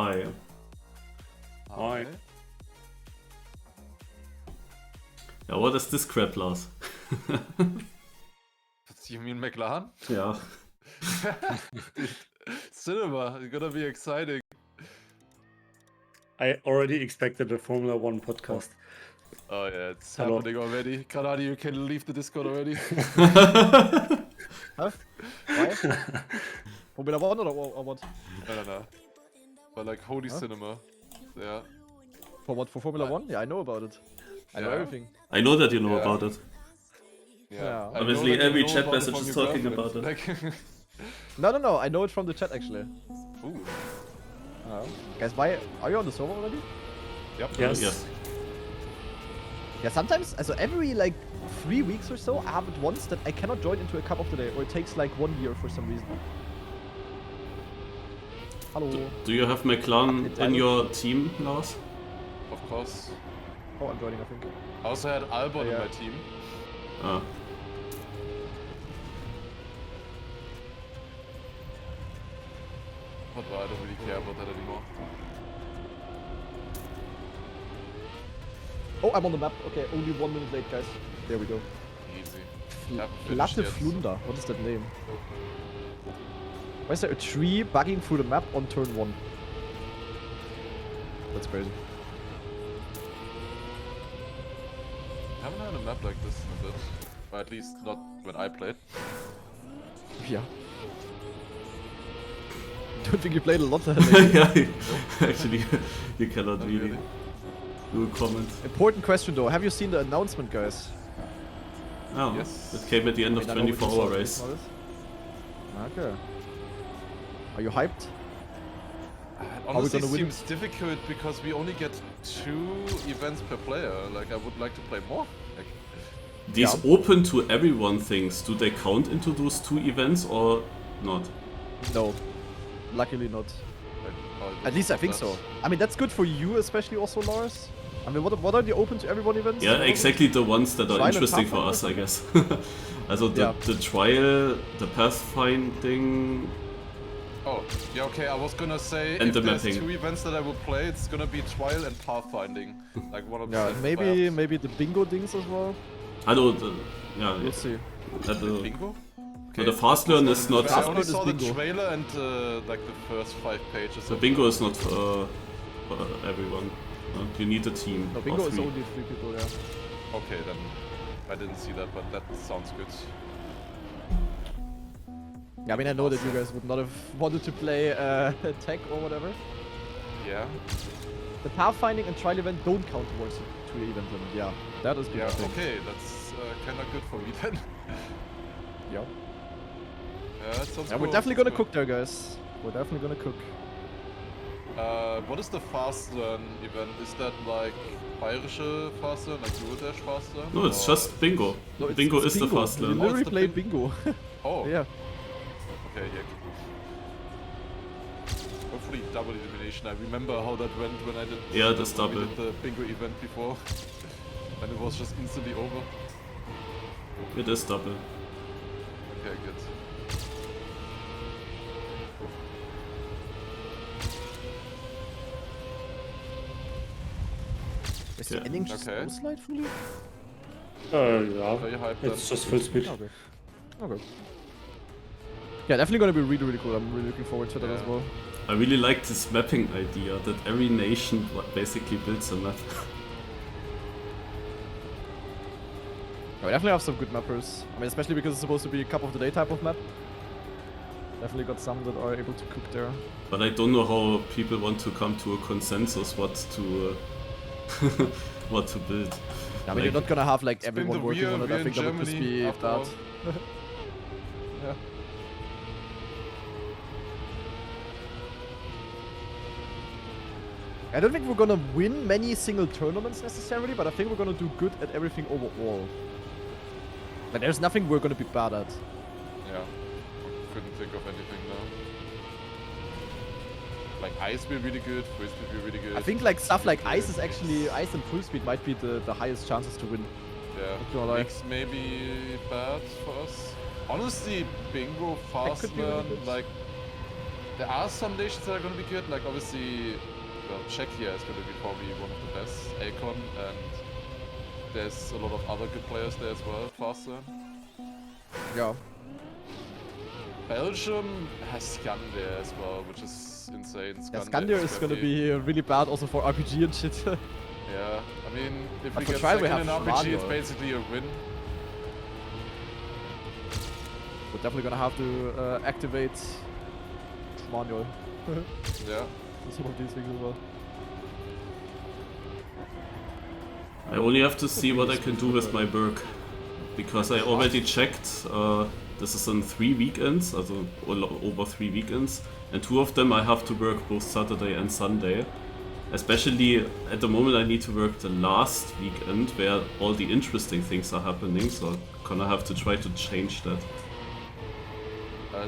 Hi. Hi. Yeah, what is this crap, Lars? You mean McLaren? Yeah. Dude, cinema is gonna be exciting. I already expected a Formula One podcast. Oh yeah, it's Hello. happening already. Granadi, you can leave the Discord already. Huh? Why? Formula One or what? No. But like holy Huh? cinema. Yeah. For what? For Formula One? Yeah, I know about it. I know Yeah. everything. I know that you know Yeah. about it. Yeah. I Obviously, know that you every know chat about message from is your talking girlfriend. about it. Like, No. I know it from the chat actually. ooh. Guys, why are you on the server already? Yep. Yes. Yes. Yeah, sometimes, also every like 3 weeks or so, I have it once that I cannot join into a cup of the day, or it takes like 1 year for some reason. Hello. Do you have McLaren in your team, Lars? Of course. Oh, I'm joining, I think. I also had Albon Yeah. in my team. Ah. But I don't really care about that anymore. Oh, I'm on the map. Okay, only 1 minute late, guys. There we go. Easy. Haven't finished Latte yet. Flunda. What is that name? Why is there a tree bugging through the map on turn 1? That's crazy. I haven't had a map like this in a bit. Or at least not when I played. Yeah. Don't think you played a lot lately. Yeah, actually, you cannot Not really do a comment. Important question though. Have you seen the announcement, guys? Oh, Yes. it came at the end of I know what you 24-hour saw, race. Morris. Okay. Are you hyped? Honestly, gonna win? seems difficult because we only get 2 events per player. Like, I would like to play more. Like, These Yeah. open to everyone things, do they count into those 2 events or not? No. Luckily not. like, At least I think so. I mean, that's good for you, especially also, Lars. I mean, what are the open to everyone events? Yeah, exactly the ones that are Trial and interesting for us, I guess. Also Yeah. the trial, the pathfinding. Oh, yeah, okay. I was gonna say And if the there's mapping. 2 events that I will play, it's gonna be trial and pathfinding. Like 100%. Yeah, maybe the bingo things as well. Also, yeah, We'll see. Bingo? So the fast learn is not. I Fast only learn is saw the bingo. trailer and like the first 5 pages. The of bingo is not for everyone. You need a team. No, of bingo is 3. only 3 people, yeah. Okay, then I didn't see that, but that sounds good. Yeah, I mean, I know that you guys would not have wanted to play tech or whatever. Yeah. The pathfinding and trial event don't count towards the 2 event limit. Yeah, that is good. Yeah. I think. Okay, that's kind of good for me then. Yeah. Yeah, that sounds Yeah, we're cool, definitely gonna sounds cook there, guys. We're definitely gonna cook. good. What is the fast learn event? Is that like bayerische fast learn, like Duodash fast learn? No, it's or- just bingo. No, it's bingo is the bingo. fast We learn. literally it's the played bingo. Oh. Yeah. Okay, yeah. Hopefully double elimination. I remember how that went when I did. Yeah, that's when we double. did the bingo event before, and it was just instantly over. It is double. Okay, good. Is Yeah. the ending just Okay. no slide fully? Are Yeah. you hyped then? It's just full speed. Okay. Okay. Yeah, definitely gonna be really cool. I'm really looking forward to that as Yeah. well. I really like this mapping idea that every nation basically builds a map. Yeah, we definitely have some good mappers. I mean, especially because it's supposed to be a cup of the day type of map. Definitely got some that are able to cook there. But I don't know how people want to come to a consensus what to what to build. I mean, you're not gonna have like been everyone the working on it. we're I in think that would just Germany be after bad. all. Yeah. I don't think we're gonna win many single tournaments necessarily, but I think we're gonna do good at everything overall. Like, there's nothing we're gonna be bad at. Yeah. Couldn't think of anything now. Like ice will be really good, freeze will be really good. I think like stuff like ice is actually ice and full speed might be the highest chances to win. Yeah. Not gonna lie. Mix maybe bad for us. Honestly, bingo fast could be really learn good. like There are some nations that are going to be good, like obviously, well, Czechia is going to be probably one of the best, Akon, and there's a lot of other good players there as well, faster. Yeah. Belgium has Scandia as well, which is insane. Yeah, Scandia is gonna be really bad also for RPG and shit. Yeah, I mean, if But we for get trial we second in have RPG, it's Schwager. basically a win. We're definitely gonna have to activate manual. Yeah. Some of these things as well. I only have to see what I can do with my work. Because I already checked, this is on 3 weekends, also over 3 weekends. And 2 of them I have to work both Saturday and Sunday. Especially at the moment I need to work the last weekend where all the interesting things are happening, so I'm gonna have to try to change that.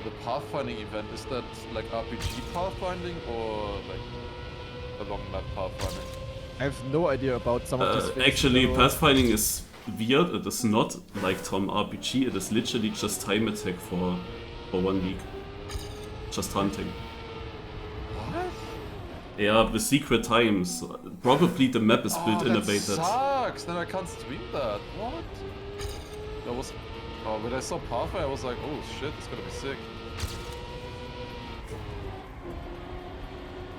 The pathfinding event, is that like RPG pathfinding or like a long map pathfinding? I have no idea about some of these things. Actually, so- Pathfinding is weird. It is not like Tom RPG. It is literally just time attack for 1 week. Just hunting. What? Yeah, the secret times. Probably the map is built that innovated. sucks! Then I can't stream that. What? That was... Oh, when I saw Pathfinder, I was like, oh shit, it's gonna be sick.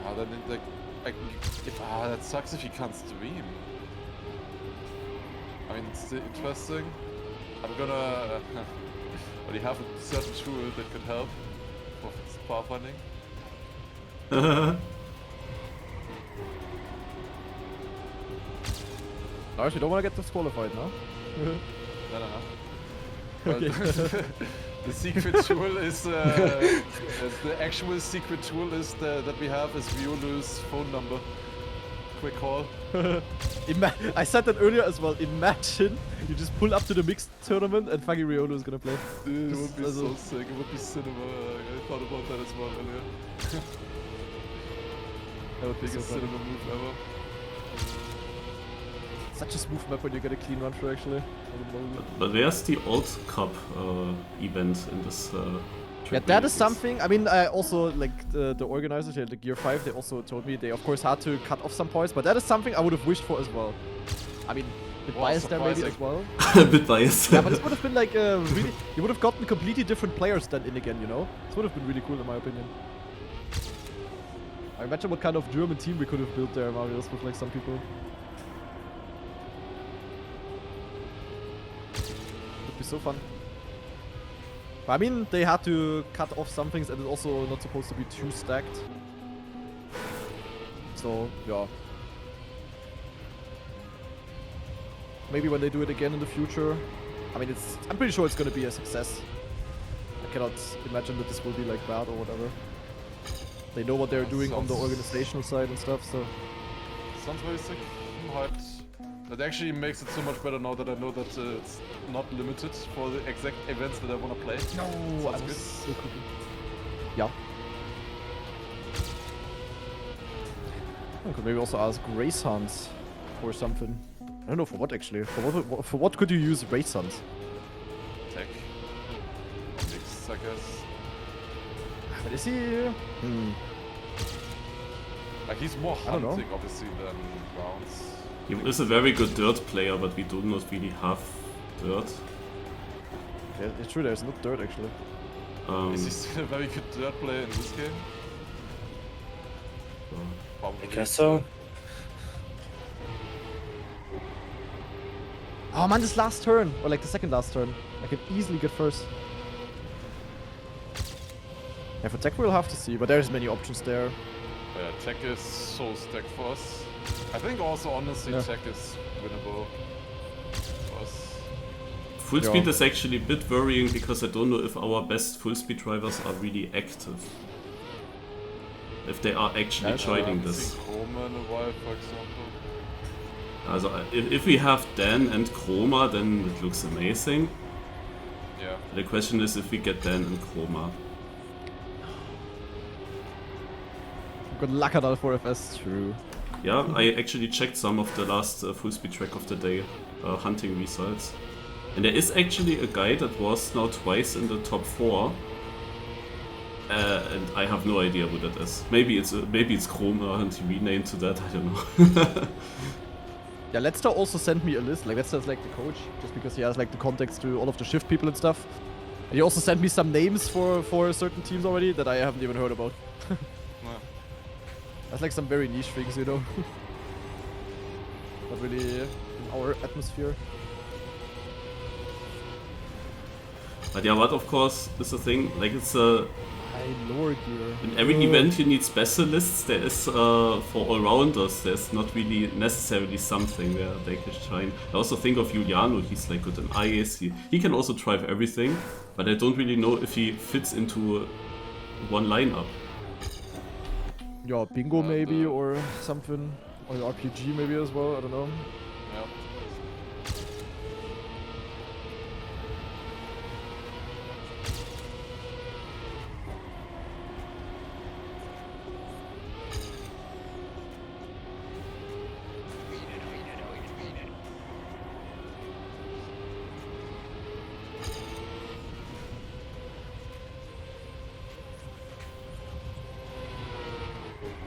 Ah, then like... that sucks if you can't stream. I mean, it's still interesting. I'm gonna... but you have a certain tool that could help for pathfinding. Lars, you don't wanna get disqualified, no? No. Okay. The secret tool is the actual secret tool is that we have is Riolu's phone number. Quick call. I said that earlier as well. Imagine you just pull up to the mixed tournament and fucking Riolu is gonna play. Dude, it would be Also- so sick. It would be cinema. I thought about that as well earlier. That would be so Biggest funny. cinema move ever. Such a smooth map when you get a clean run through actually. Holy moly. But where's the Old Cup event in this? Yeah, that is something. I mean, I also like the organizers here, the Gear 5. They also told me they of course had to cut off some points, but that is something I would have wished for as well. I mean, a bit Wow, biased there maybe surprising. as well. A bit biased. Yeah, but this would have been like really. You would have gotten completely different players then in again, you know. This would have been really cool in my opinion. I imagine what kind of German team we could have built there, Marius, with like some people. Would be so fun. But I mean, they had to cut off some things and it's also not supposed to be too stacked. So, yeah. Maybe when they do it again in the future. I mean, I'm pretty sure it's gonna be a success. I cannot imagine that this will be like bad or whatever. They know what they're doing on the Sounds- organizational side and stuff, so... Sounds very sick. I'm hyped. That actually makes it so much better now that I know that it's not limited for the exact events that I want to play. No, Sounds I good. was so cool. Yeah. I could maybe also ask Race Hunts or something. I don't know for what actually. For what could you use Race Hunts? Tech. Mix, I guess. But is he... Like he's more I don't know. hunting obviously than rounds. He is a very good dirt player, but we do not really have dirt. Yeah, it's true, there's no dirt actually. Is he still a very good dirt player in this game? Probably. I guess so. Oh man, this last turn! Or like the second last turn. I can easily get first. Yeah, for tech we'll have to see, but there's many options there. Yeah, tech is so stacked for us. I think also honestly Yeah. tech is winnable for us. Full Yeah. speed is actually a bit worrying because I don't know if our best full speed drivers are really active. If they are actually Yeah, joining I haven't this. seen Chroma in a while, for example. Also, if we have Dan and Chroma, then it looks amazing. Yeah. The question is if we get Dan and Chroma. Good luck at all for FS, true. Yeah, I actually checked some of the last full speed track of the day hunting results. And there is actually a guy that was now twice in the top 4. And I have no idea who that is. Maybe it's Chroma and he renamed to that. I don't know. Yeah, Letzter also sent me a list. Like Letzter is like the coach, just because he has like the context to all of the shift people and stuff. And he also sent me some names for certain teams already that I haven't even heard about. Yeah. That's like some very niche things, you know. Not really in our atmosphere. But yeah, what of course is the thing, like it's a... My lord, dear. In every event you need specialists, there is for all-rounders, there's not really necessarily something where they can shine. I also think of Giuliano, he's like good in ice, he can also drive everything, but I don't really know if he fits into one lineup. Yeah, bingo maybe or something. Or RPG maybe as well, I don't know. Yeah.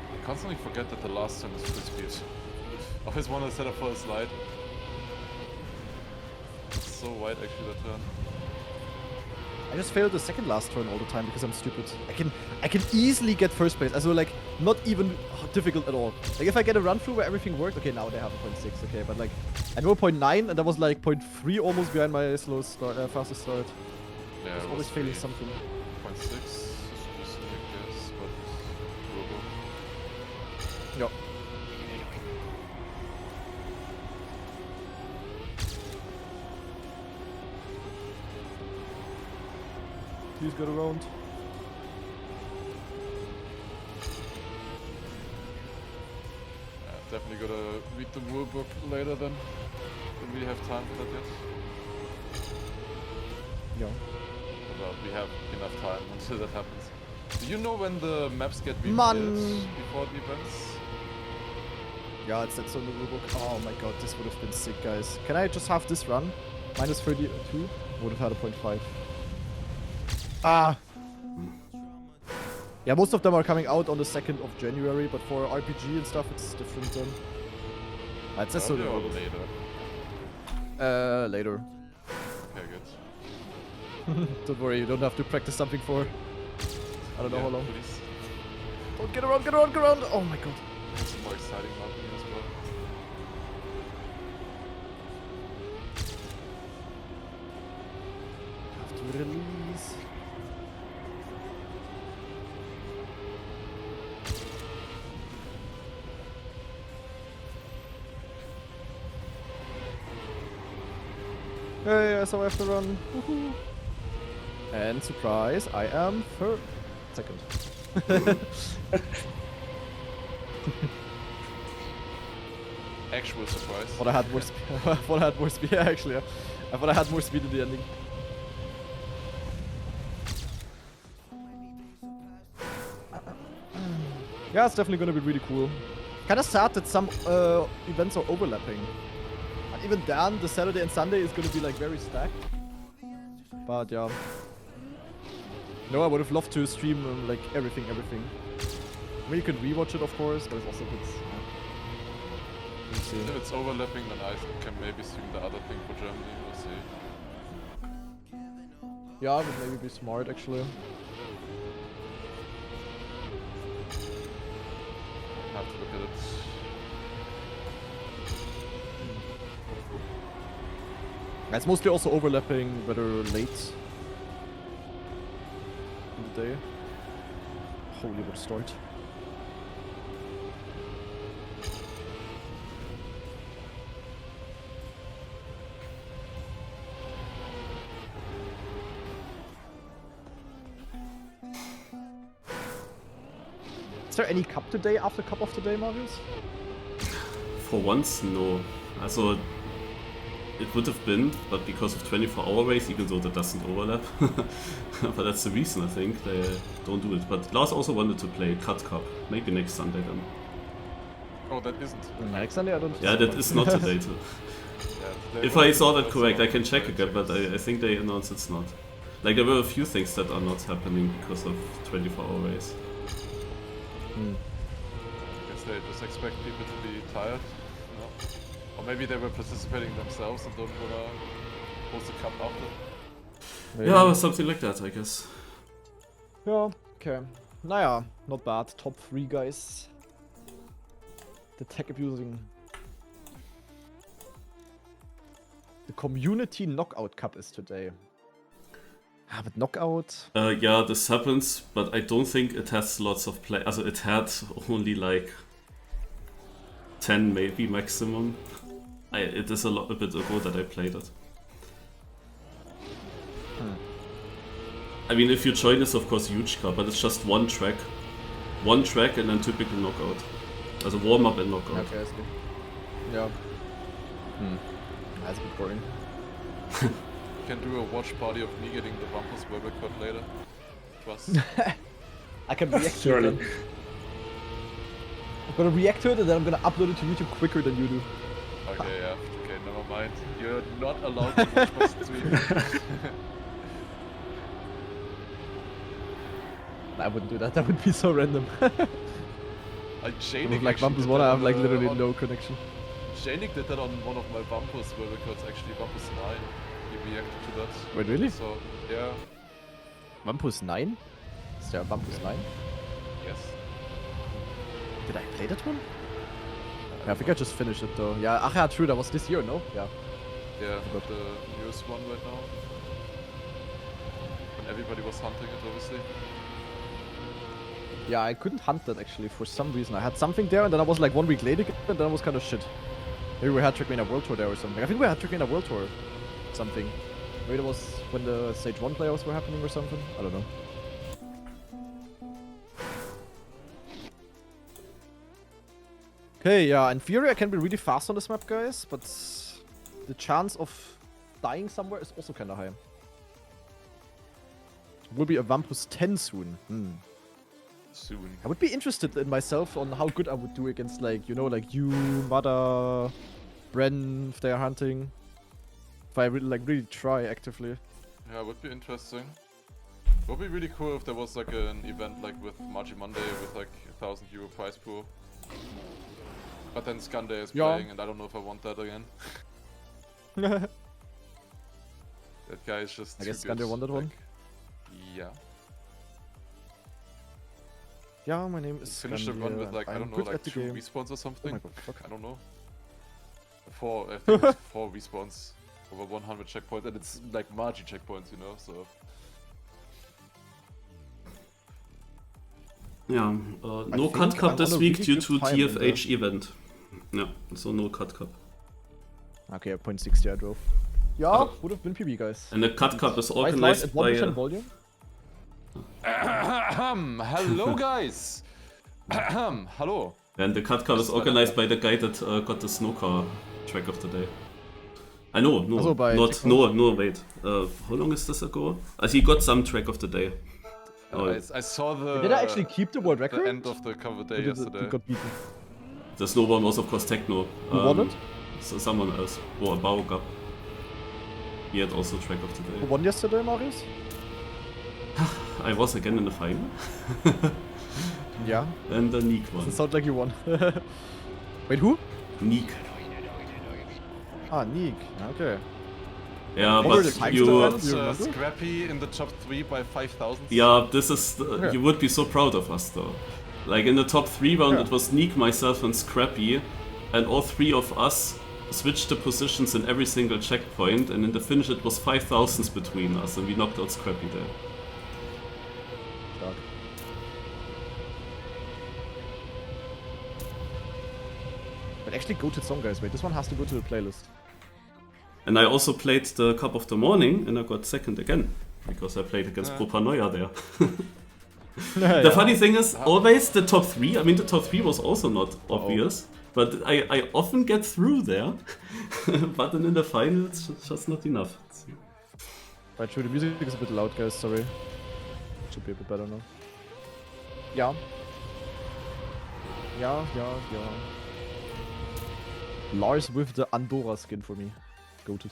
I constantly forget that the last turn is full speed. Always want to set up for a slide. It's so wide actually that turn. I just failed the second last turn all the time because I'm stupid. I can easily get first place. Also like not even difficult at all. Like if I get a run through where everything worked, okay, now they have a 0.6, okay, but like I know 0.9 and that was like 0.3 almost behind my slowest start, fastest start. Yeah, I was it always was failing 3.6 something. is decent, I guess, but doable. Yeah. Please get around. Yeah, definitely gotta read the rule book later then. Don't really have time for that yet. Yeah. Well, we have enough time until that happens. Do you know when the maps get Man. revealed before the events? Yeah, it's that's on the rulebook. Oh my god, this would have been sick, guys. Can I just have this run? Minus 32? Would have had a 0.5. Ah! Yeah, most of them are coming out on the 2nd of January, but for RPG and stuff, it's different then. It says so. Earlier or later? Later. Okay, good. Don't worry, you don't have to practice something for... I don't know how long. Please. Oh, get around, get around, get around! Oh my god. It's more exciting now for me as well. Have to release. Hey, so I have to run. Woohoo. And surprise, I am second. Actual surprise. I thought I had more speed. I thought I had more speed. Yeah, actually, yeah. I thought I had more speed in the ending. Yeah, it's definitely gonna be really cool. Kinda sad that some events are overlapping. And even then, the Saturday and Sunday is gonna be like very stacked. But yeah. No, I would have loved to stream like everything. I mean, you can rewatch it, of course, but it's also good. We'll see. If it's overlapping, then I can maybe stream the other thing for Germany. We'll see. Yeah, it would maybe be smart actually. Have to look at it. It's mostly also overlapping rather late in the day. Holy, what a start. Is there any cup today after cup of the day, Marius? For once, no. Also, it would have been, but because of 24-hour race, even though that doesn't overlap. But that's the reason, I think, they don't do it. But Lars also wanted to play Cut Cup. Maybe next Sunday then. Oh, that isn't. Next Sunday, I don't. Yeah, that is not today. Yeah, today If was I saw that also correct, I not can check very again, but serious. I think they announced it's not. Like there were a few things that are not happening because of 24-hour race. I guess they just expect people to be tired. No? Or maybe they were participating themselves and don't wanna host a cup after. Yeah, something like that, I guess. Ja, okay. Naja, not bad. Top 3 guys. The tech abusing. The Community Knockout Cup is today. Ah, but Knockout? Yeah, this happens, but I don't think it has lots of play. Also, it had only like 10 maybe maximum. It is a bit ago that I played it. I mean, if you join, it's of course a huge cup, but it's just one track. One track and then typical knockout. Also warm-up and knockout. Okay, I see. Yeah. That's a bit boring. Can do a watch party of me getting the Vampus Werber cut later. Trust. I can react to it Surely. then. I'm gonna react to it and then I'm gonna upload it to YouTube quicker than you do. Okay, yeah. Okay, never mind. You're not allowed to watch my stream. I wouldn't do that, that would be so random. Janik With like actually Vampus did 1, I that have like on, literally on- no connection. Janik did that on one of my Vampus Werber cuts, actually Vampus 9. He reacted to that. Wait, really? So, yeah. Vampus 9? Is there a Vampus 9? Yes. Did I play that one? Yeah, I think I just finished it though. Yeah, ach yeah, true, that was this year, no? Yeah. Yeah, Forgot. the newest one right now. When everybody was hunting it, obviously. Yeah, I couldn't hunt that actually for some reason. I had something there and then I was like 1 week late again and then I was kind of shit. Maybe we had Trackmania World Tour there or something. I think we had Trackmania World Tour something. Maybe it was when the Stage 1 playoffs were happening or something. I don't know. Okay, yeah, in theory I can be really fast on this map, guys, but the chance of dying somewhere is also kind of high. Will be a Vampus 10 soon. Soon. I would be interested in myself on how good I would do against, like, you know, like you, Mada, Bren, if they are hunting. If I really try actively. Yeah, it would be interesting. It would be really cool if there was like an event like with Margie Monday with like €1,000 prize pool. But then Skande is Yeah. playing and I don't know if I want that again. That guy is just I too guess good. Skande won that one. like, Yeah. Yeah, my name is Finished the run Skandir with and like, I I'm don't know, good like at the 2 game. respawns or Oh something. my god, fuck. I don't know. I think it's 4 respawns over 100 checkpoints, and it's like Margie checkpoints, you know, so. Yeah, no think cut cup I'm this on a week really due good to time in TFH event. Yeah, so no cut cup. Okay, a 0.60 I drove. Yeah, Oh. would have been PB, guys. And the cut cup is White line organized at by 1% volume? Hello, guys! Hello! and the cut cup is organized by the guy that got the snow car track of the day. I know, no, Also by not TikTok? no, wait. How long is this ago? He got some track of the day. Oh, I saw the. Did I actually keep the world record? the end of the cover Or day did it yesterday. got beaten? the snow one was of course Techno. Who won it? So someone else. Or a Baugab. He had also track of the Who day. won yesterday, Marius? I was again in the final. Yeah, And the Neek won. doesn't sound like you won. Wait, who? Neek. Ah, Neek. Okay. Yeah, What were the but times you. there? It's, Do you remember? Scrappy in the top 3 by 5,000. Yeah, this is. Yeah. You would be so proud of us though. Like in the top 3 round, Yeah. it was Neek, myself, and Scrappy, and all 3 of us switched the positions in every single checkpoint, and in the finish it was 5,000s between us, and we knocked out Scrappy there. Stark. But actually, go to the song, guys. Wait, this one has to go to the playlist. And I also played the Cup of the Morning, and I got second again, because I played against Propanoia there. The funny thing is, always the top 3, I mean the top 3 was also not obvious, but I often get through there, but then in the final it's just not enough. Right, true. The music is a bit loud, guys. Sorry. Should be a bit better now. Yeah. Yeah. Lars with the Andorra skin for me. Goated.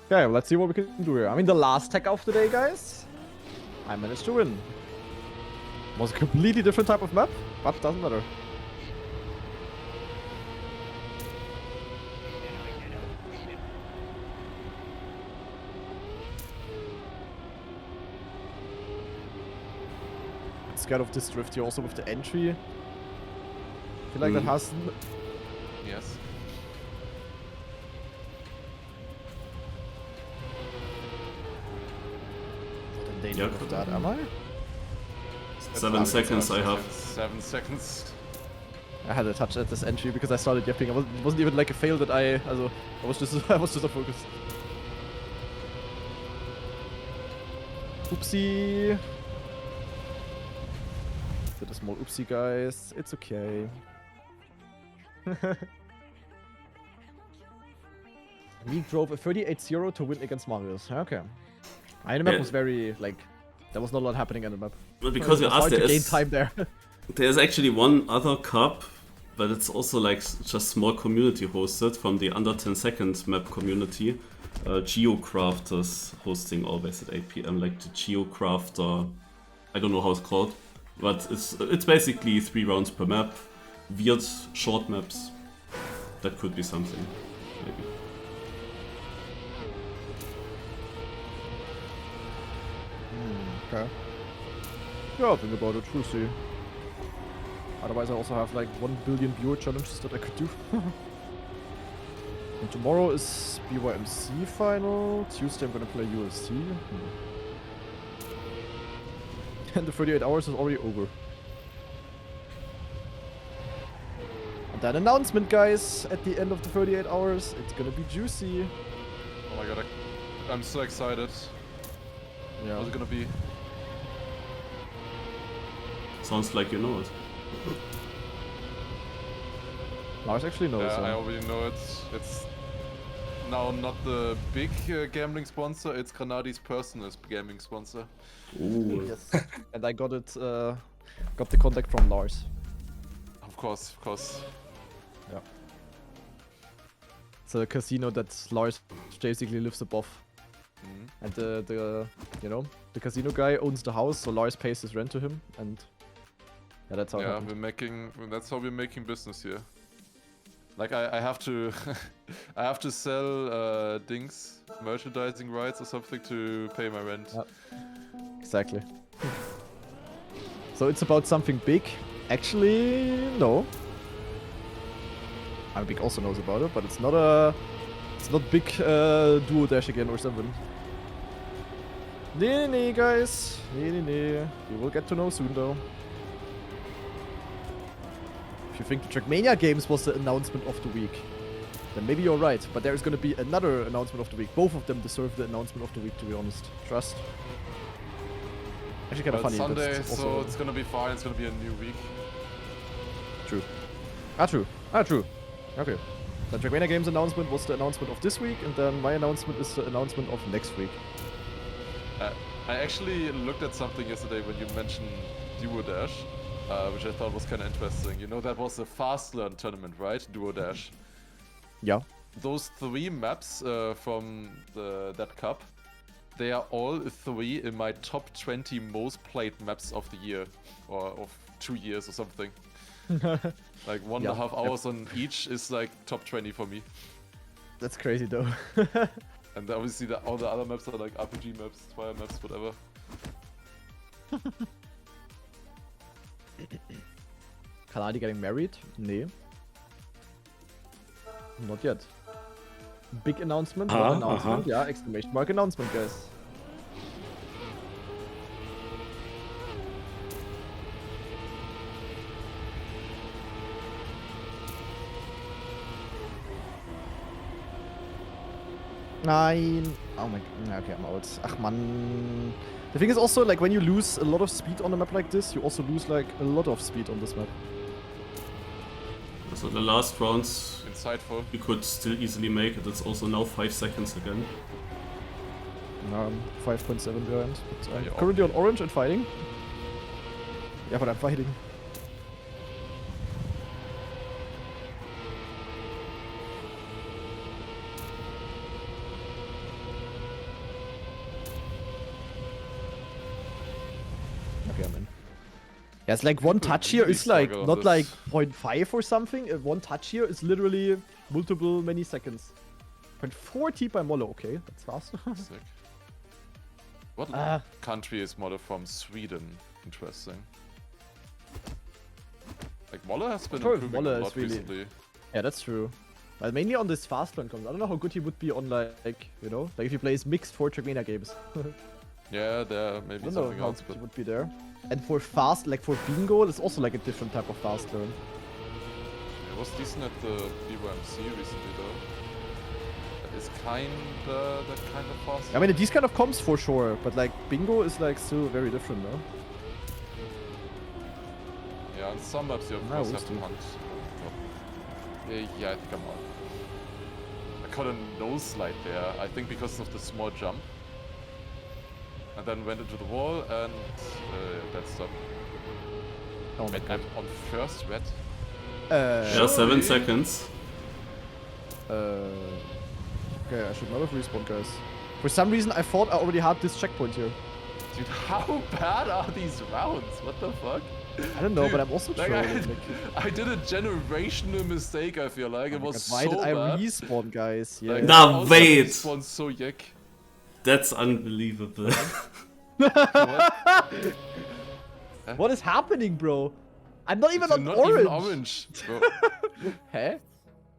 Okay, let's see what we can do here. I mean, the last tech of the day, guys, I managed to win. Was a completely different type of map, but doesn't matter. Scared of this drift here also with the entry. I feel like that has... Yes. Not in danger Yeah. of that, am I? 7 seconds I have. 7 seconds. I had a touch at this entry because I started yapping. It wasn't even like a fail that I was just I was just unfocused. Oopsie. Did a small oopsie, guys. It's okay. We drove a 38-0 to win against Marius. Okay. I the map Yeah. was very like there was not a lot happening in the map. Well, because you It was asked, hard to gain time there. there's actually one other cup, but it's also like just small community hosted from the under 10 second map community. Geocrafters hosting always at 8 PM, like the Geocrafter, I don't know how it's called, but it's basically 3 rounds per map, weird short maps. That could be something, maybe. Okay. Yeah, think about it. We'll see. Otherwise, I also have like 1 billion viewer challenges that I could do. And tomorrow is BYMC final. Tuesday, I'm gonna play UFC. And the 38 hours is already over. And that announcement, guys, at the end of the 38 hours, it's gonna be juicy. Oh my god, I'm so excited. Yeah. What's it gonna be? Sounds like you know it. Lars actually knows. Yeah, I already know it. It's now not the big gambling sponsor, it's Granadi's personal gambling sponsor. Ooh. Yes. And I got it. Got the contact from Lars. Of course, of course. Yeah. It's a casino that Lars basically lives above. Mhm. And the casino guy owns the house, so Lars pays his rent to him, and yeah, that's how it Yeah, happened. that's how we're making business here. Like I have to, I have to sell things, merchandising rights or something to pay my rent. Yeah. Exactly. So it's about something big. Actually, no. I Big also knows about it, but it's not big Duo Dash again or something. Nee, guys. Nee. You will get to know soon, though. If you think the Trackmania games was the announcement of the week, then maybe you're right. But there's gonna be another announcement of the week. Both of them deserve the announcement of the week, to be honest. Trust. Actually, kind of But funny. Sunday, that's so also it's gonna be fine. It's gonna be a new week. true. True. Okay. The Trackmania games announcement was the announcement of this week, and then my announcement is the announcement of next week. I actually looked at something yesterday when you mentioned Duo Dash, which I thought was kind of interesting. You know, that was a fast learn tournament, right? Duo Dash. Yeah. Those 3 maps from that cup, they are all 3 in my top 20 most played maps of the year, or of 2 years or something. Like 1.5 hours on each is like top 20 for me. That's crazy, though. And obviously all the other maps are like RPG maps, fire maps, whatever. Kanadi getting married? Nee. Not yet. Big announcement, not Aha, announcement. aha. Yeah, exclamation mark announcement, guys. Nein. Oh my god. Okay, I'm out. Ach man. The thing is also, like, when you lose a lot of speed on a map like this, you also lose, like, a lot of speed on this map. So the last rounds Insightful. you could still easily make it. It's also now 5 seconds again. 5.7 behind. But I'm Yeah. currently on orange and fighting. Yeah, but I'm fighting. Yeah, it's like one People touch here really is like struggle on not this. like 0.5 or something. One touch here is literally multiple many seconds. 0.4 T by Molo. Okay, that's fast. Sick. What Ah. country is Molle from? Sweden. Interesting. Like Molle has been sure if improving Molle a is lot really- recently. Yeah, that's true. But mainly on this fast run comes. I don't know how good he would be on like you know, like if he plays mixed 4 Trackmania games. Yeah, there may I be don't know something how else, good but he would be there. And for fast, like for bingo, it's also like a different type of fast learn. he was decent at the BYMC recently though. That is kinda fast. I mean, these kind of comps for sure, but like bingo is like still very different, no? Yeah, on some maps you of No, course we'll have to see. hunt. Yeah, I think I'm out. I caught a nose slide there, I think because of the small jump. And then went into the wall and that stopped. Oh my And god. I'm on first red. Yeah, Surely. 7 seconds. Okay, I should not have respawned, guys. For some reason, I thought I already had this checkpoint here. Dude, how bad are these rounds? What the fuck? I don't know, Dude, but I'm also like, trolling. I did a generational mistake, I feel like. It Oh my was God, why so did I bad. respawn, guys? Yeah. Like, Nah, I also wait. respawned so yick. That's unbelievable. What? What is happening, bro? I'm not even You're on not orange. even orange. Bro. Huh?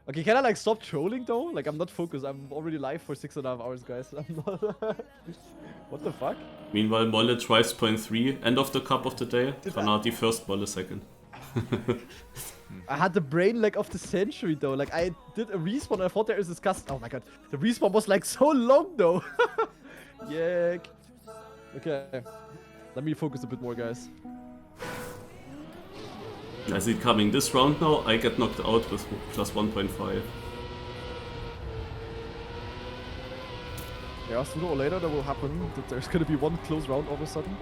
Okay, can I like stop trolling though? Like I'm not focused. I'm already live for 6.5 hours, guys. I'm not. What the fuck? Meanwhile, Molle tries point 3, end of the cup of the day. Granati first, Molle second. I had the brain lag of the century though. Like I did a respawn. I thought there is this cast. Oh my god, the respawn was like so long though. Yuck. Okay, let me focus a bit more, guys. I see it coming this round now. I get knocked out with plus 1.5. Yeah, sooner or later that will happen. That there's gonna be one close round all of a sudden.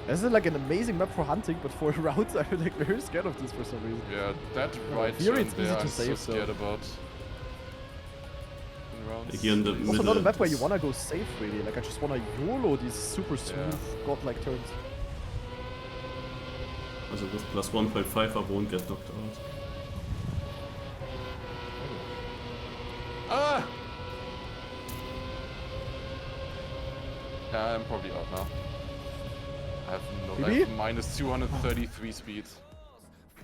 This is like an amazing map for hunting, but for rounds I'm like very scared of this for some reason. Yeah, that in right theory turn it's easy there to I'm so save, so- scared about. In rounds. Here in the Also middle. not a map where you this- wanna go safe really. Like I just wanna YOLO these super smooth godlike turns. Also with plus 1.5 I won't get knocked out. Ah! Yeah, I'm probably out now. I have no. I Maybe? have minus 233 speed.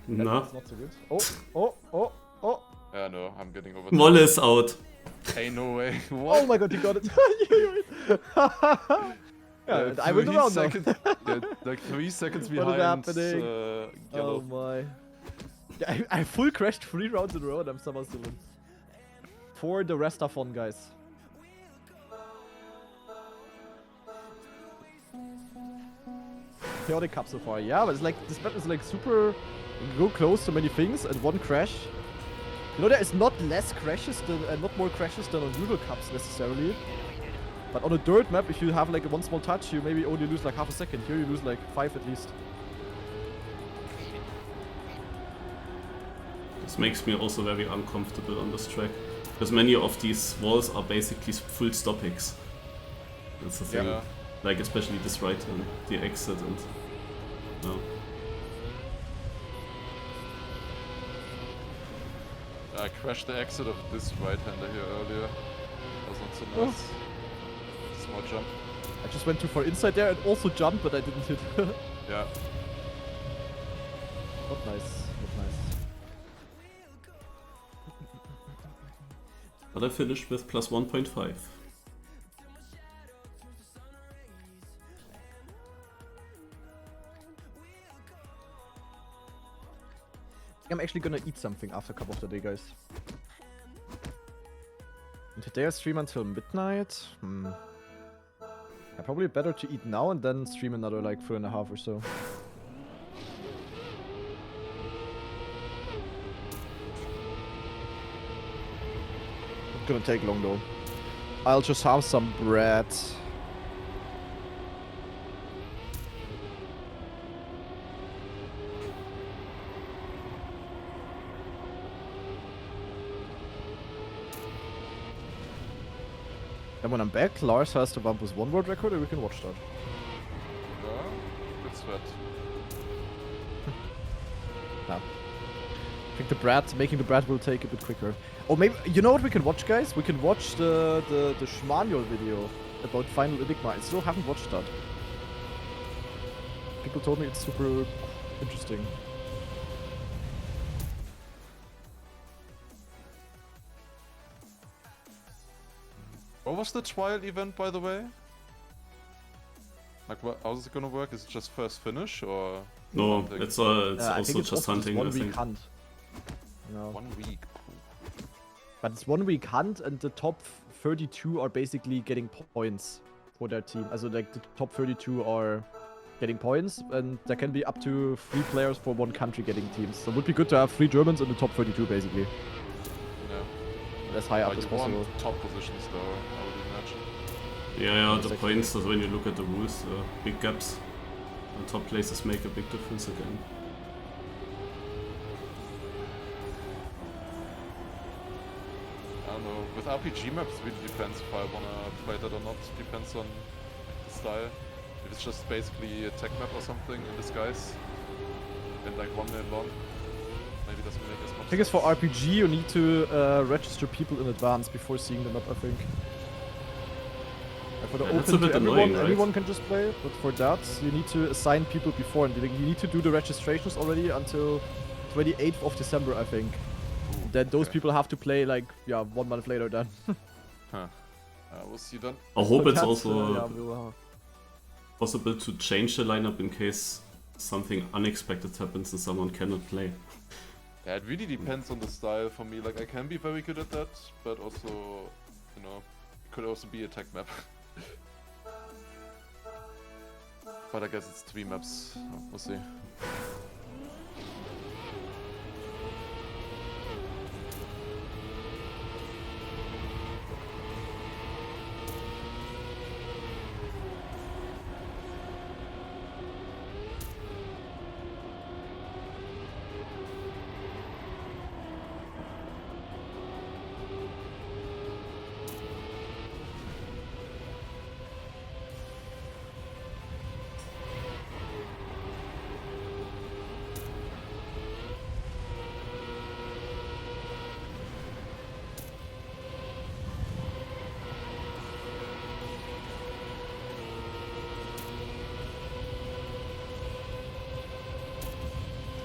No. That's not so good. Oh. Yeah, no, I'm getting over. Molle is out. Hey, no way. Oh What? my god, you got it. Yeah, I went 3 around now. seconds, yeah, like 3 seconds What is behind. happening? Yellow. Oh my. Yeah, I full crashed 3 rounds in a row and I'm somehow still in. For the rest are fun, guys. Chaotic cup so far, yeah, but it's like this map is like super. You go close to many things and one crash. You know, there is not less crashes than not more crashes than on usual cups necessarily. But on a dirt map, if you have like one small touch, you maybe only lose like half a second. Here you lose like 5 at least. This makes me also very uncomfortable on this track. Because many of these walls are basically full stoppings. That's the thing. Yeah. Like especially this right turn, the exit and... No. I crashed the exit of this right-hander here earlier. That was not so Oh. nice. Small jump. I just went too far inside there and also jumped, but I didn't hit. Yeah. Not nice, not nice. But I finished with plus 1.5. I'm actually gonna eat something after cup of the day, guys. And today I stream until midnight. Yeah, probably better to eat now and then stream another like 3.5 or so. Not gonna take long though. I'll just have some bread. Then when I'm back, Lars has the Vampus 1 world record and we can watch that. Yeah, good sweat. Yeah. I think making the bread will take a bit quicker. Or maybe, you know what we can watch, guys? We can watch the Schmanuel video about Final Enigma. I still haven't watched that. People told me it's super interesting. What was the trial event, by the way? Like, how's it gonna work? Is it just first finish, or...? No, something? it's I also think just hunting, I 1 week think. hunt. No. 1 week. But it's 1 week hunt, and the top 32 are basically getting points for their team. Also, like, the top 32 are getting points, and there can be up to 3 players for 1 country getting teams. So it would be good to have 3 Germans in the top 32, basically. Yeah. As high up Like, as you possible. want top positions, though, I would imagine. Yeah, the Exactly. points, that when you look at the rules, big gaps. The top places make a big difference again. I don't know, with RPG maps it really depends if I wanna play that or not. Depends on the style. If it's just basically a tech map or something in disguise, and like 1 minute long, maybe it doesn't make as much I think it's sense. for RPG, you need to register people in advance before seeing the map, I think. And for the Yeah, that's a open bit to everyone, annoying, right? anyone can just play, but for that, you need to assign people before, and you need to do the registrations already until 28th of December, I think. Ooh, Then those okay. people have to play, like, yeah, 1 month later then. Huh. We'll see then. I hope So it's that's, also yeah, we'll, possible to change the lineup in case something unexpected happens and someone cannot play. Yeah, it really depends on the style for me. Like, I can be very good at that, but also, you know, it could also be a tech map. But I guess it's 3 maps. We'll see.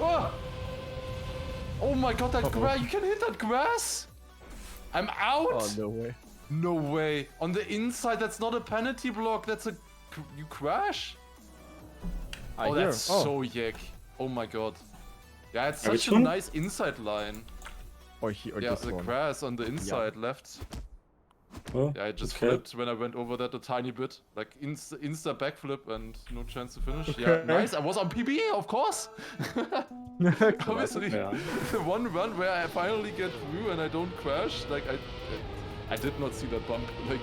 Oh! Oh my god, that grass! You can hit that grass! I'm out! oh, no way. No way. On the inside, that's not a penalty block. That's a... You crash? I Oh, hear. that's so yick. Oh my god. Yeah, it's Which such a one? nice inside line. Or he, or Yeah, this the one. grass on the inside left. Oh, Yeah, I just okay. flipped when I went over that a tiny bit. Like, insta backflip and no chance to finish. Yeah, Okay. nice. I was on PB, of course. Obviously, Yeah. the one run where I finally get through and I don't crash, like, I did not see that bump. Like,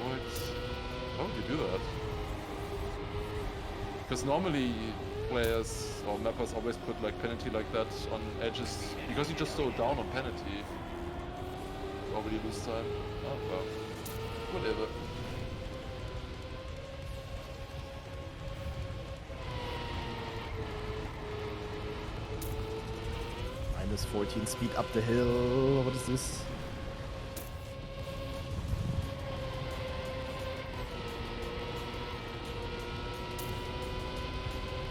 what? How would you do that? Because normally players or mappers always put like penalty like that on edges because you just slow down on penalty. You already lose time. Oh well. Whatever. Minus 14 speed up the hill. What is this?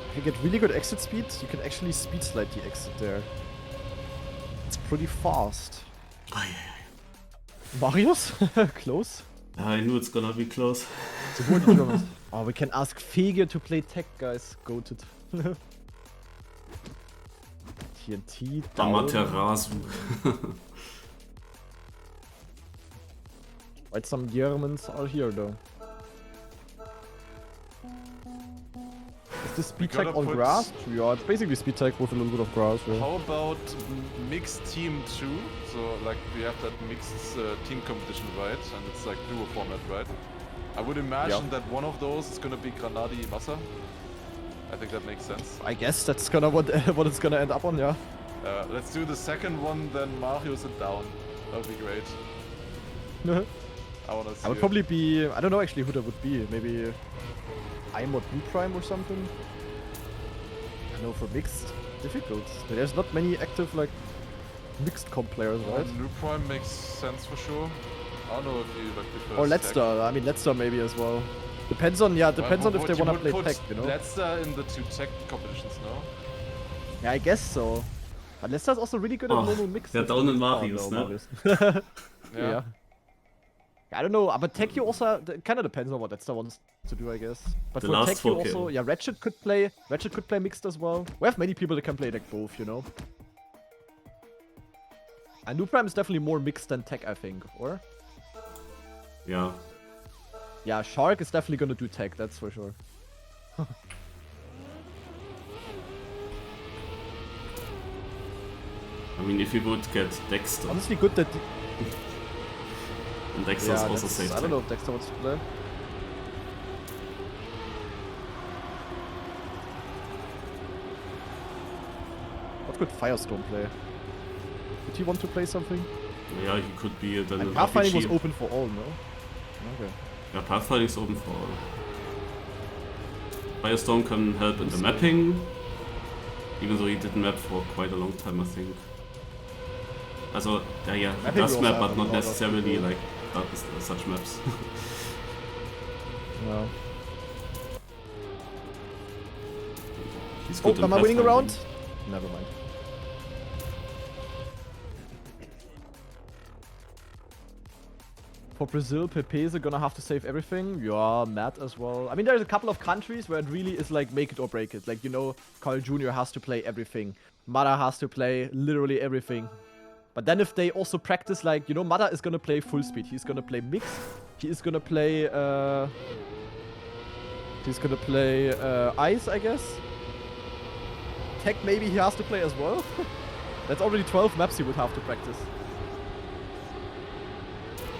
If you get really good exit speed, you can actually speed slide the exit there. It's pretty fast. Ay, Marius? Close? I knew it's gonna be close. Oh, we can ask Fege to play tech, guys. Go to TNT. Down. Amaterasu. Quite some Germans are here, though. Is this speed gotta tech on put- grass? Yeah, it's basically speed tech with a little bit of grass. Yeah. How about mixed team 2? So like we have that mixed team competition, right? And it's like duo format, right? I would imagine Yeah. that one of those is gonna be Granadi Massa. I think that makes sense. I guess that's gonna what it's gonna end up on, yeah. Let's do the second one, then Marius and down. That would be great. I wanna see I would it. probably be. I don't know actually who that would be. Maybe I'm or Blue Prime or something. I know for mixed, difficult. There's not many active like mixed comp players, Well, right? New Prime makes sense for sure. I don't know if you like prefer Or tech. Letzter. I mean Letzter maybe as well. Depends on depends on if they wanna play tech, you know. Letzter in the 2 tech competitions, no? Yeah, I guess so. But Lester's also really good at Oh, normal mix. they're down in Marius, no, ne? Marius. Yeah. Yeah. I don't know, but tech you also kind of depends on what Letzter wants to do, I guess. But The for last tech you 4K. also, yeah, Ratchet could play mixed as well. We have many people that can play like both, you know. And New Prime is definitely more mixed than tech, I think, or? Yeah. Yeah, Shark is definitely gonna do tech, that's for sure. I mean, if you would get Dexter, Honestly, good that. and Dexter's Yeah, also that's- safe. I don't know if Dexter wants to play. What could Firestorm play? Did he want to play something? Yeah, he could be then And an Pathfinding was RPG. open for all, no? Okay. Yeah, Pathfinding is open for all. Firestorm can help in the mapping, even though he didn't map for quite a long time, I think. Also, yeah, he Mapping does we map, also but have a not lot of necessarily people. like such maps. No. He's Oh, good in am I winning a Pathfinding. round? Never mind. For Brazil, Pepese are gonna have to save everything. Yeah, Matt as well. I mean, there's a couple of countries where it really is like make it or break it. Like, you know, Carl Jr. has to play everything. Mada has to play literally everything. But then if they also practice, like, you know, Mada is gonna play full speed. He's gonna play mix. He is gonna play, ice, I guess. Tech, maybe he has to play as well. That's already 12 maps he would have to practice.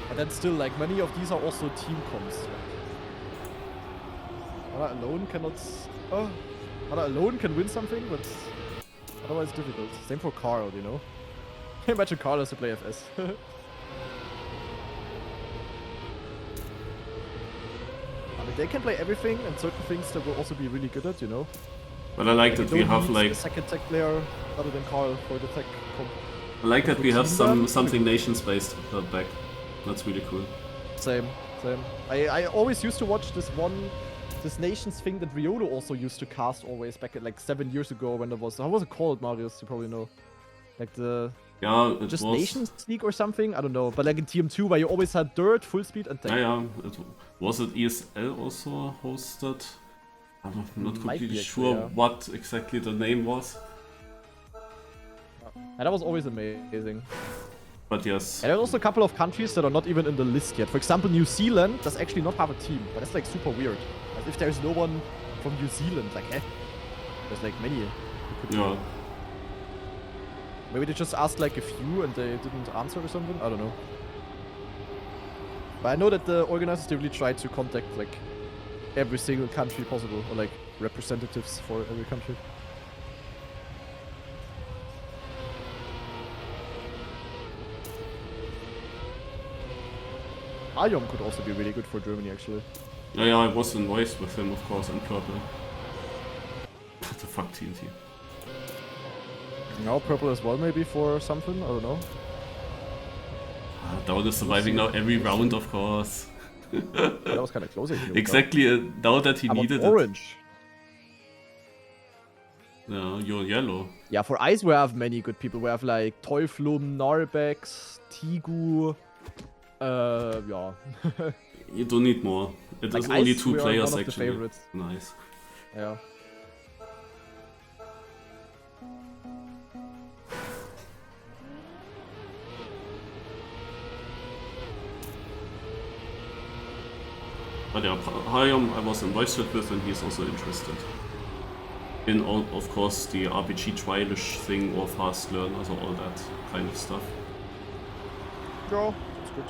But then still, like, many of these are also team comps. Mada alone cannot... Oh, Mada alone can win something, but otherwise difficult. Same for Carl, you know? Imagine Carl has to play FS. I mean, they can play everything, and certain things that will also be really good at, you know? But I like They that we don't have need like a second tech player other than Carl for the tech comp. I like that we have Team something nations based back. That's really cool. Same. I always used to watch this Nations thing that Riolo also used to cast always back at like 7 years ago when there was, how was it called, Marius? You probably know. Like the, Yeah, it just was. Nations League or something? I don't know. But like in TM2 where you always had Dirt, full speed and tech. Yeah, was it ESL also hosted? I'm not Might be completely actually, sure yeah. what exactly the name was. And that was always amazing. But yes, And there's also a couple of countries that are not even in the list yet. For example, New Zealand does actually not have a team. But that's like super weird. As if there's no one from New Zealand. Like, there's like many. who could do yeah. it. Maybe they just asked like a few and they didn't answer or something? I don't know. But I know that the organizers, they really tried to contact like every single country possible. Or like representatives for every country. Ayom could also be really good for Germany, actually. Yeah, I was in voice with him, of course, in purple. What the fuck, TNT? Now purple as well, maybe for something. I don't know. Dowd is surviving now every round, of course. That was kind of close. Actually, Exactly, now that he I want needed it. orange. Yeah, you're yellow. Yeah, for ice we have many good people. We have like Teuflum, Narbex, Tigu. Yeah. You don't need more. It Like is only ice, 2 we are players one of the actually. favorites. Nice. Yeah. But yeah, Hayom I was in voice chat with and he's also interested. In all, of course, the RPG trialish thing or fast learn, also all that kind of stuff. Yeah, that's good.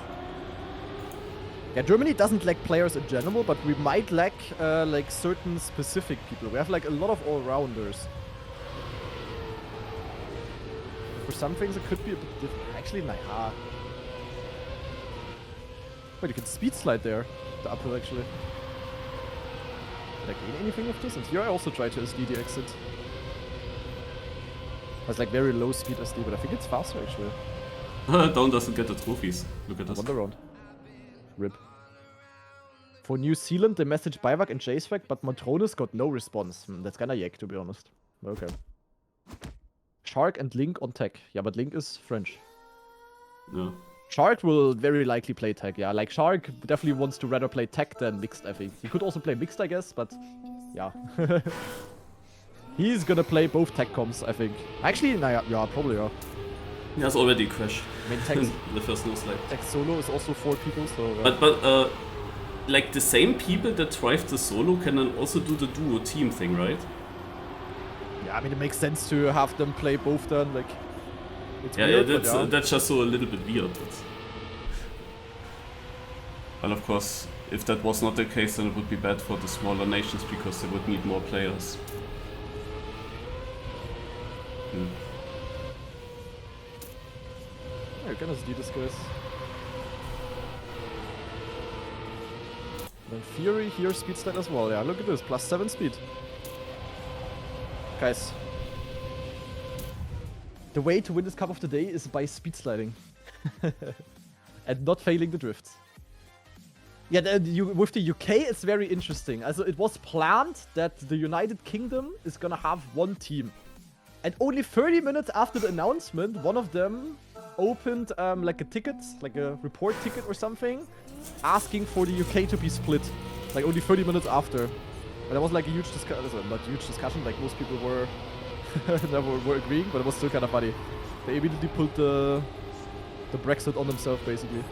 Yeah, Germany doesn't lack players in general, but we might lack like certain specific people. We have like a lot of all-rounders. For some things it could be a bit different. Actually, nah. Wait, you can speed slide there. The uphill actually. Did I gain anything of this? And here I also tried to SD the exit. Has like very low speed SD, but I think it's faster actually. Down doesn't get the trophies. Look at this. Wonder round. Rip. For New Zealand, they messaged Bivak and JSVAC, but Matronis got no response. That's kinda yak, to be honest. Okay. Shark and Link on tech. Yeah, but Link is French. Yeah. Shark will very likely play tech, yeah. Like, Shark definitely wants to rather play tech than mixed, I think. He could also play mixed, I guess, but yeah. He's gonna play both tech comps, I think. Actually, nah, yeah, probably, yeah. He has already crashed. I mean, tech, The first no slide. tech solo is also 4 people, so... Yeah. But like the same people that drive the solo can then also do the duo team thing, right? Yeah, I mean, it makes sense to have them play both then, like... It's Yeah, weird, yeah, but that's just so a little bit weird. Well, of course, if that was not the case, then it would be bad for the smaller nations because they would need more players. Yeah, you can SD this, guys. In theory, here speed slide as well. Yeah, look at this, +7 speed. Guys. The way to win this Cup of the Day is by speed sliding. And not failing the drifts. Yeah, with the UK, it's very interesting. Also, it was planned that the United Kingdom is gonna have one team. And only 30 minutes after the announcement, one of them opened like a ticket, like a report ticket or something, asking for the UK to be split. Like only 30 minutes after. And that was like a huge discussion, not huge discussion, like most people were were agreeing, but it was still kind of funny. They immediately pulled the Brexit on themselves, basically.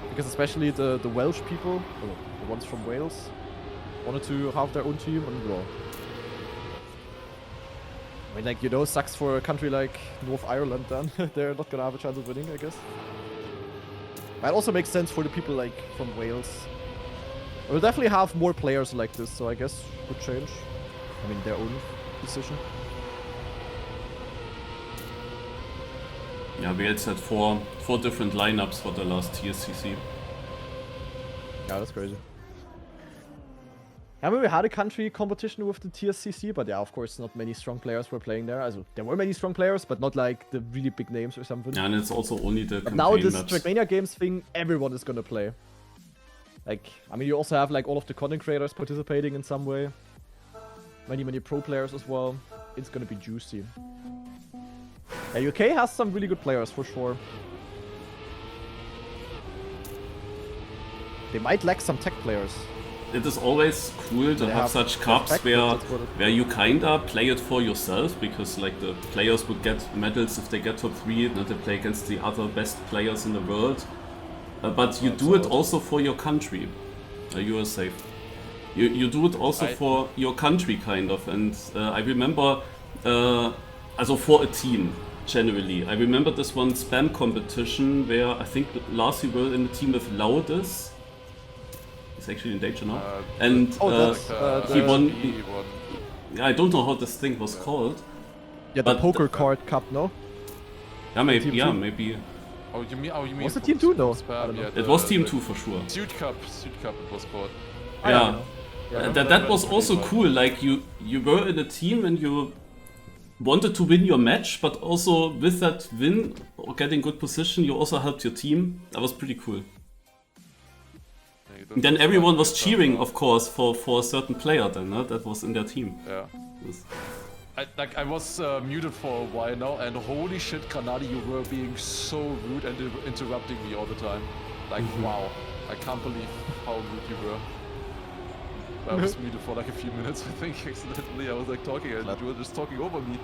Because especially the Welsh people, or the ones from Wales, wanted to have their own team, and well, I mean, like, you know, sucks for a country like North Ireland then. They're not gonna have a chance of winning, I guess. But it also makes sense for the people like from Wales. We'll definitely have more players like this, so I guess would change. I mean, their own decision. Yeah, we had set four different lineups for the last TSCC. Yeah, that's crazy. I mean, we had a country competition with the TSCC, but yeah, of course, not many strong players were playing there. Also, there were many strong players, but not like the really big names or something. Yeah, and it's also only the But campaign now this maps. Trackmania Games thing, everyone is gonna play. Like, I mean, you also have like all of the content creators participating in some way. Many pro players as well. It's gonna be juicy. Yeah, UK has some really good players for sure. They might lack some tech players. It is always cool to They have have such cups respect, where but that's what it- you kinda play it for yourself, because like the players would get medals if they get top 3 and they play against the other best players in the world. But you do it also for your country. You are safe. You do it also for your country, kind of. And I remember, also for a team, generally. I remember this one spam competition where I think Lars, you were in the team with Laudes. He's actually in danger now. And he won. I don't know how this thing was called. Yeah, the But- poker card cup, no? Yeah, maybe. Team Yeah, two? maybe. Oh, you mean Was it for Team 2? No, Spam, I don't know. yeah, It was the- Team the 2 for sure. Suit Cup it was called. Yeah. Yeah, That was also cool. Like you were in a team and you wanted to win your match, but also with that win or getting good position, you also helped your team. That was pretty cool. Yeah, And then everyone was cheering, of course, for a certain player then, that was in their team. Yeah. Yes. I was muted for a while now, and holy shit, Granadi, you were being so rude and interrupting me all the time. Like, wow. I can't believe how rude you were. I was muted for like a few minutes, I think, accidentally. I was like talking and you were just talking over me.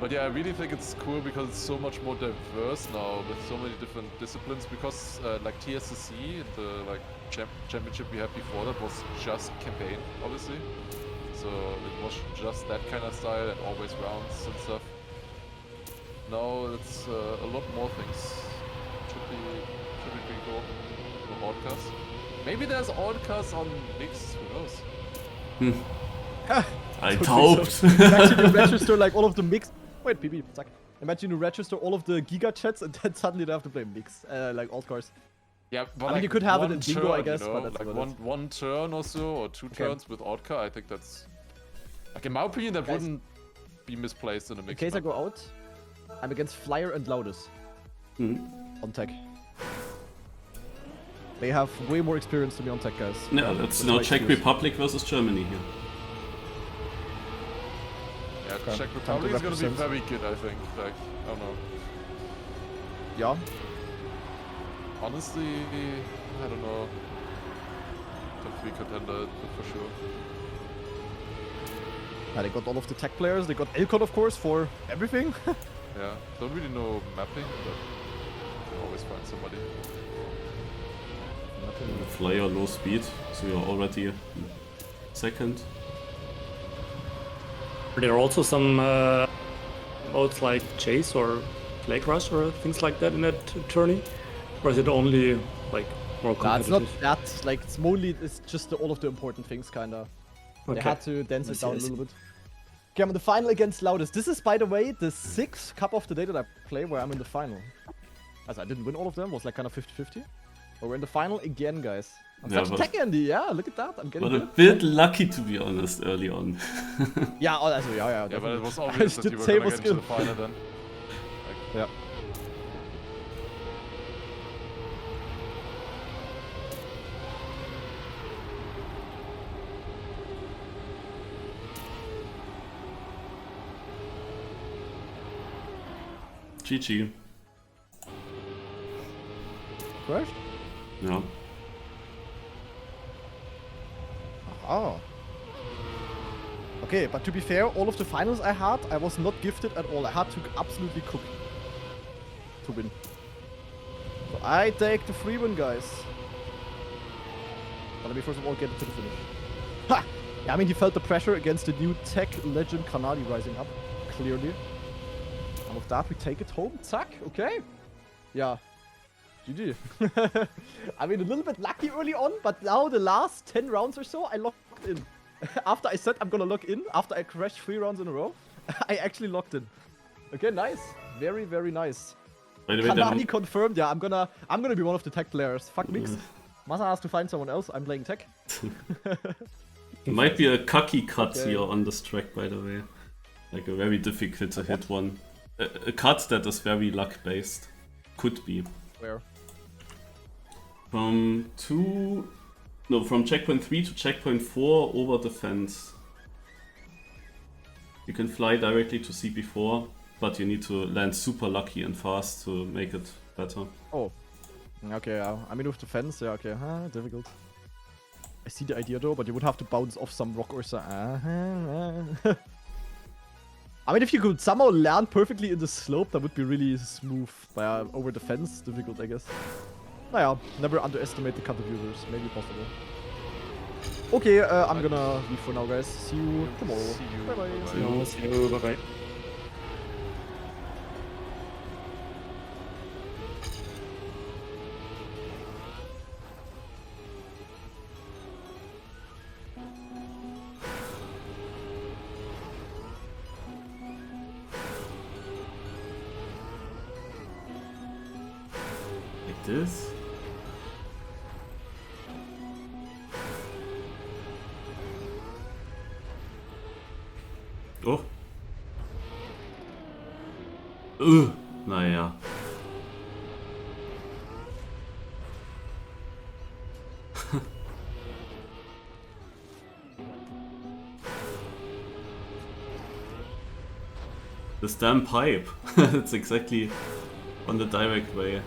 But yeah, I really think it's cool because it's so much more diverse now with so many different disciplines. Because like TSCC, the like championship we had before that was just campaign, obviously. So it was just that kind of style and always rounds and stuff. Now it's a lot more things. Should be pretty cool. No Oddcast. Maybe there's Oddcast on mix. Who knows? I Could be doubt. so. Actually, you register like all of the mix. Wait, PB, zack. Imagine you register all of the Giga chats and then suddenly they have to play mix, like alt cars. Yeah, but I mean, like you could have it one in bingo, I turn, guess, you know? but that's like about it. one turn or so, or two turns with Oddcar. I think that's like in my opinion that Guys, wouldn't be misplaced in a In mix. case I go out, I'm against Flyer and Loudest Hmm. on tech. They have way more experience to me on tech, guys. No, that's now my Czech excuse. Republic versus Germany here. Yeah, Okay, Czech time to Republic is gonna be represent. very good. I think. Like I don't know. Yeah. Honestly, I don't know. Top 3 contender for sure. Yeah, they got all of the tech players. They got Elcon, of course, for everything. Yeah, don't really know mapping, but can always find somebody. Flyer low speed, so you're already second. Are there also some modes like Chase or Flag Rush or things like that in that tourney? Or is it only like more Nah, it's competitive? not that. Like, it's mainly, it's just all of the important things, kinda. They Okay. had to dance I it see, down I a see. little bit. Okay, I'm in the final against Loudest. This is, by the way, the 6th Cup of the Day that I play where I'm in the final. As I didn't win all of them, was like kind of 50-50. But we're in the final again, guys. I'm Yeah, such a but- tech Andy, yeah, look at that. I'm getting But a good. bit lucky to be honest early on. Yeah, oh, also, yeah. Yeah, but it definitely. was I obvious that did you were say gonna was get into good. the final then. Yeah. GG. Crash? Yeah. Oh. Okay, but to be fair, all of the finals I had, I was not gifted at all. I had to absolutely cook to win. So I take the free win, guys. But let me first of all get it to the finish. Ha! Yeah, I mean, he felt the pressure against the new tech legend Kanadi rising up, clearly. And with that, we take it home. Zack, okay. Yeah. GG. I mean, a little bit lucky early on, but now the last 10 rounds or so, I locked in. After I said I'm gonna lock in, after I crashed 3 rounds in a row, I actually locked in. Okay, nice. Very, very nice. By the way, Kanadi confirmed. Yeah, I'm gonna be one of the tech players. Fuck Mix. Masa has to find someone else. I'm playing tech. there might be a cocky cut Okay. here on this track, by the way. Like a very difficult to hit one. A cut that is very luck based. Could be. Where? From checkpoint 3 to checkpoint 4 over the fence. You can fly directly to CP4, but you need to land super lucky and fast to make it better. Oh. Okay, yeah. I mean, with the fence, yeah, okay. Difficult. I see the idea though, but you would have to bounce off some rock or so. I mean, if you could somehow land perfectly in the slope, that would be really smooth. But over the fence, difficult, I guess. Naja, never underestimate the cut abusers. Maybe possible. Okay, I'm gonna leave for now, guys. See you tomorrow. See you. Bye-bye. Bye-bye. See you, bye-bye. Like this. Oh. Naja. This damn pipe. It's exactly on the direct way.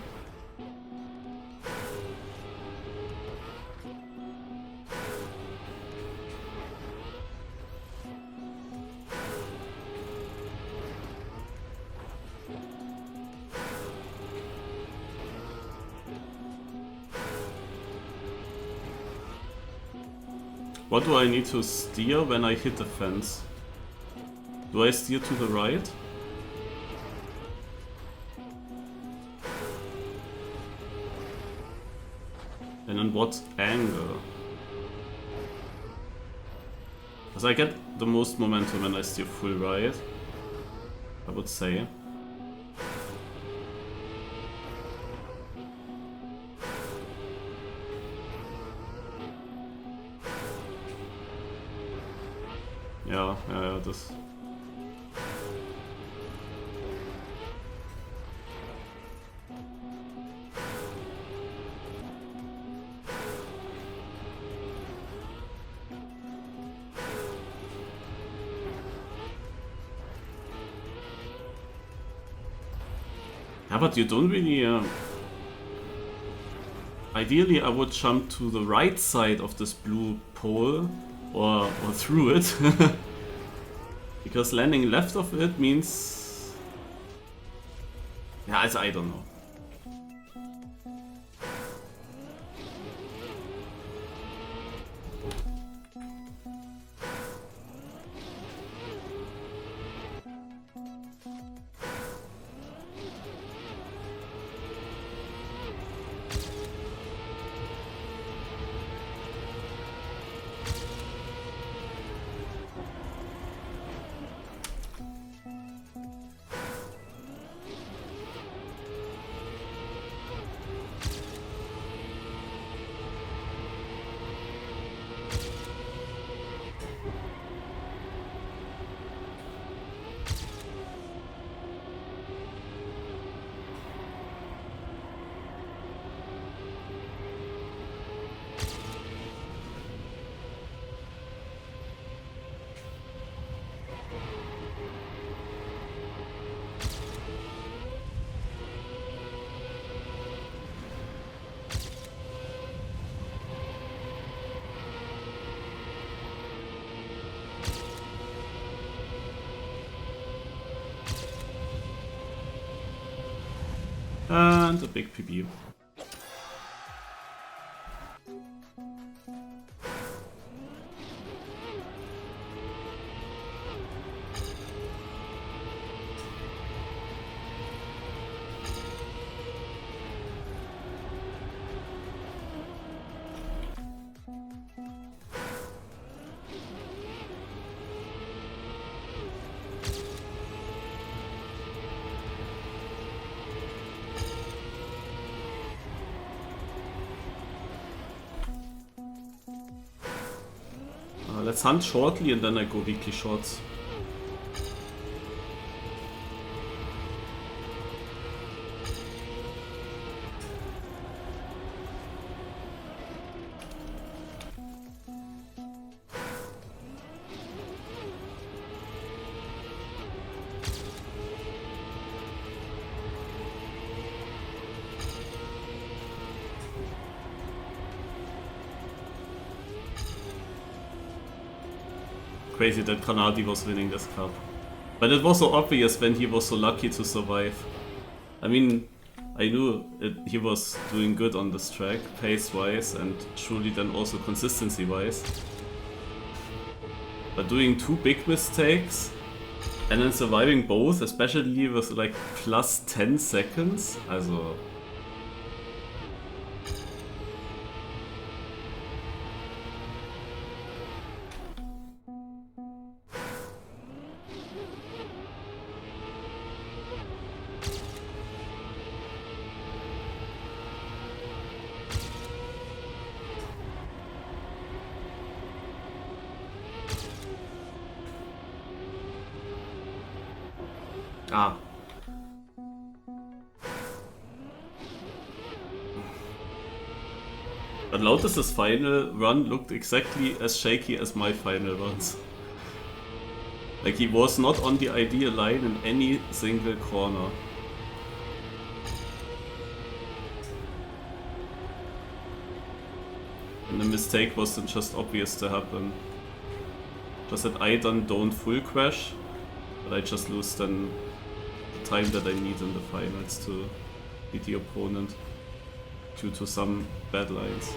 What do I need to steer when I hit the fence? Do I steer to the right? And in what angle? Because I get the most momentum when I steer full right, I would say. Ja, das. Yeah, but you don't really... Ideally, I would jump to the right side of this blue pole, or through it. Because landing left of it means... Yeah, I don't know. And a big PB. Let's hunt shortly and then I go weekly shots. Crazy that Granadi was winning this cup. But it was so obvious when he was so lucky to survive. I mean, I knew he was doing good on this track, pace-wise, and surely then also consistency-wise. But doing two big mistakes, and then surviving both, especially with like plus 10 seconds, also... Ah. But Lotus's final run looked exactly as shaky as my final runs. Like he was not on the ideal line in any single corner. And the mistake wasn't just obvious to happen. Just that I then don't full crash, but I just lose then time that I need in the finals to beat the opponent due to some bad lines.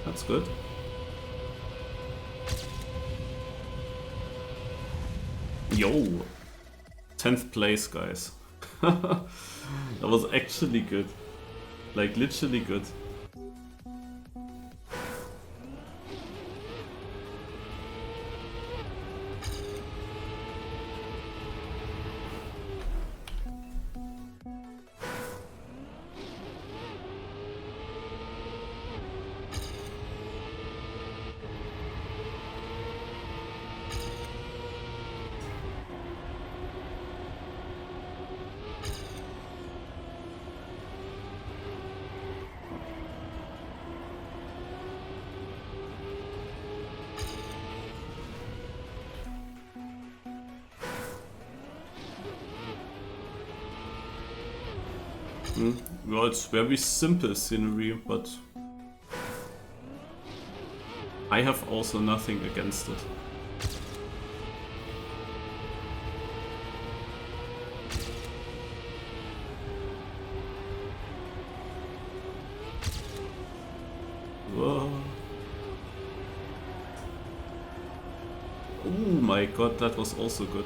That's good. Yo! 10th place, guys. That was actually good. Like, literally good. Well, it's very simple scenery, but I have also nothing against it. Whoa. Oh my god, that was also good.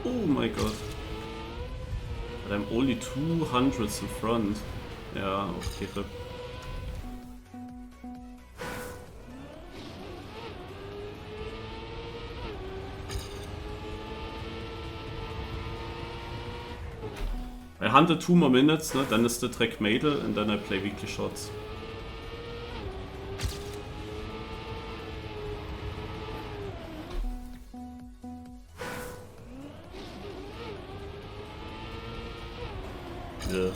Oh my god. But I'm only 200s in front. Yeah, okay. Rip. I hunted 2 more minutes, then is the track Madel, and then I play weekly shots. Yeah.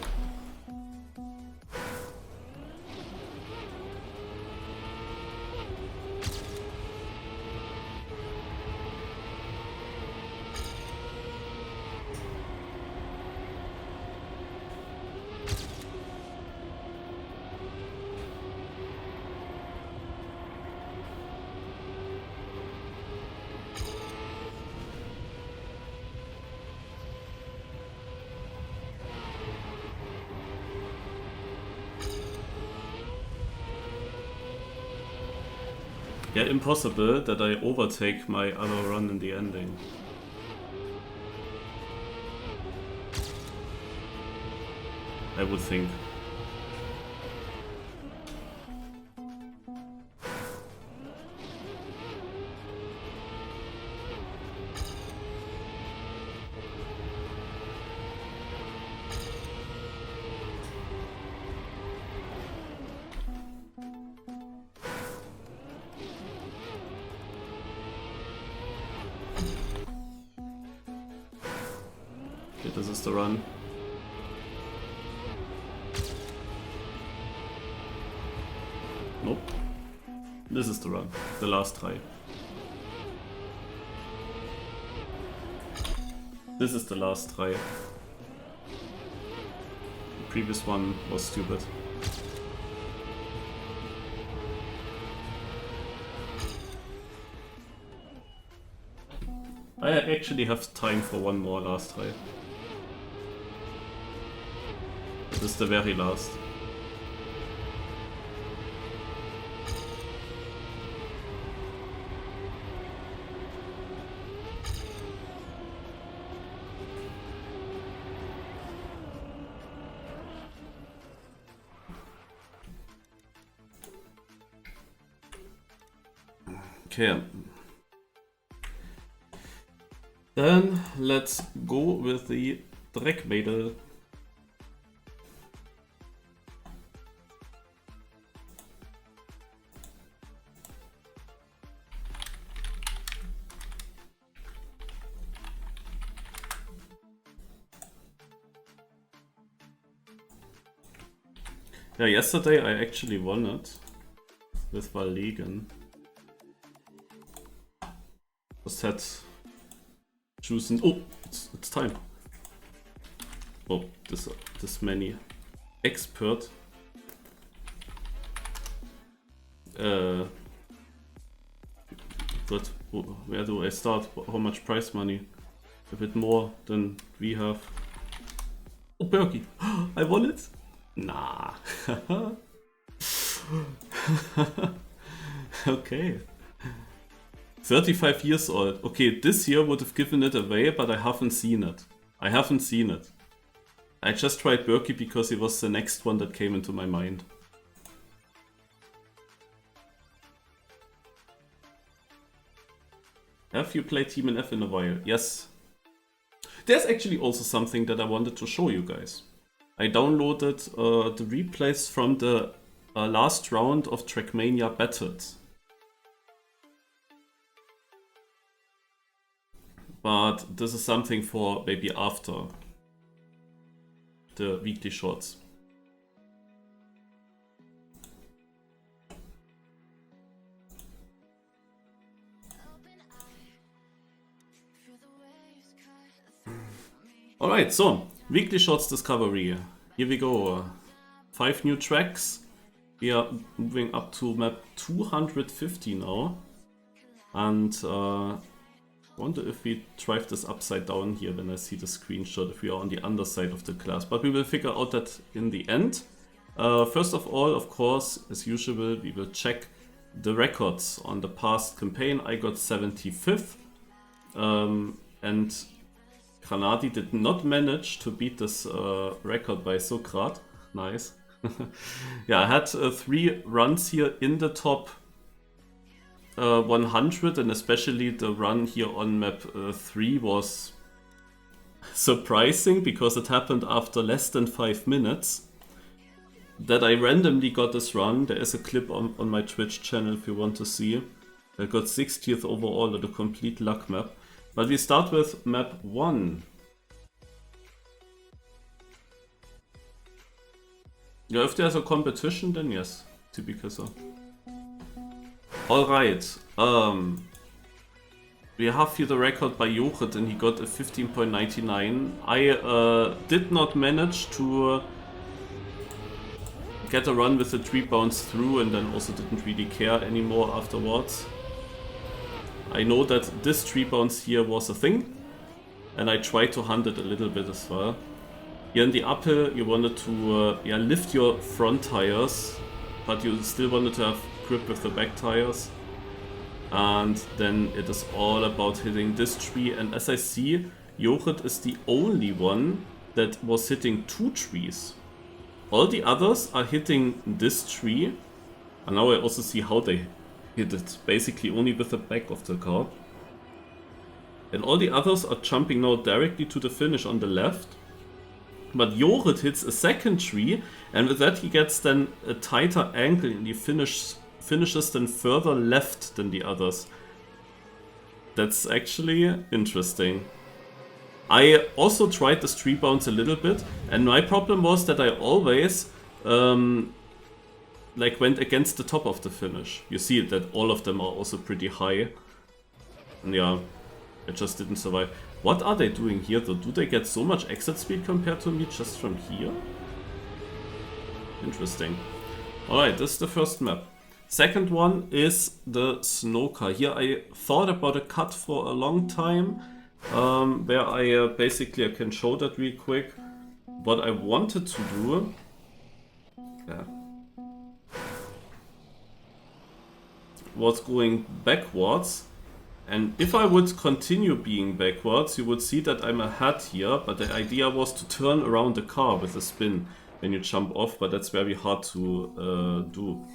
Yeah, impossible that I overtake my other run in the ending. I would think. Okay, this is the run. Nope. This is the run. The last try. This is the last try. The previous one was stupid. I actually have time for one more last try. This is the very last. Okay. Then let's go with the Track Madel. Yeah, yesterday I actually won it with Valegen. Just had chosen. Oh, it's time. Oh, this many expert. But where do I start? How much prize money? A bit more than we have. Oh, Berkey! I won it. Nah. Okay. 35 years old. Okay, this year would have given it away, but I haven't seen it. I haven't seen it. I just tried Berkey because it was the next one that came into my mind. Have you played Team NF in a while? Yes. There's actually also something that I wanted to show you guys. I downloaded the replays from the last round of Trackmania Battled. But this is something for maybe after the weekly shots. Alright, so, weekly shorts discovery. Here we go. 5 new tracks. We are moving up to map 250 now. And wonder if we drive this upside down here when I see the screenshot, if we are on the underside of the class. But we will figure out that in the end. First of all, of course, as usual, we will check the records on the past campaign. I got 75th. And Granati did not manage to beat this record by Sokrat. Nice. Yeah, I had 3 runs here in the top 100, and especially the run here on map 3 was surprising because it happened after less than 5 minutes. That I randomly got this run. There is a clip on my Twitch channel if you want to see. I got 60th overall at a complete luck map. But we start with map 1. Yeah, if there's a competition, then yes, typical so. Alright, we have here the record by Jochit and he got a 15.99. I did not manage to get a run with the 3 bounce through and then also didn't really care anymore afterwards. I know that this 3 bounce here was a thing and I tried to hunt it a little bit as well. Here in the uphill you wanted to lift your front tires, but you still wanted to have grip with the back tires. And then it is all about hitting this tree, and as I see, Jochit is the only one that was hitting 2 trees. All the others are hitting this tree, and now I also see how they hit it, basically only with the back of the car. And all the others are jumping now directly to the finish on the left. But Jochit hits a second tree, and with that he gets then a tighter angle and he finishes then further left than the others. That's actually interesting. I also tried this tree bounce a little bit, and my problem was that I always like went against the top of the finish. You see that all of them are also pretty high. And yeah, I just didn't survive. What are they doing here though? Do they get so much exit speed compared to me just from here? Interesting. Alright, this is the first map. Second one is the snow car. Here I thought about a cut for a long time, where I basically I can show that real quick. What I wanted to do was going backwards. And if I would continue being backwards, you would see that I'm ahead here, but the idea was to turn around the car with a spin when you jump off, but that's very hard to do.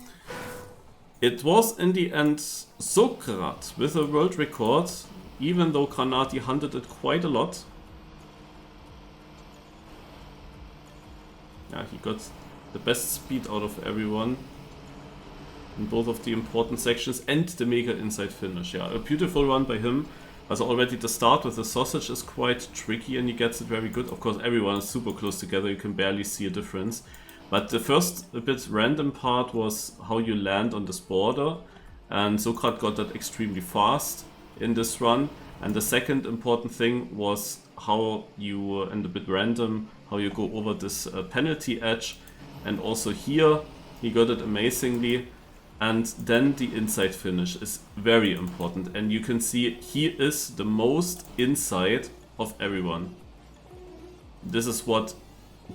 It was in the end Sokrat with a world record, even though Granati hunted it quite a lot. Yeah, he got the best speed out of everyone in both of the important sections and the mega inside finish. Yeah, a beautiful run by him. Also already the start with the sausage is quite tricky and he gets it very good. Of course everyone is super close together, you can barely see a difference. But the first a bit random part was how you land on this border, and Sokrat got that extremely fast in this run. And the second important thing was how you, and a bit random, how you go over this penalty edge. And also here he got it amazingly. And then the inside finish is very important, and you can see he is the most inside of everyone. This is what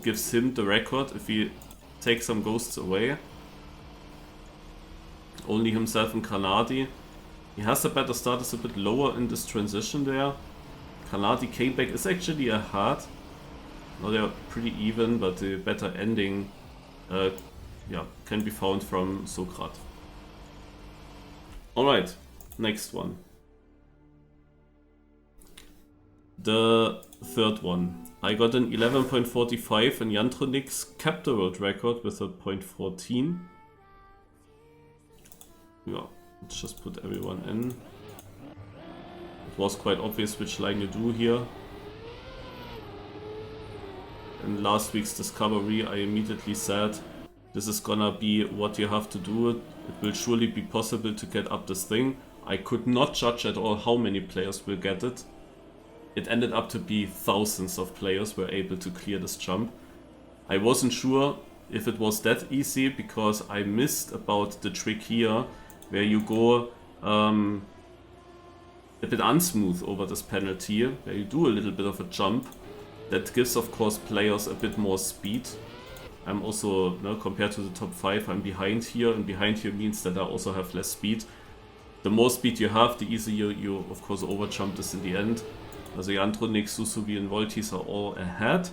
gives him the record if we take some ghosts away. Only himself and Granati. He has a better start, is a bit lower in this transition there. Granati came back, is actually ahead. Now they're pretty even, but the better ending can be found from Sokrat. Alright, next one. The third one. I got an 11.45 and Jantronix kept the world record with a 0.14. Yeah, let's just put everyone in. It was quite obvious which line you do here. In last week's discovery I immediately said this is gonna be what you have to do. It will surely be possible to get up this thing. I could not judge at all how many players will get it. it ended up to be thousands of players were able to clear this jump. I wasn't sure if it was that easy because I missed about the trick here where you go a bit unsmooth over this penalty, where you do a little bit of a jump. That gives of course players a bit more speed. I'm also, compared to the top 5, I'm behind here, and behind here means that I also have less speed. The more speed you have, the easier you of course overjump this in the end. Also Yandronix, Susubi and Voltis are all ahead.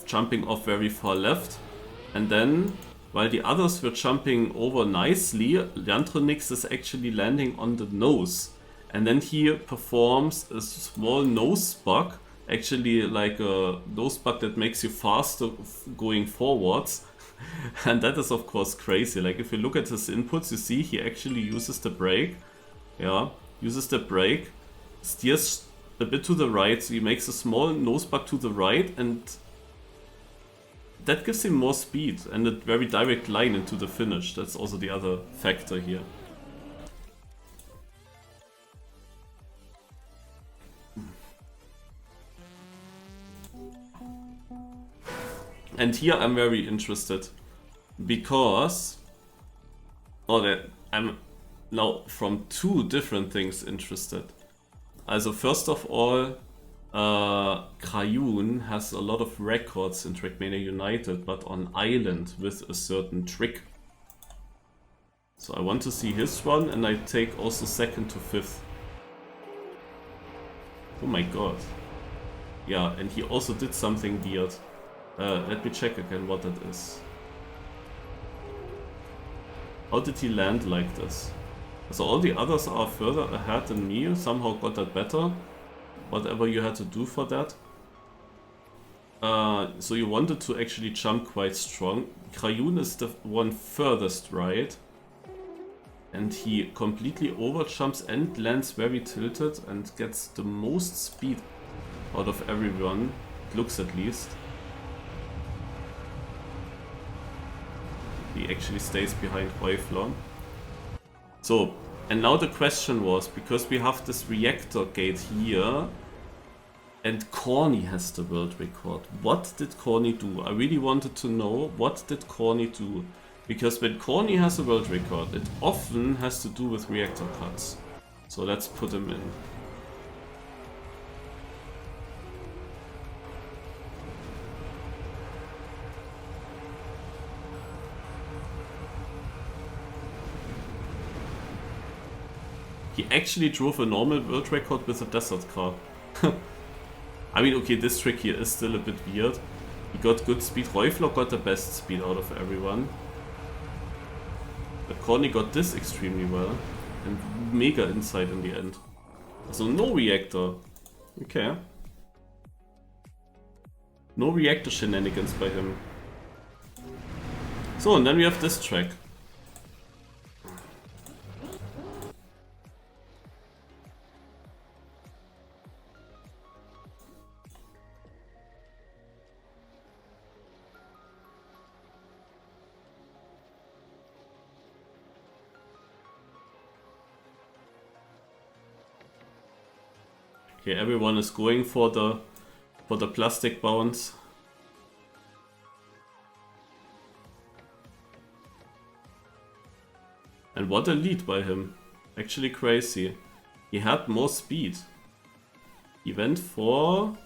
Jumping off very far left. And then, while the others were jumping over nicely, Yandronix is actually landing on the nose. And then he performs a small nose bug, actually like a nose bug that makes you faster going forwards. And that is of course crazy. Like if you look at his inputs, you see he actually uses the brake. Yeah, uses the brake, steers a bit to the right, so he makes a small nose bug to the right, and that gives him more speed and a very direct line into the finish. That's also the other factor here. And here I'm very interested because I'm now from two different things interested. Also first of all, Crayun has a lot of records in Trackmania United, but on Island with a certain trick. So I want to see his one, and I take also second to fifth. Oh my god. Yeah, and he also did something weird. Let me check again what that is. How did he land like this? So all the others are further ahead than me, somehow got that better. Whatever you had to do for that. So you wanted to actually jump quite strong. Crayun is the one furthest right. And he completely overjumps and lands very tilted and gets the most speed out of everyone. It looks at least. He actually stays behind Reufler. So, and now the question was, because we have this reactor gate here, and Corny has the world record. What did Corny do? I really wanted to know, what did Corny do? Because when Corny has a world record, it often has to do with reactor cuts. So let's put him in. He actually drove a normal world record with a desert car. I mean, okay, this trick here is still a bit weird. He got good speed. Reufler got the best speed out of everyone. But Corny got this extremely well. And mega insight in the end. So no reactor. Okay. No reactor shenanigans by him. So, and then we have this track. Okay, everyone is going for the plastic bounce. And what a lead by him. Actually crazy. He had more speed. He went for...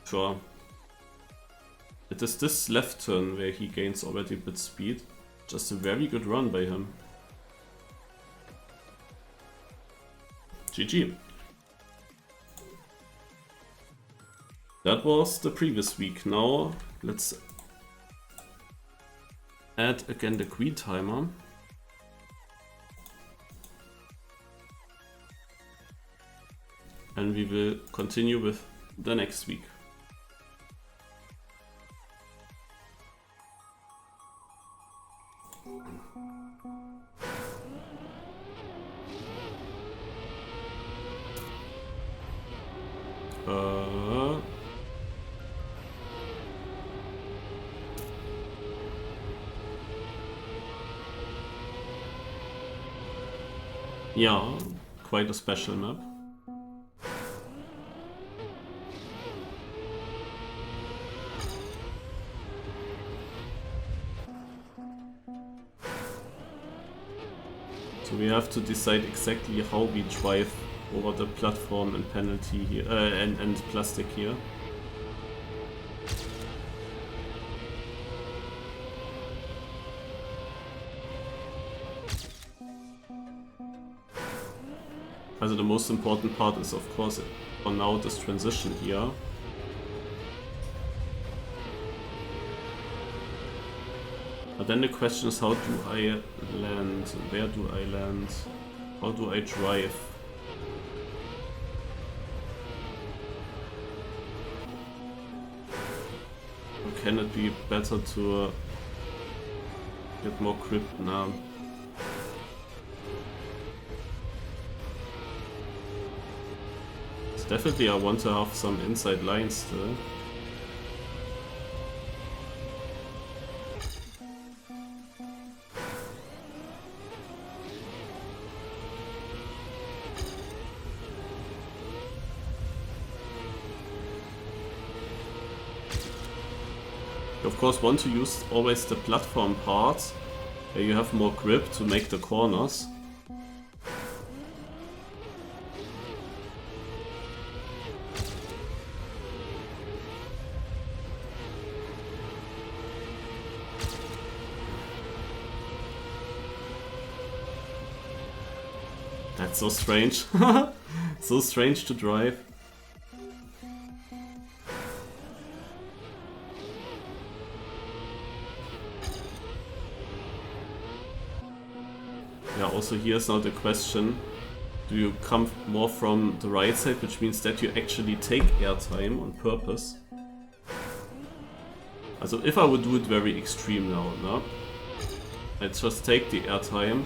Sure. It is this left turn where he gains already a bit speed. Just a very good run by him. GG. That was the previous week. Now let's add again the queen timer. And we will continue with the next week. Yeah, quite a special map. So we have to decide exactly how we drive over the platform and penalty here, and plastic here. Also the most important part is of course for now this transition here. But then the question is, how do I land? Where do I land? How do I drive? Or can it be better to get more grip now? So definitely I want to have some inside lines still. You of course want to use always the platform parts where you have more grip to make the corners. That's so strange. So strange to drive. Yeah, also here's now the question. Do you come more from the right side, which means that you actually take airtime on purpose? Also if I would do it very extreme now, no? I'd just take the airtime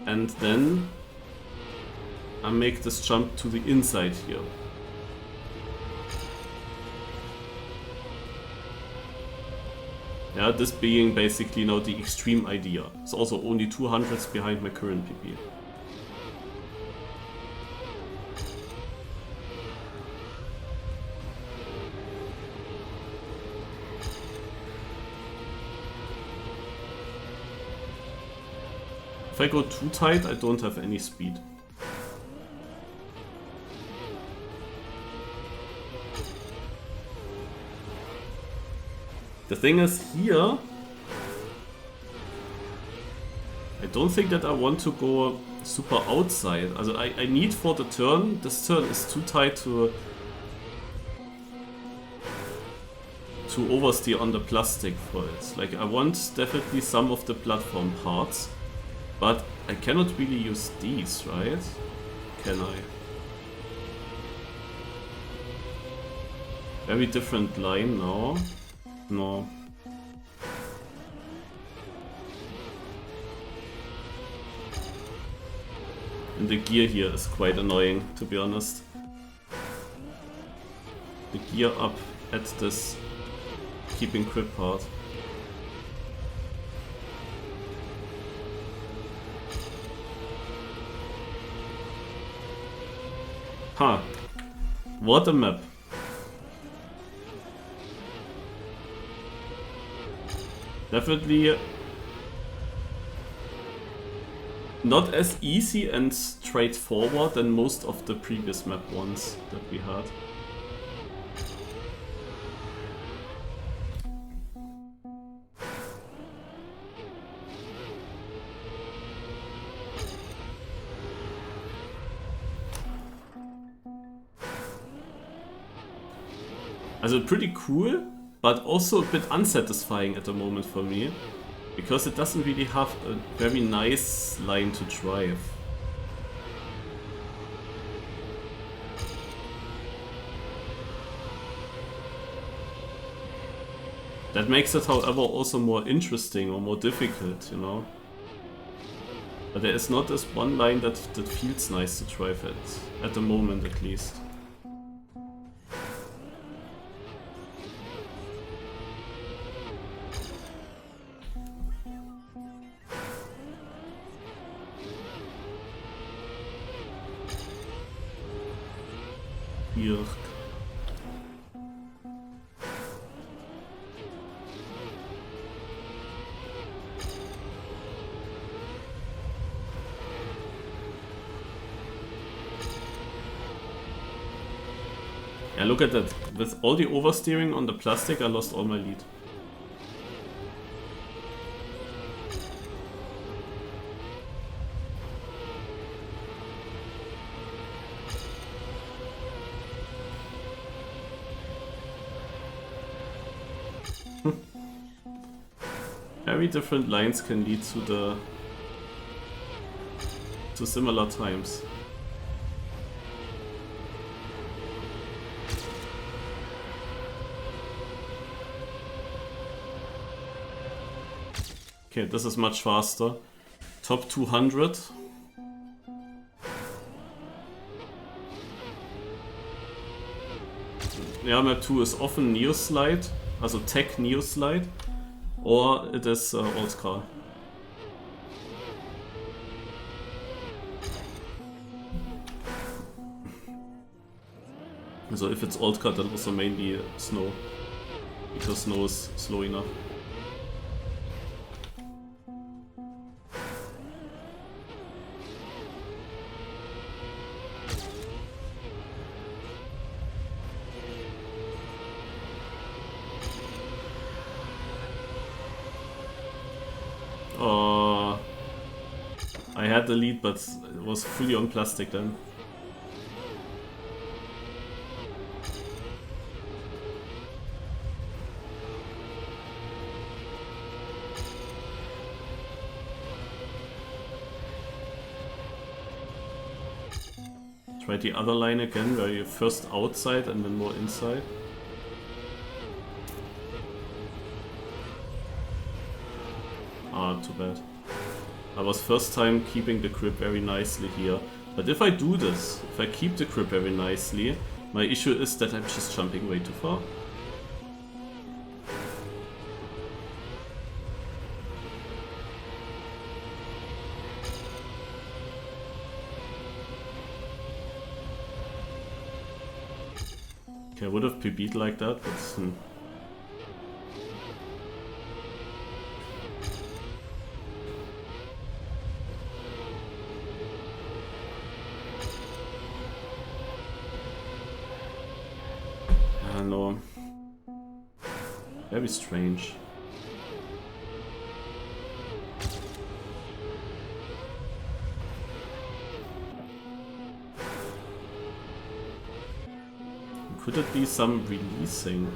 and then I make this jump to the inside here. Yeah, this being basically now the extreme idea. It's also only 200s behind my current PP. If I go too tight, I don't have any speed. The thing is here, I don't think that I want to go super outside. Also I need for the turn, this turn is too tight to oversteer on the plastic for it. Like I want definitely some of the platform parts, but I cannot really use these, right? Can I? Very different line now. No. And the gear here is quite annoying, to be honest. The gear up at this keeping grip part. Huh. What a map. Definitely not as easy and straightforward than most of the previous map ones that we had. Also pretty cool, but also a bit unsatisfying at the moment for me, because it doesn't really have a very nice line to drive. That makes it, however, also more interesting or more difficult, you know. But there is not this one line that feels nice to drive at the moment at least. Birk. Yeah, look at that. With all the oversteering on the plastic, I lost all my lead. Very different lines can lead to similar times. Okay, this is much faster. Top 200. Yeah, map 2 is often Neoslide, also Tech Neoslide, or it is Oldcar. So if it's Oldcar, then also mainly Snow, because Snow is slow enough. I had the lead, but it was fully on plastic then. Try the other line again, where you're first outside and then more inside. Ah, too bad. I was first time keeping the grip very nicely here. But if I do this, if I keep the grip very nicely, my issue is that I'm just jumping way too far. Okay, I would have PB'd like that, but... No. Very strange. Could it be some releasing?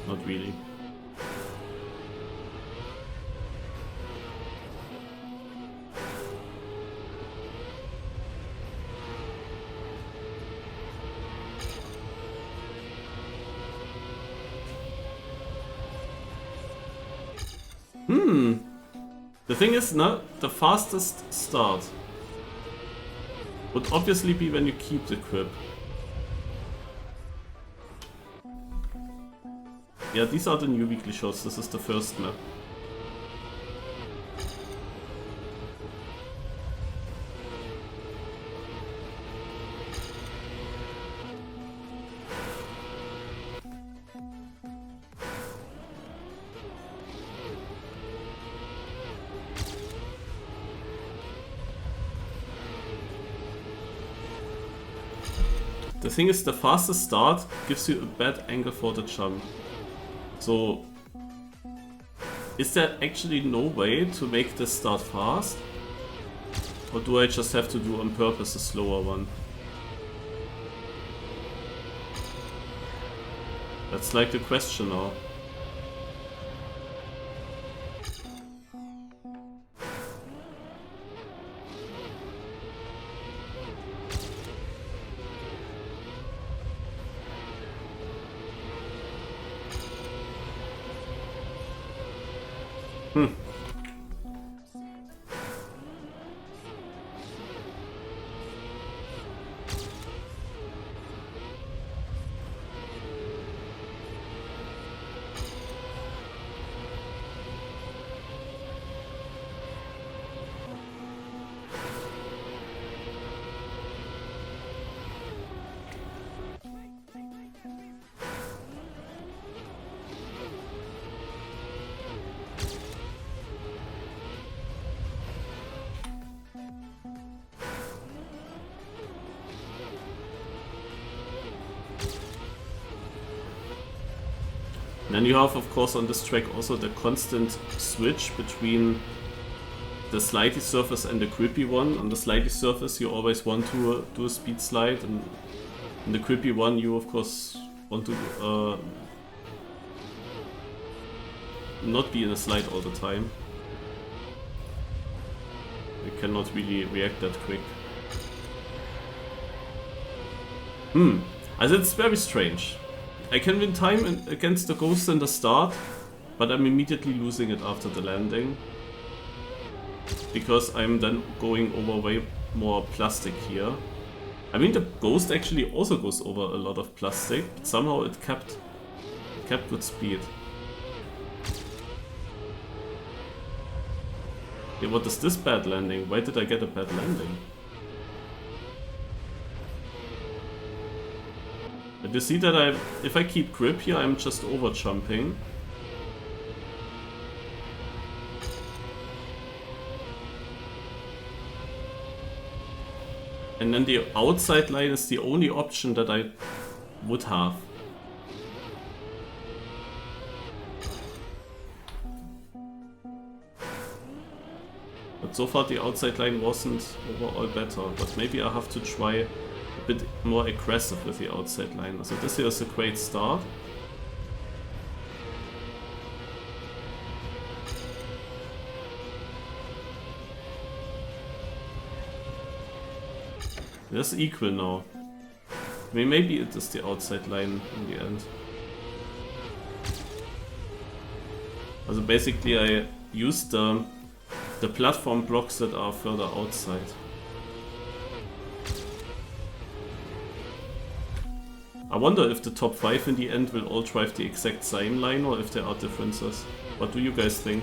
Not really. The thing is, now the fastest start would obviously be when you keep the grip. Yeah, these are the new weekly shots. This is the first map. The thing is, the fastest start gives you a bad angle for the jump. So, is there actually no way to make this start fast? Or do I just have to do on purpose a slower one? That's like the question now. Then you have, of course, on this track also the constant switch between the slidey surface and the grippy one. On the slidey surface you always want to do a speed slide, and in the grippy one you of course want to not be in a slide all the time. You cannot really react that quick. Also it's very strange. I can win time against the Ghost in the start, but I'm immediately losing it after the landing. Because I'm then going over way more plastic here. I mean, the Ghost actually also goes over a lot of plastic, but somehow it kept good speed. Yeah, what is this bad landing? Why did I get a bad landing? But you see that if I keep grip here, I'm just over jumping. And then the outside line is the only option that I would have. But so far the outside line wasn't overall better, but maybe I have to try a bit more aggressive with the outside line. So this here is a great start. That's equal now. I mean, maybe it is the outside line in the end. Also basically I used the platform blocks that are further outside. I wonder if the top 5 in the end will all drive the exact same line or if there are differences. What do you guys think?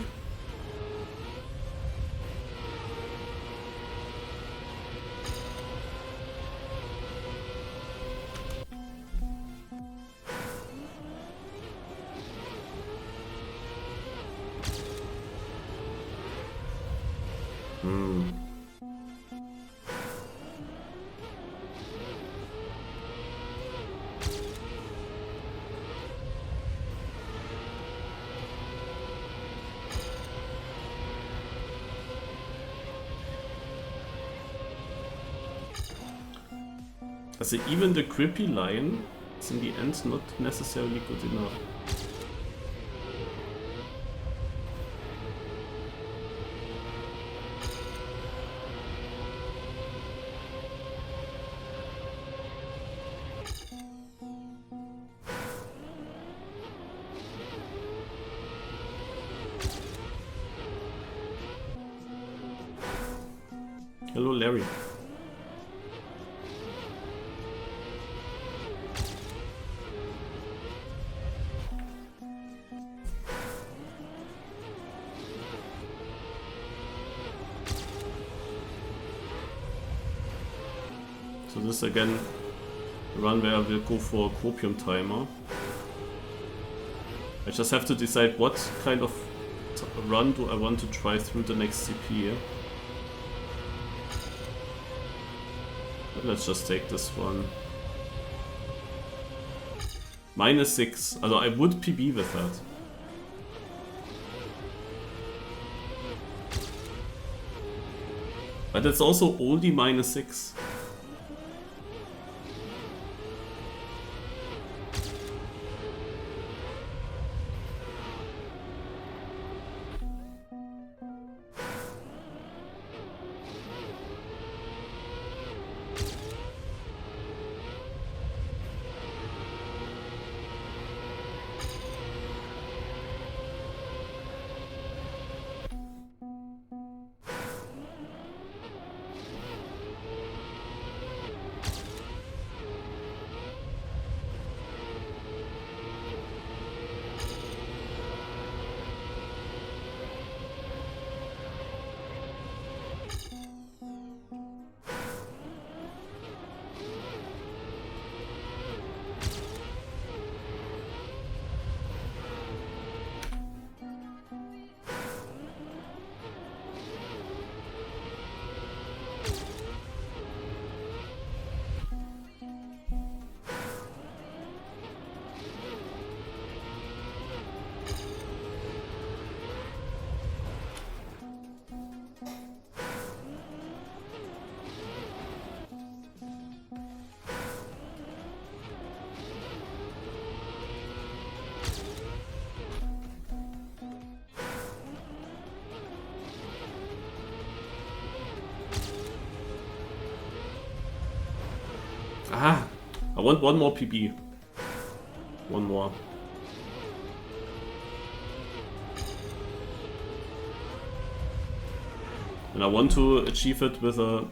Also even the grippy line is in the end not necessarily good enough. Hello, Larry. So this again, a run where I will go for a copium timer. I just have to decide what kind of run do I want to try through the next CP. Let's just take this one. -6, also I would PB with that. But it's also only -6. Ah, I want one more PB. One more. And I want to achieve it with a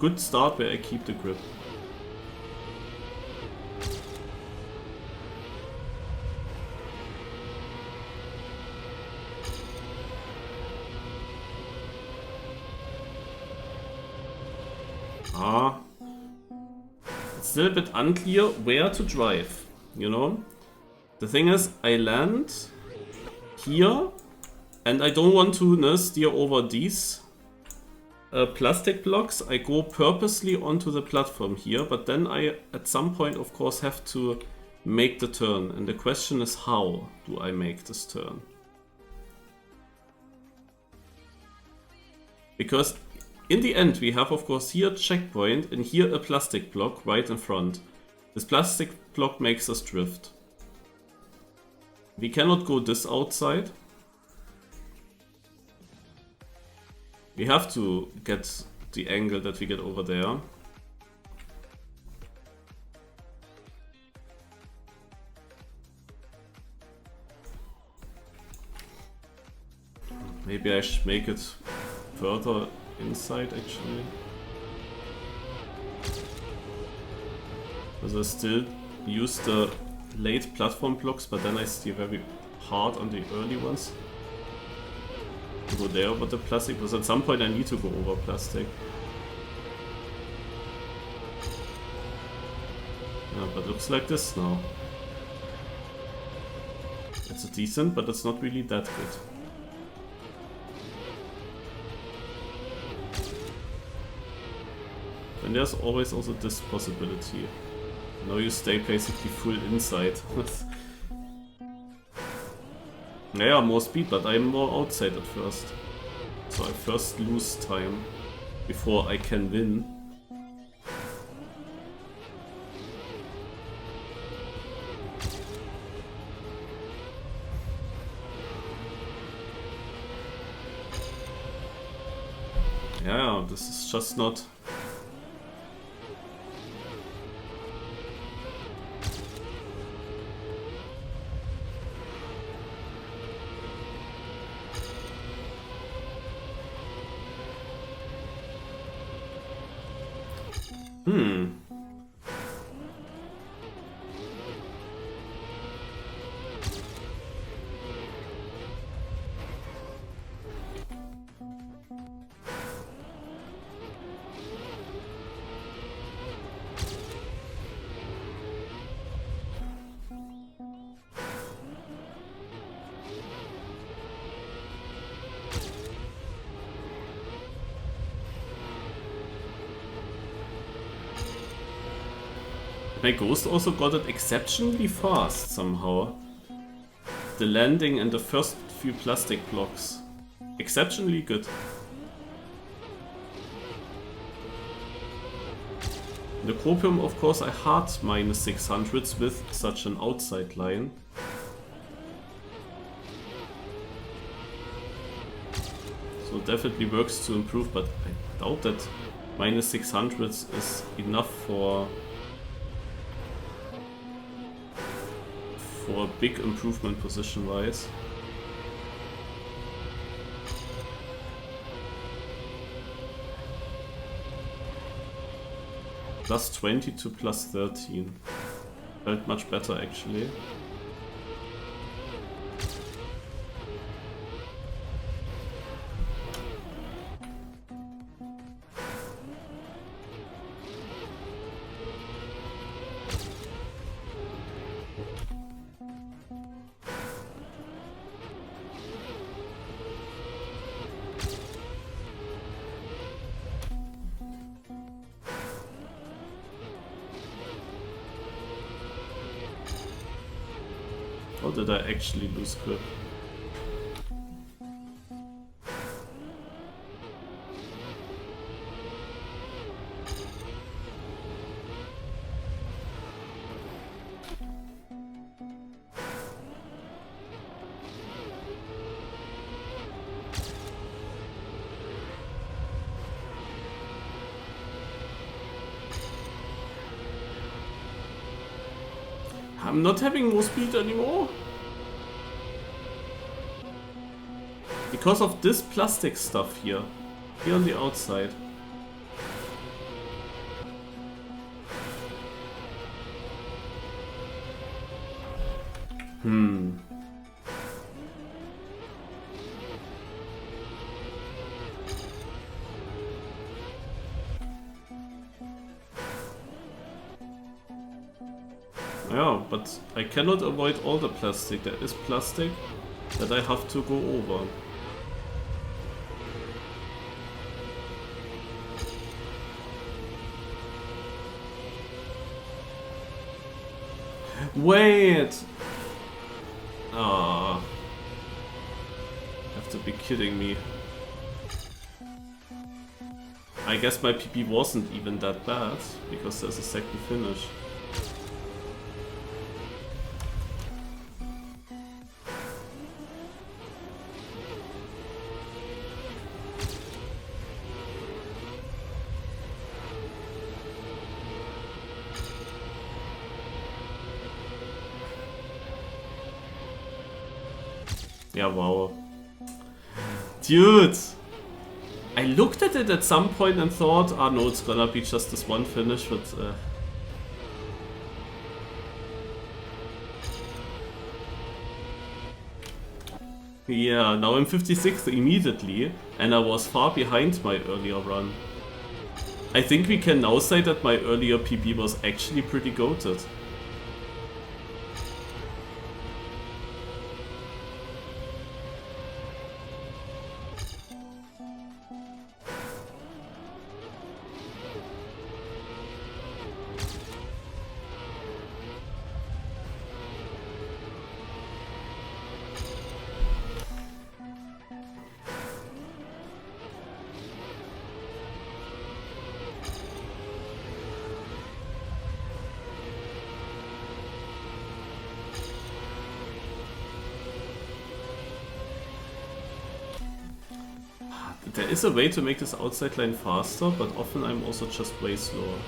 good start where I keep the grip. It's still a bit unclear where to drive, you know? The thing is, I land here, and I don't want to steer over these plastic blocks. I go purposely onto the platform here, but then I, at some point, of course, have to make the turn. And the question is, how do I make this turn? Because in the end, we have, of course, here a checkpoint and here a plastic block right in front. This plastic block makes us drift. We cannot go this outside. We have to get the angle that we get over there. Maybe I should make it further inside, actually. Because I still use the late platform blocks, but then I steer very hard on the early ones. To go there over the plastic, because at some point I need to go over plastic. Yeah, but it looks like this now. It's decent, but it's not really that good. And there's always also this possibility. Now you stay basically full inside. Yeah, more speed, but I'm more outside at first. So I first lose time before I can win. Yeah, this is just not... My Ghost also got it exceptionally fast somehow. The landing and the first few plastic blocks. Exceptionally good. The Copium, of course, I had -600s with such an outside line. So it definitely works to improve, but I doubt that -600s is enough for a big improvement position-wise. +20 to +13. Felt much better actually. Or did I actually lose grip? I'm not having more speed anymore. Because of this plastic stuff here. Here on the outside. Yeah, but I cannot avoid all the plastic. There is plastic that I have to go over. Wait! Ah, you have to be kidding me. I guess my PP wasn't even that bad, because there's a second finish. Yeah, wow. Dude! I looked at it at some point and thought, ah no, it's gonna be just this one finish, but yeah, now I'm 56th immediately, and I was far behind my earlier run. I think we can now say that my earlier PB was actually pretty goated. There is a way to make this outside line faster, but often I'm also just way slower.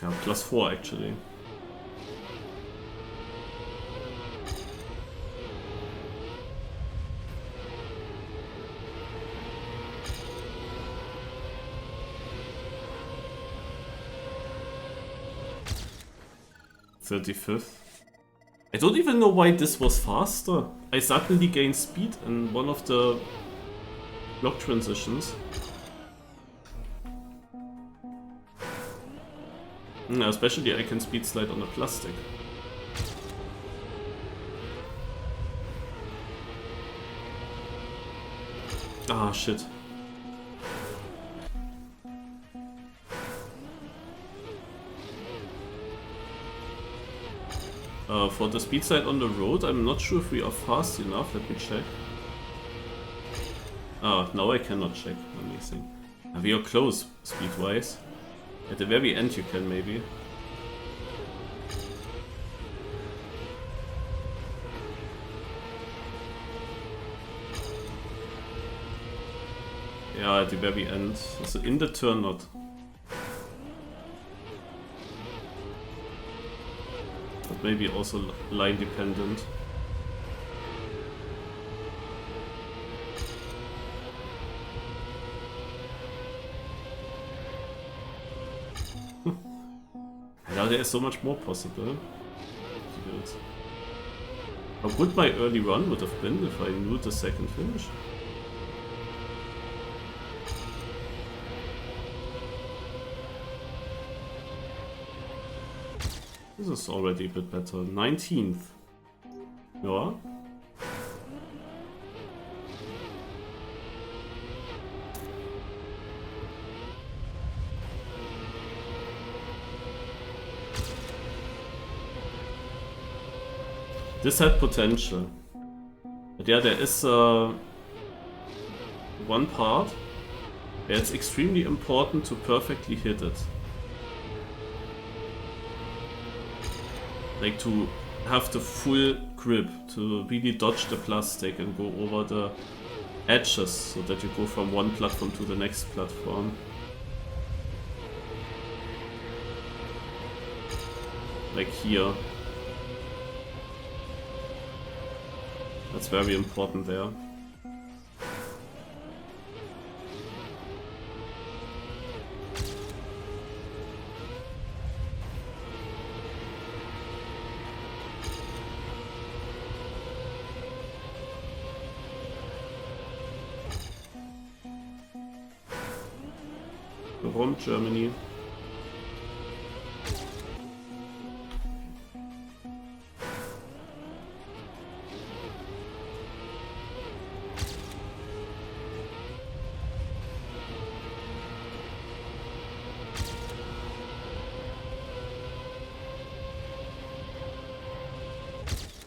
Yeah, +4 actually. '35th. I don't even know why this was faster. I suddenly gained speed in one of the block transitions. Especially I can speed slide on the plastic. Ah, shit. For the speed slide on the road, I'm not sure if we are fast enough. Let me check. Ah, now I cannot check. Amazing. We are close, speed-wise. At the very end you can, maybe. Yeah, at the very end. Also in the turn, not. But maybe also line dependent. Now there is so much more possible. How good my early run would have been if I knew the second finish. This is already a bit better. 19th. Yeah. This had potential. But yeah, there is one part It's extremely important to perfectly hit it. Like to have the full grip, to really dodge the plastic and go over the edges so that you go from one platform to the next platform. Like here. That's very important there. From Germany.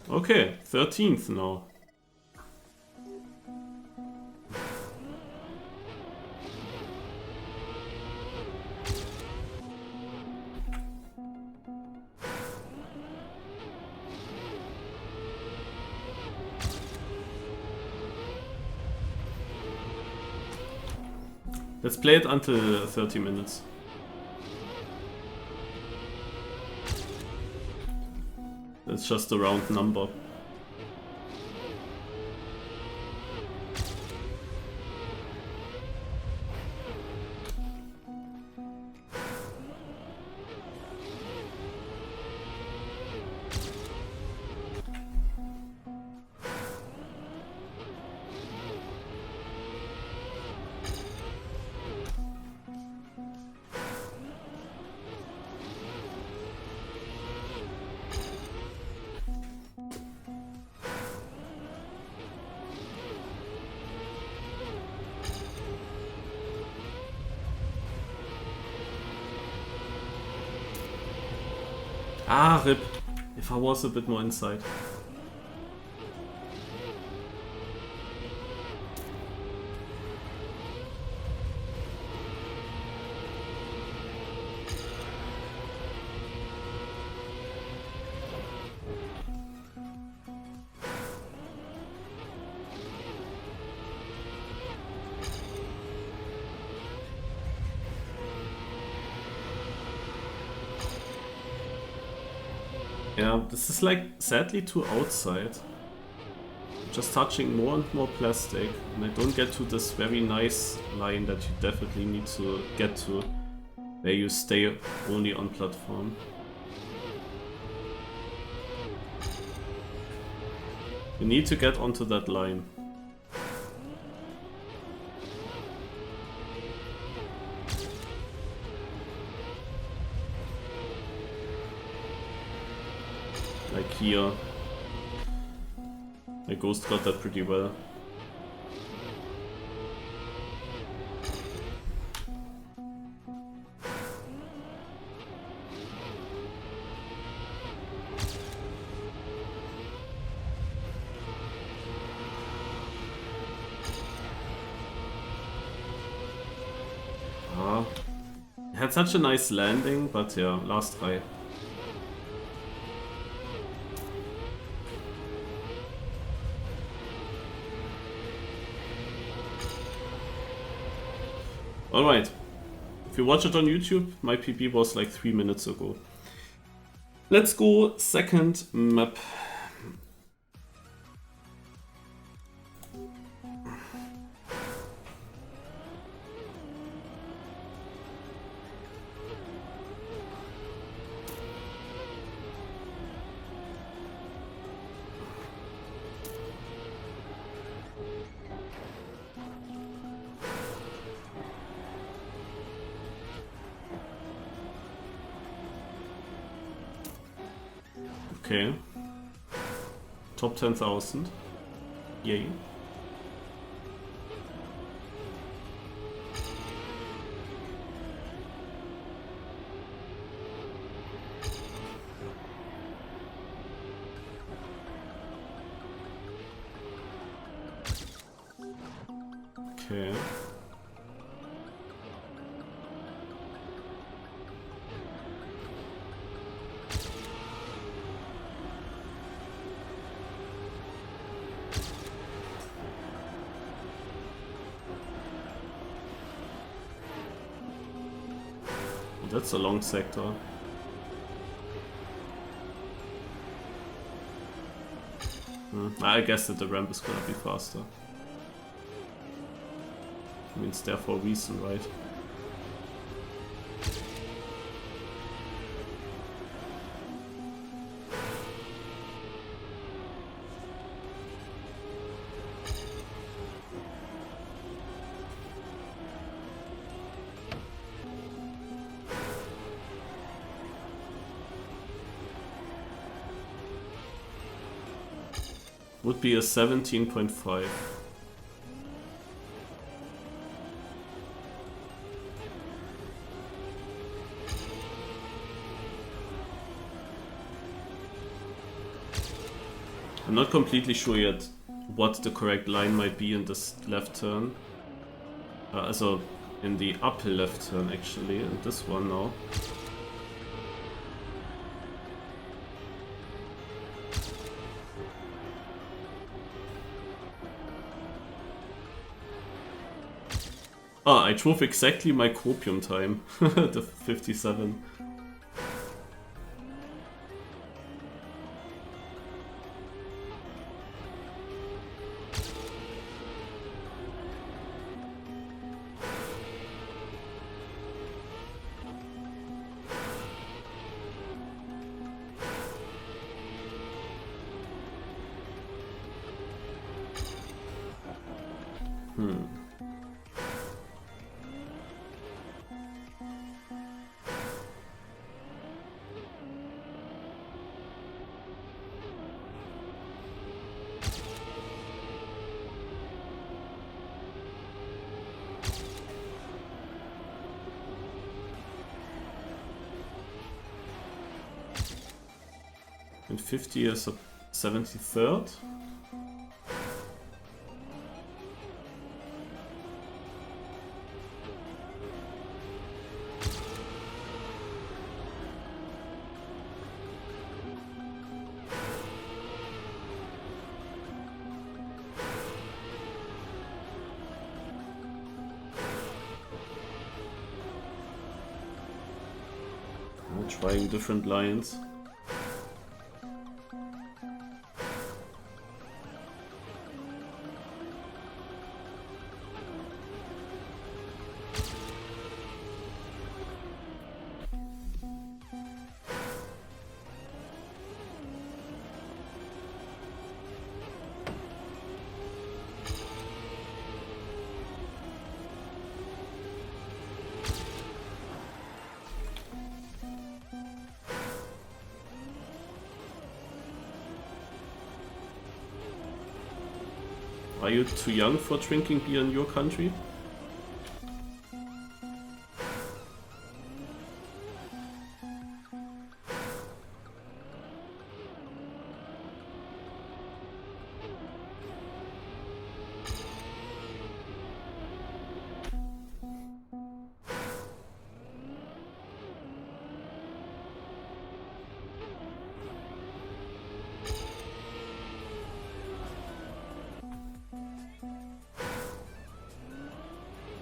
Okay, 13th now. Let's play it until 30 minutes. That's just a round number. Ah, rip. If I was a bit more inside. Yeah, this is like sadly too outside. Just touching more and more plastic, and I don't get to this very nice line that you definitely need to get to, where you stay only on platform. You need to get onto that line. Like here. My Ghost got that pretty well. Ah, had such a nice landing, but yeah, last try. Alright, if you watch it on YouTube, my PB was like 3 minutes ago. Let's go second map. Okay. Top 10,000. Yay. Okay. That's a long sector. I guess that the ramp is gonna be faster. I mean, it's there for a reason, right? Would be a 17.5. I'm not completely sure yet what the correct line might be in this left turn. Also in the uphill left turn actually, and this one now. Ah, I drove exactly my copium time, the 57. And 50 is a 73rd. Trying different lines. Are you too young for drinking beer in your country?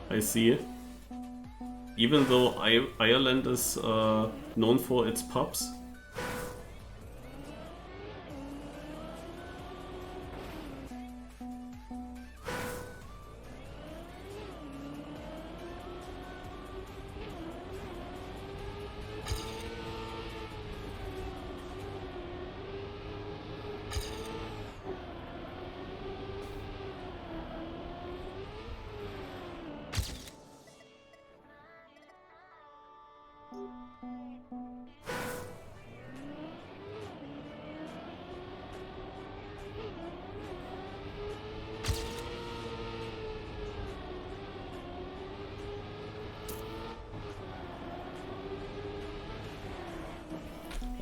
I see. Even though Ireland is known for its pubs.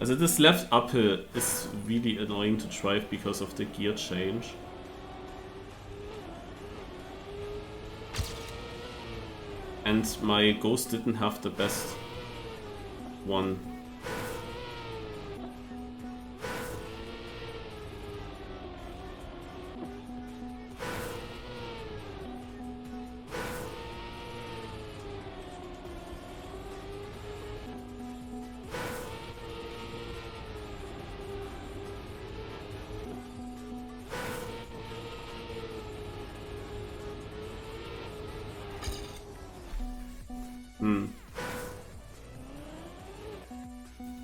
Also this left uphill is really annoying to drive because of the gear change. And my Ghost didn't have the best one.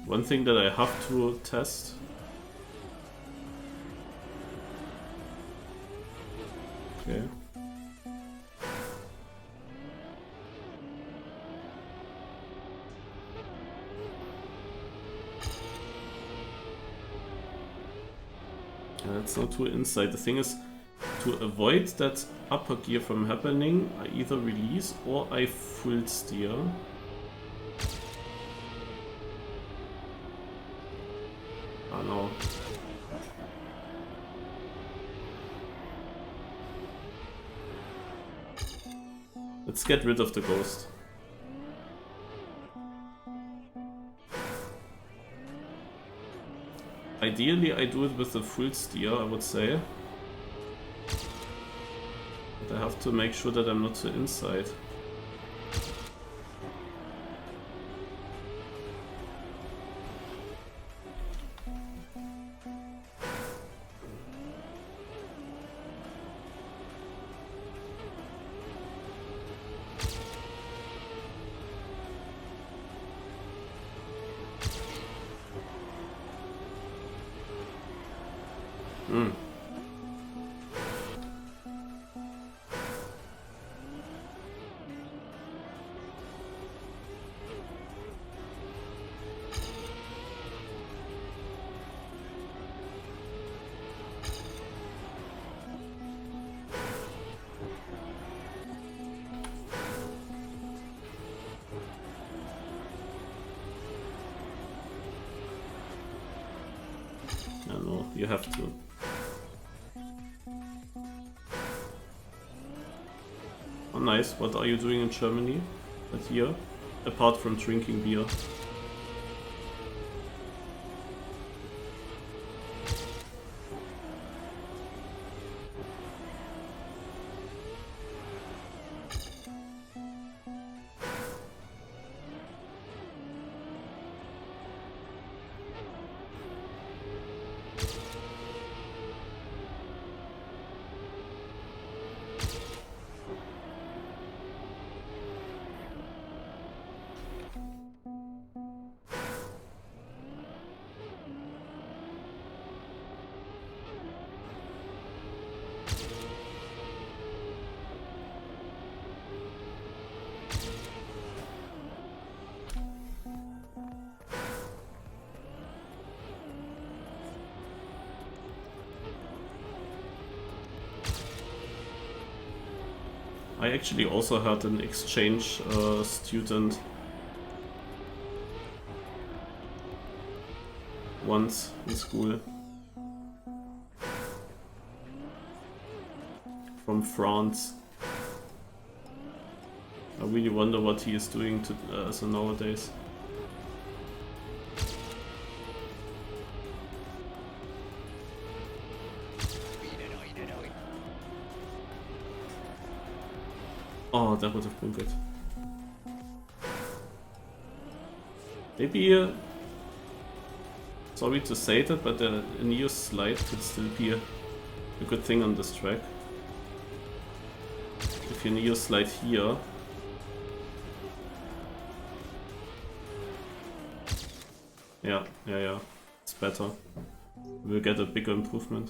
One thing that I have to test. Okay. That's not too inside. The thing is, to avoid that upper gear from happening, I either release or I full steer. Oh no. Let's get rid of the ghost. Ideally, I do it with the full steer, I would say. But I have to make sure that I'm not too inside. No, you have to. Oh nice, what are you doing in Germany that year? Apart from drinking beer. I actually also had an exchange student once in school from France. I really wonder what he is doing so nowadays. Oh, that would have been good. Maybe, sorry to say that, but a Neo slide could still be a good thing on this track. If you Neo slide here, yeah, it's better. We'll get a bigger improvement.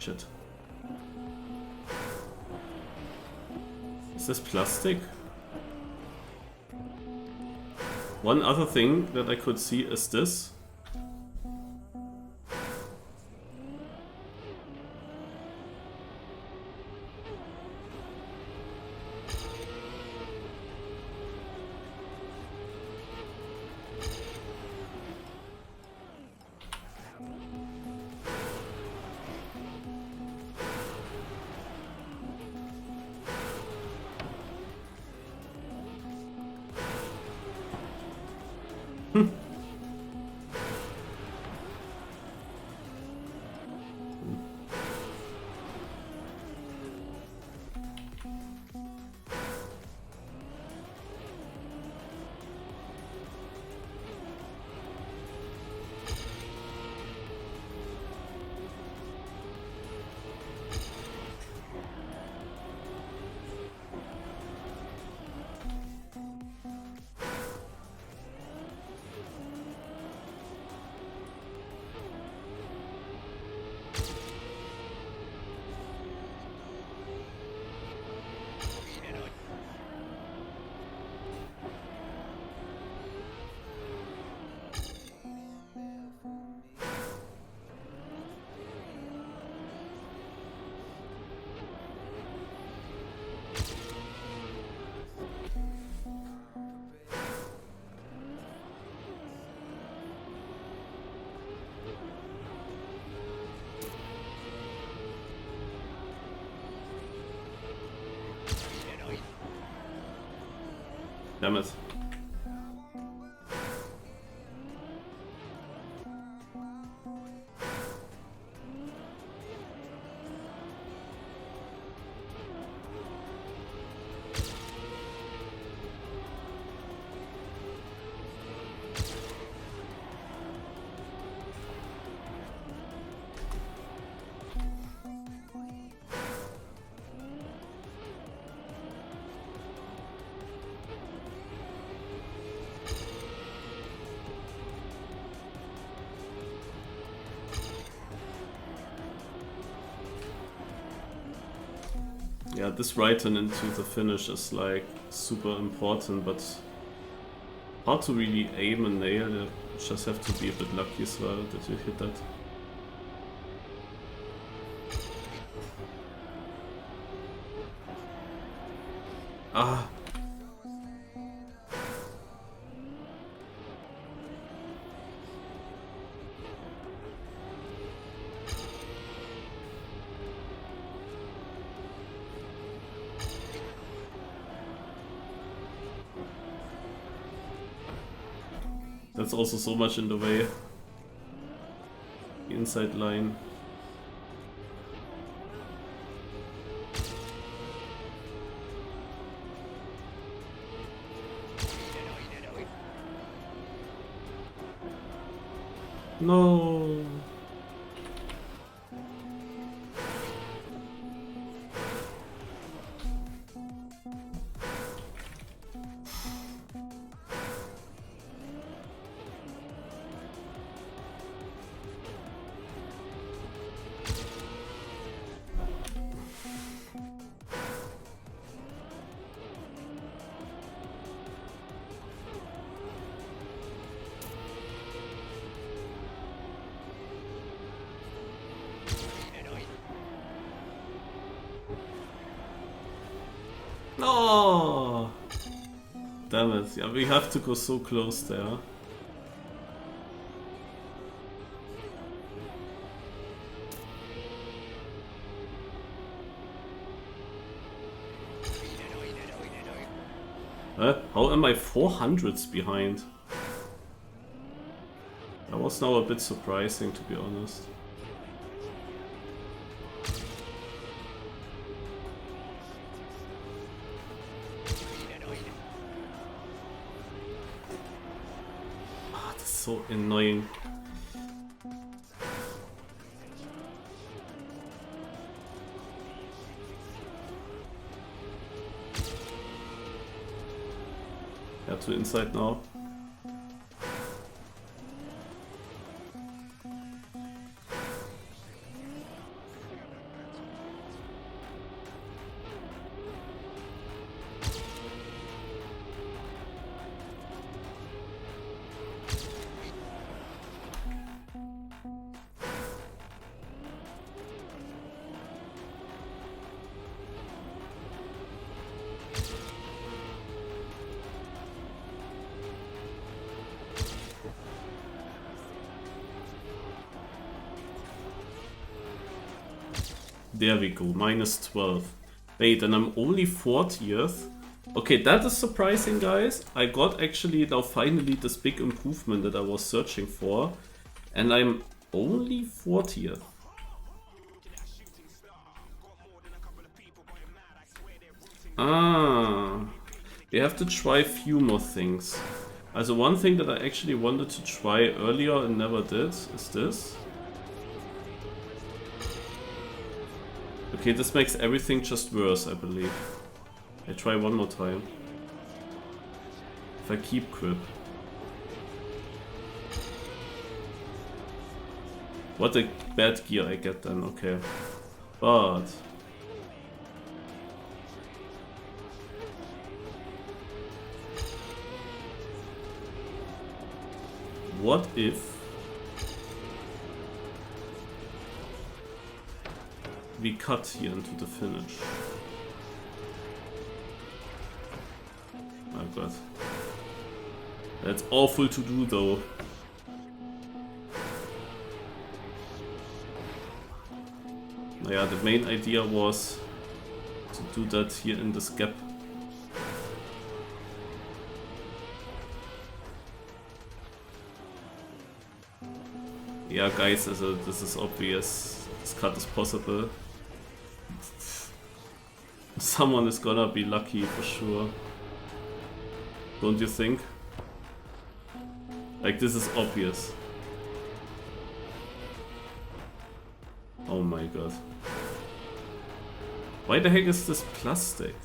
Shit. Is this plastic? One other thing that I could see is this. Damn it. Yeah, this right turn into the finish is like super important, but hard to really aim and nail. You just have to be a bit lucky as well that you hit that. Ah. That's also so much in the way. The inside line. No. No! Damn it, yeah, we have to go so close there. How am I 400s behind? That was now a bit surprising, to be honest. So annoying. Yeah, to inside now. There we go, minus 12. Wait, and I'm only 40th? Okay, that is surprising, guys. I got actually now finally this big improvement that I was searching for. And I'm only 40th. Ah, we have to try a few more things. Also one thing that I actually wanted to try earlier and never did is this. Okay, this makes everything just worse, I believe. I try one more time. If I keep grip. What a bad gear I get then, okay. But... what if... we cut here into the finish? Oh god. That's awful to do though. Yeah, the main idea was to do that here in this gap. Yeah, guys, this is obvious. This cut is possible. Someone is gonna be lucky for sure. Don't you think? Like, this is obvious. Oh my god. Why the heck is this plastic?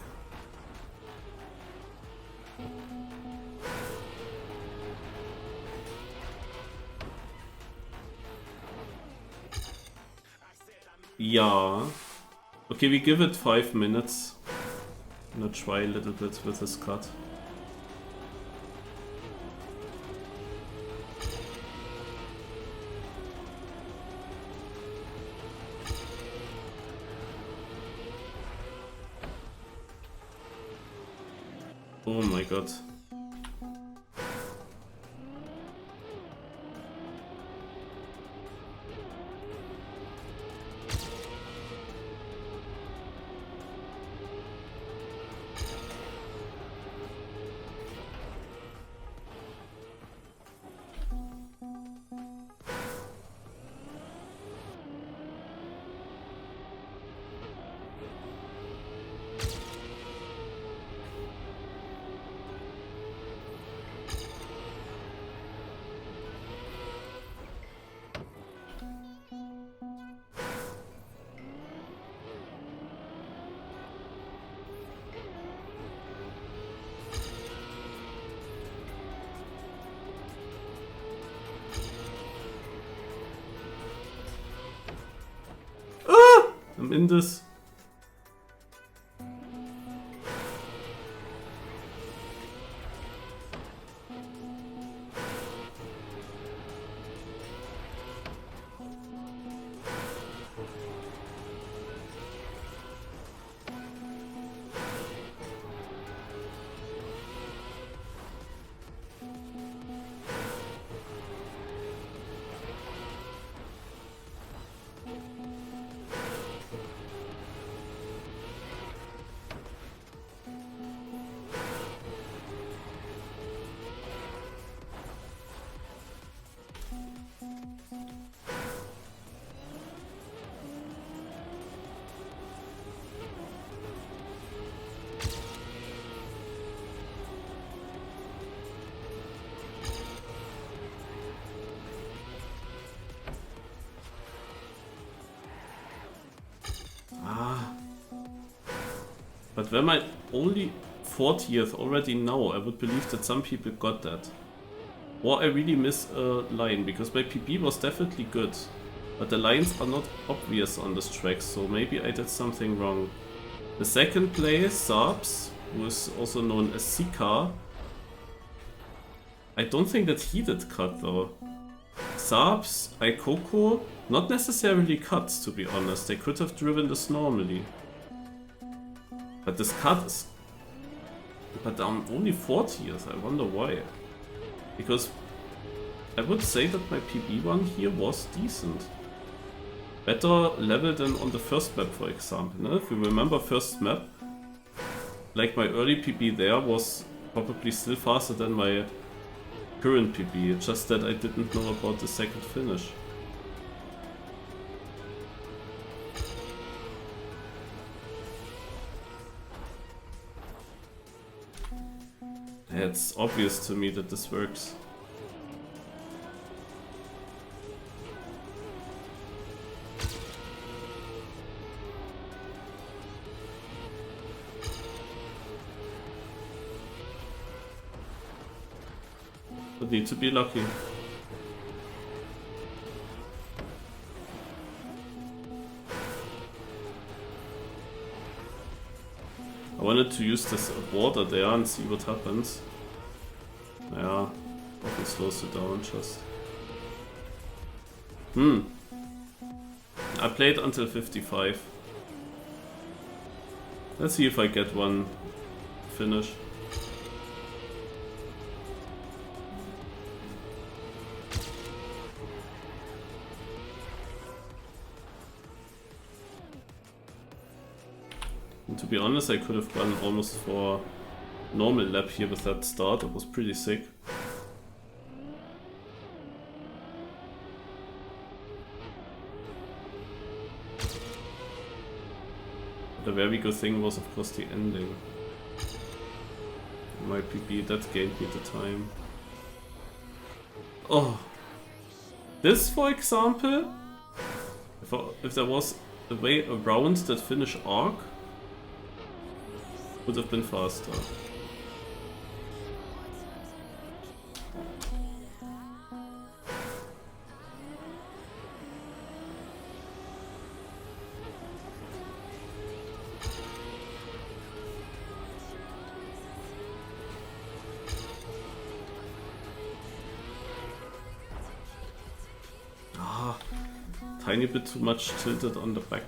Yeah. Okay, we give it 5 minutes. I'm gonna try a little bit with this cut. Oh my god. I'm in this. But when my only 40th already now, I would believe that some people got that. Or I really miss a line, because my PB was definitely good. But the lines are not obvious on this track, so maybe I did something wrong. The second place, Sabs, who is also known as Sika. I don't think that he did cut though. Sabs, Aikoko, not necessarily cuts to be honest, they could have driven this normally. But this cut is... But I'm only 40th, I wonder why. Because I would say that my PB one here was decent. Better level than on the first map, for example. No? If you remember first map, like my early PB there was probably still faster than my current PB, just that I didn't know about the second finish. It's obvious to me that this works. But need to be lucky. I wanted to use this water there and see what happens. Yeah, often slows it down just. I played until 55. Let's see if I get one finish. And to be honest, I could have gone almost for normal lap here with that start. It was pretty sick. very good thing was of course the ending. My PP, that gained me the time. Oh! This, for example, if there was a way around that finish arc, would have been faster. Tiny bit too much tilted on the back.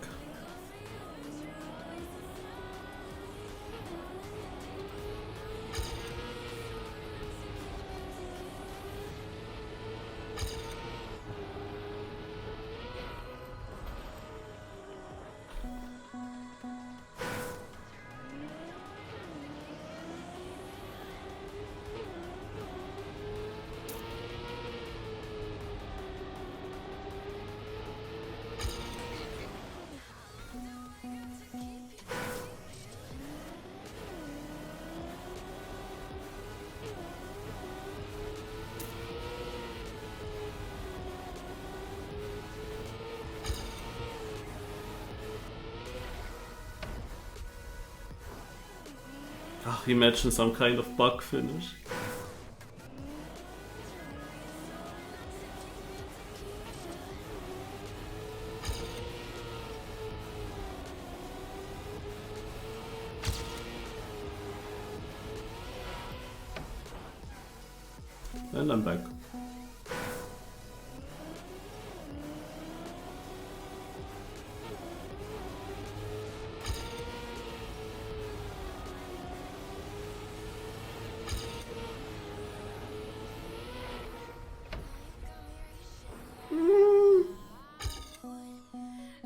Imagine some kind of bug finish. And I'm back.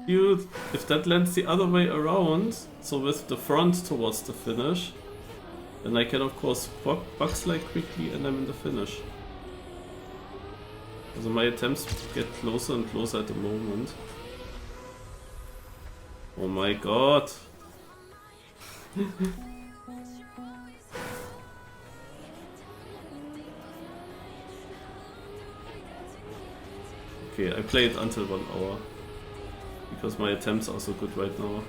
Dude, if that lands the other way around, so with the front towards the finish, then I can of course bug slide quickly and I'm in the finish. So my attempts get closer and closer at the moment. Oh my god! Okay, I played until 1 hour. Because my attempts are so good right now.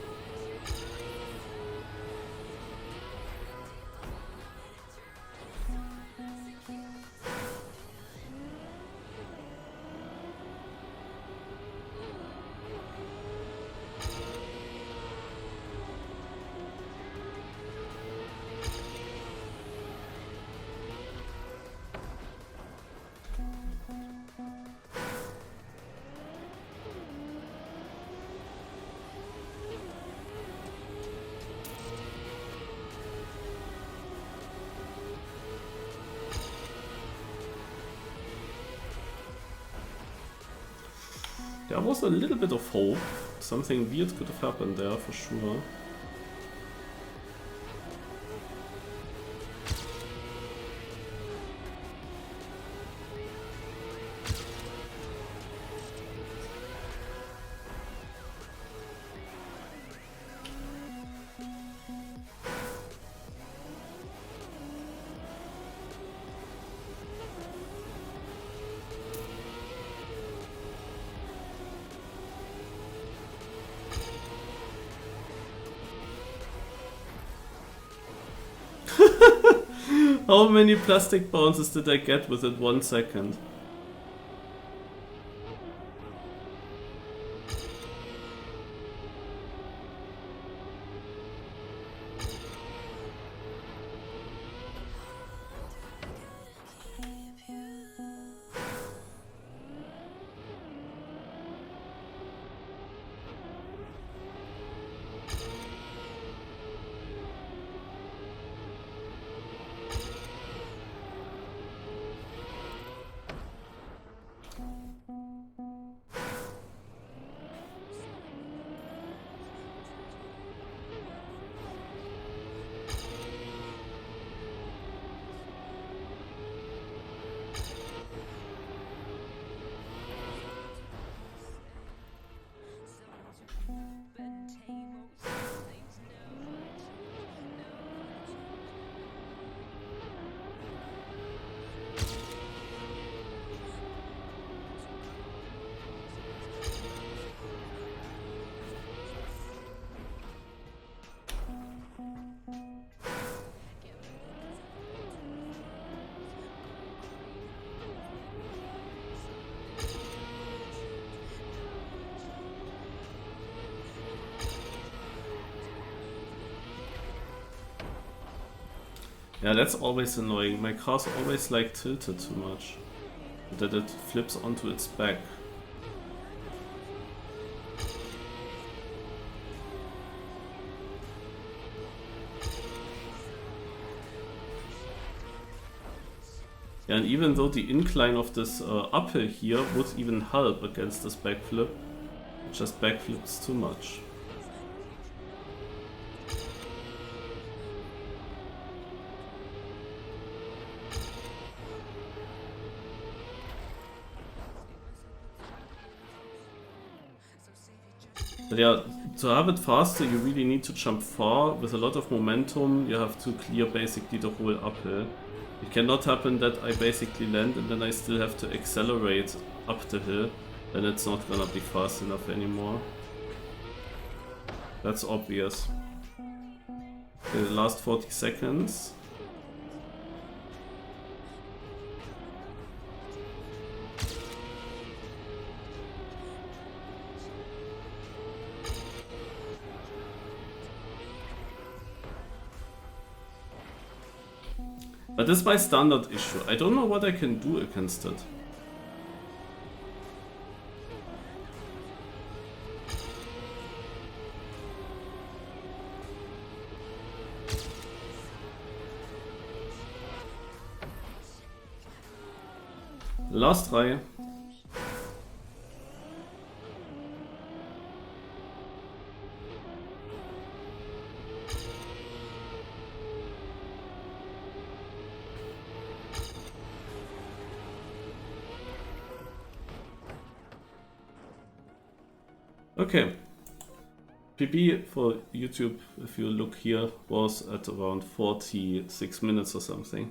There was a little bit of hope. Something weird could have happened there for sure. How many plastic bounces did I get within 1 second? Yeah, that's always annoying. My car's always like tilted too much. That it flips onto its back. Yeah, and even though the incline of this uphill here would even help against this backflip, it just backflips too much. But yeah, to have it faster you really need to jump far with a lot of momentum. You have to clear basically the whole uphill. It cannot happen that I basically land and then I still have to accelerate up the hill. Then it's not gonna be fast enough anymore. That's obvious. Okay, the last 40 seconds. But this is my standard issue. I don't know what I can do against it. Last try. Okay. PB for YouTube, if you look here, was at around 46 minutes or something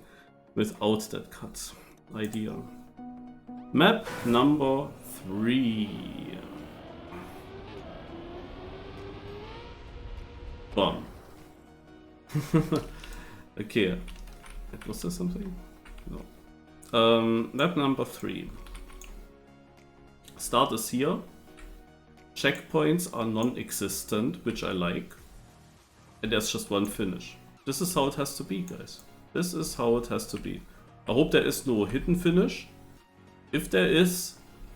without that cut. Ideal. Map number 3. Bomb. Okay. Was there something? No. Map number 3. Start is here. Checkpoints are non-existent, which I like. And there's just one finish. This is how it has to be, guys. This is how it has to be. I hope there is no hidden finish. If there is,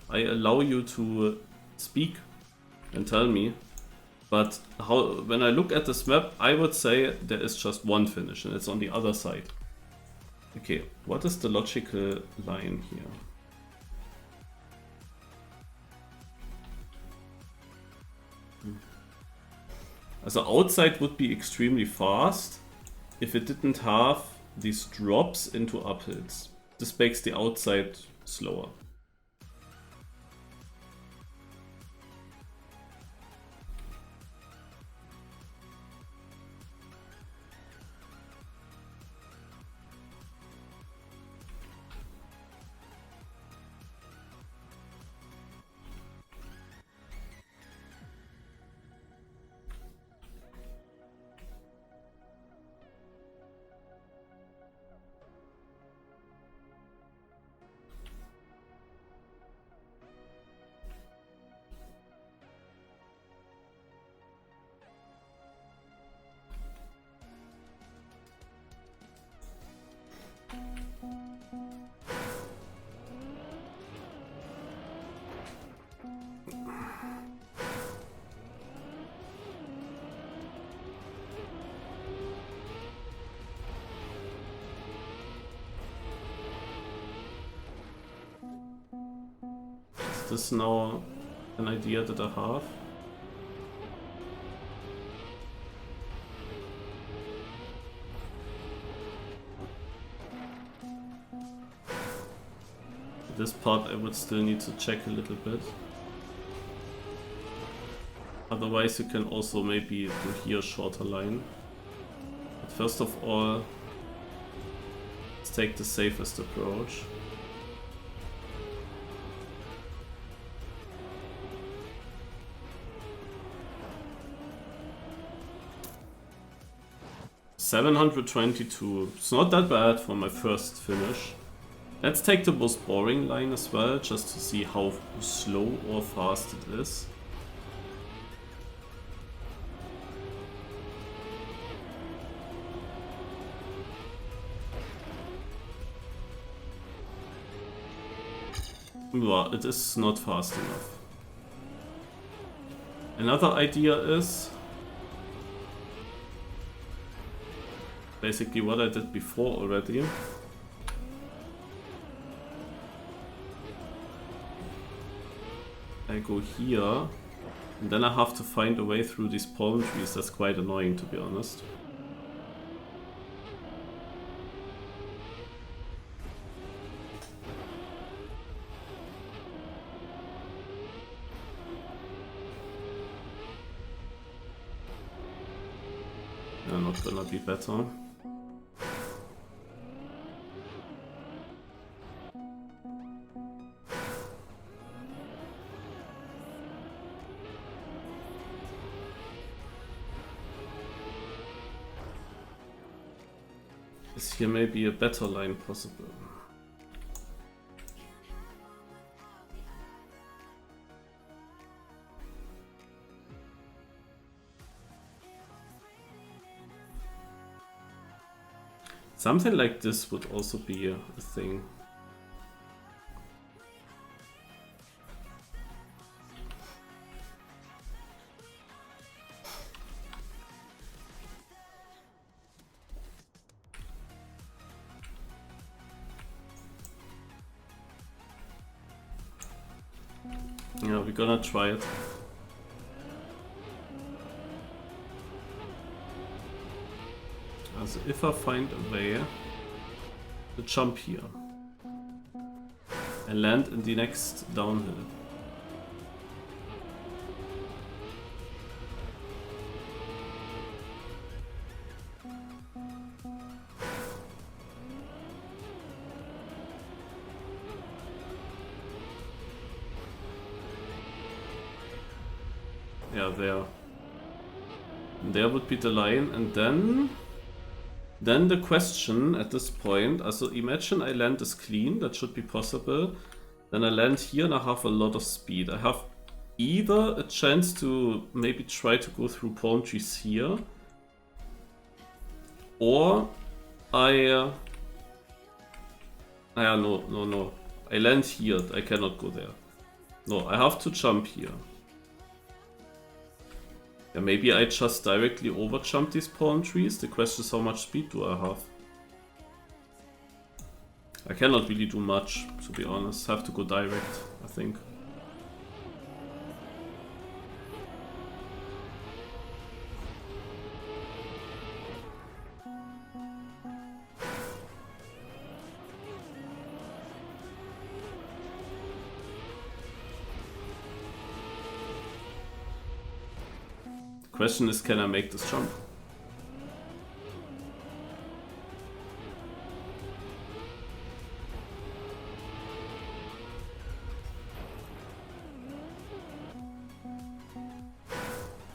I allow you to speak and tell me. But when I look at this map, I would say there is just one finish and it's on the other side. Okay, what is the logical line here? So outside would be extremely fast if it didn't have these drops into uphills. This makes the outside slower. Is this now an idea that I have? This part I would still need to check a little bit. Otherwise you can also maybe do here a shorter line. But first of all, let's take the safest approach. $722. It's not that bad for my first finish. Let's take the most boring line as well, just to see how slow or fast it is. Well, it is not fast enough. Another idea is basically what I did before already. I go here, and then I have to find a way through these palm trees. That's quite annoying, to be honest. Not gonna be better. Is here maybe a better line possible? Something like this would also be a thing. Yeah, we're gonna try it. So if I find a way to jump here and land in the next downhill. Yeah, there. And there would be the line, and then the question at this point, also imagine I land this clean, that should be possible. Then I land here and I have a lot of speed. I have either a chance to maybe try to go through palm trees here, or no. I land here, I cannot go there. No, I have to jump here. Yeah, maybe I just directly overjump these palm trees. The question is how much speed do I have? I cannot really do much, to be honest. Have to go direct, I think. Question is, can I make this jump?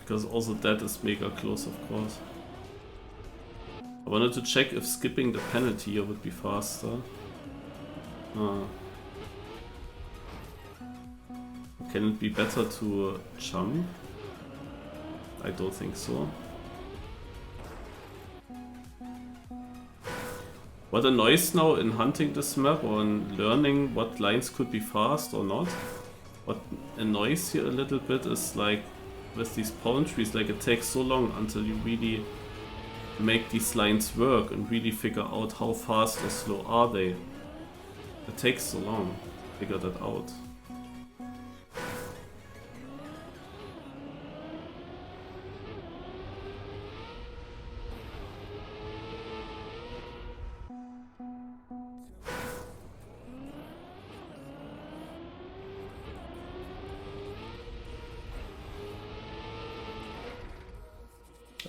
Because also that is mega close, of course. I wanted to check if skipping the penalty here would be faster. Can it be better to jump? I don't think so. What annoys now in hunting this map or in learning what lines could be fast or not, what annoys here a little bit is like with these palm trees, like it takes so long until you really make these lines work and really figure out how fast or slow are they. It takes so long to figure that out.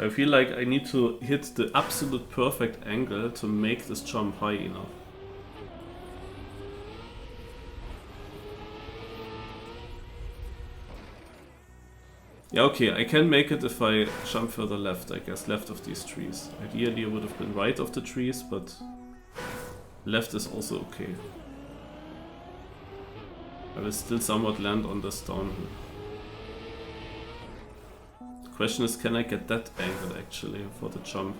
I feel like I need to hit the absolute perfect angle to make this jump high enough. Yeah, okay, I can make it if I jump further left, I guess, left of these trees. Ideally I would have been right of the trees, but left is also okay. I will still somewhat land on this downhill. Question is, can I get that angle actually for the jump?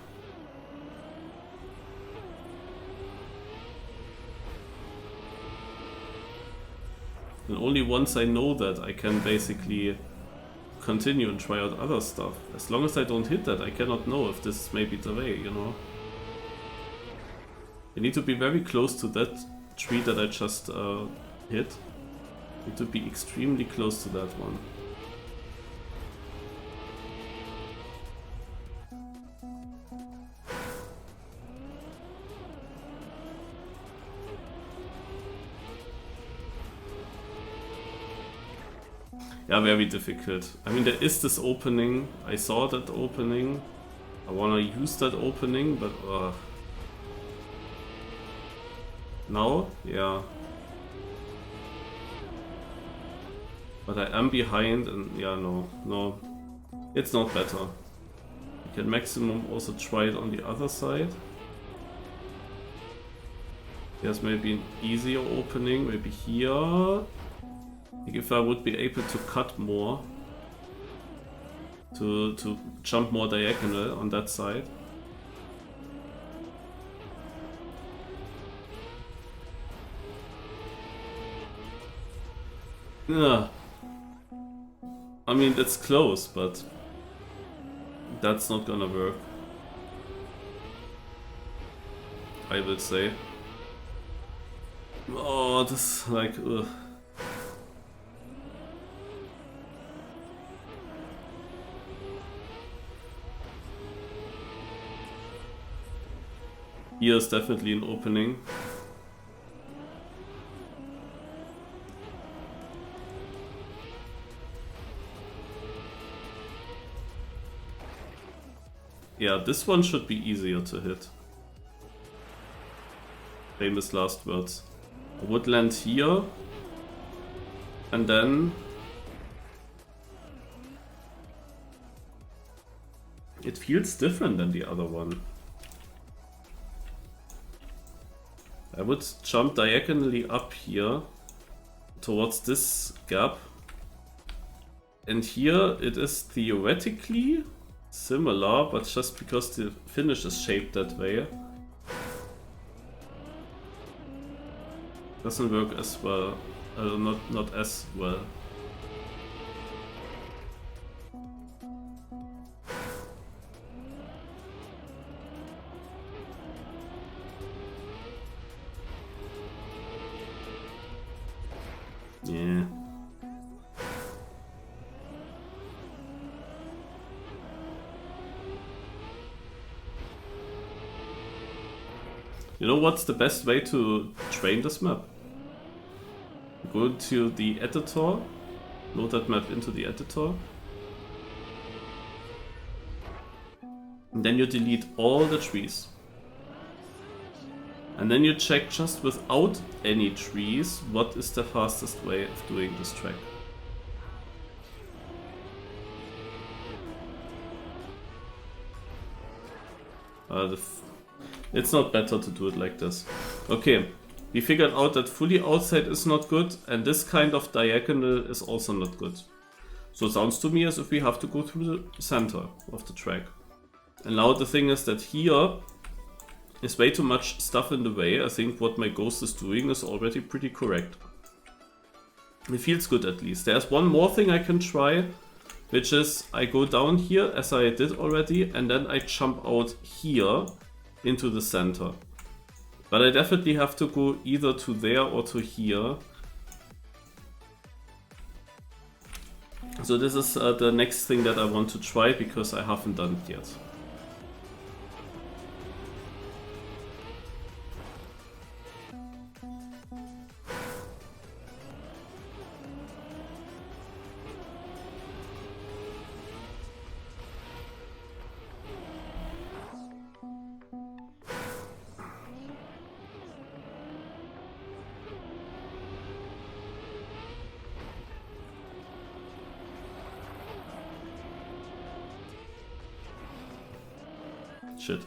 And only once I know that, I can basically continue and try out other stuff. As long as I don't hit that, I cannot know if this is maybe the way, you know? I need to be very close to that tree that I just hit. I need to be extremely close to that one. Yeah, very difficult. I mean, there is this opening. I saw that opening. I wanna use that opening, but now? Yeah. But I am behind and yeah, no. It's not better. You can maximum also try it on the other side. There's maybe an easier opening, maybe here. Like if I would be able to cut more, to jump more diagonal on that side. Yeah. I mean, it's close, but that's not gonna work, I would say. Oh, this like ugh. Here is definitely an opening. Yeah, this one should be easier to hit. Famous last words. I would land here. And then... it feels different than the other one. I would jump diagonally up here towards this gap. And here it is theoretically similar, but just because the finish is shaped that way, doesn't work as well. Not as well. Yeah. You know what's the best way to train this map? Go to the editor, load that map into the editor, and then you delete all the trees. And then you check just without any trees what is the fastest way of doing this track. It's not better to do it like this. Okay, we figured out that fully outside is not good, and this kind of diagonal is also not good. So it sounds to me as if we have to go through the center of the track. And now the thing is that here is way too much stuff in the way. I think what my ghost is doing is already pretty correct. It feels good at least. There's one more thing I can try, which is I go down here as I did already, and then I jump out here into the center. But I definitely have to go either to there or to here. So this is the next thing that I want to try, because I haven't done it yet. Shit.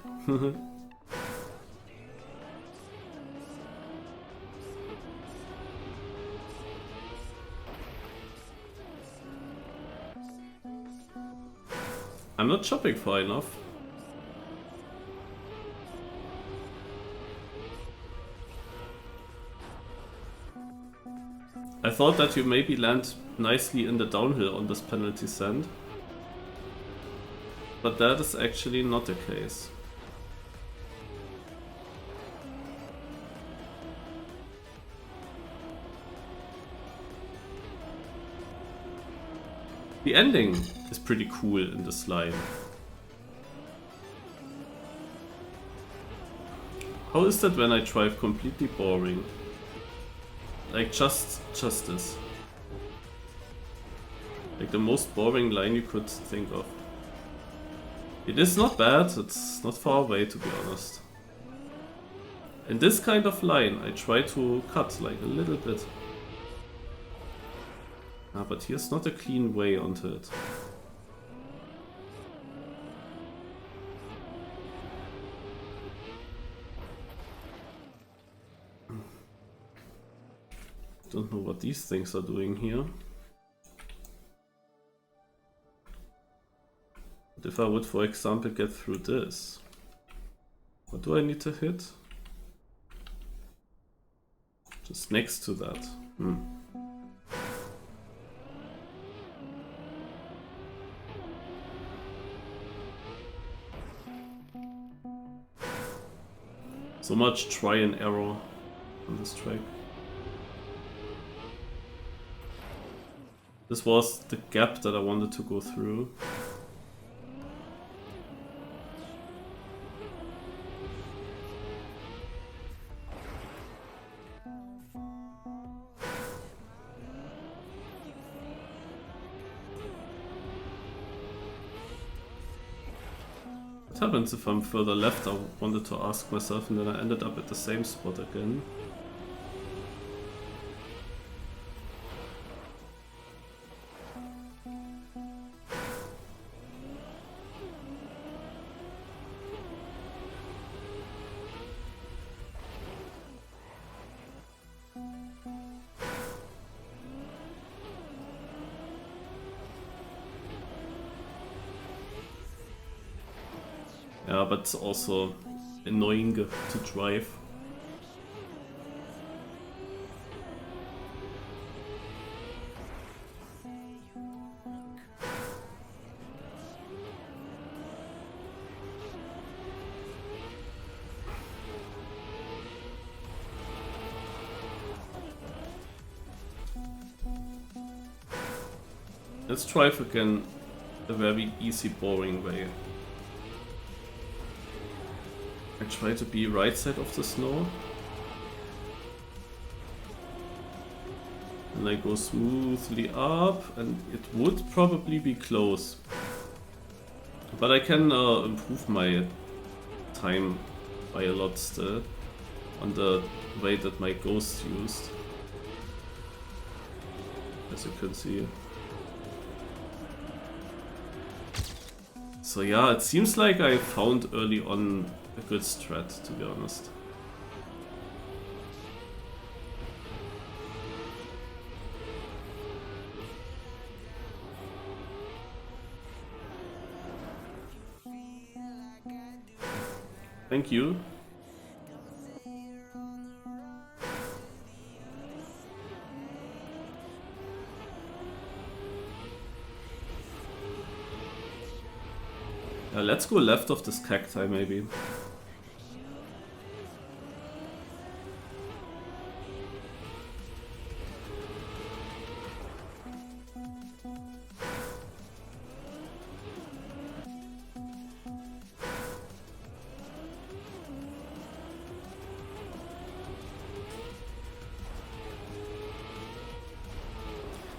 I'm not chopping far enough. I thought that you maybe land nicely in the downhill on this penalty sand. But that is actually not the case. The ending is pretty cool in this line. How is that when I drive completely boring? Like just this. Like the most boring line you could think of. It is not bad, it's not far away to be honest. In this kind of line I try to cut like a little bit. Ah, but here's not a clean way onto it. Don't know what these things are doing here. But if I would, for example, get through this, what do I need to hit? Just next to that. So much try and error on this track. This was the gap that I wanted to go through. What happens if I'm further left? I wanted to ask myself, and then I ended up at the same spot again. Yeah, but it's also annoying to drive. Let's drive again a very easy, boring way. I try to be right side of the snow. And I go smoothly up, and it would probably be close. But I can improve my time by a lot still on the way that my ghost used. As you can see. So yeah, it seems like I found early on a good strat, to be honest. Thank you. Let's go left of this cacti, maybe.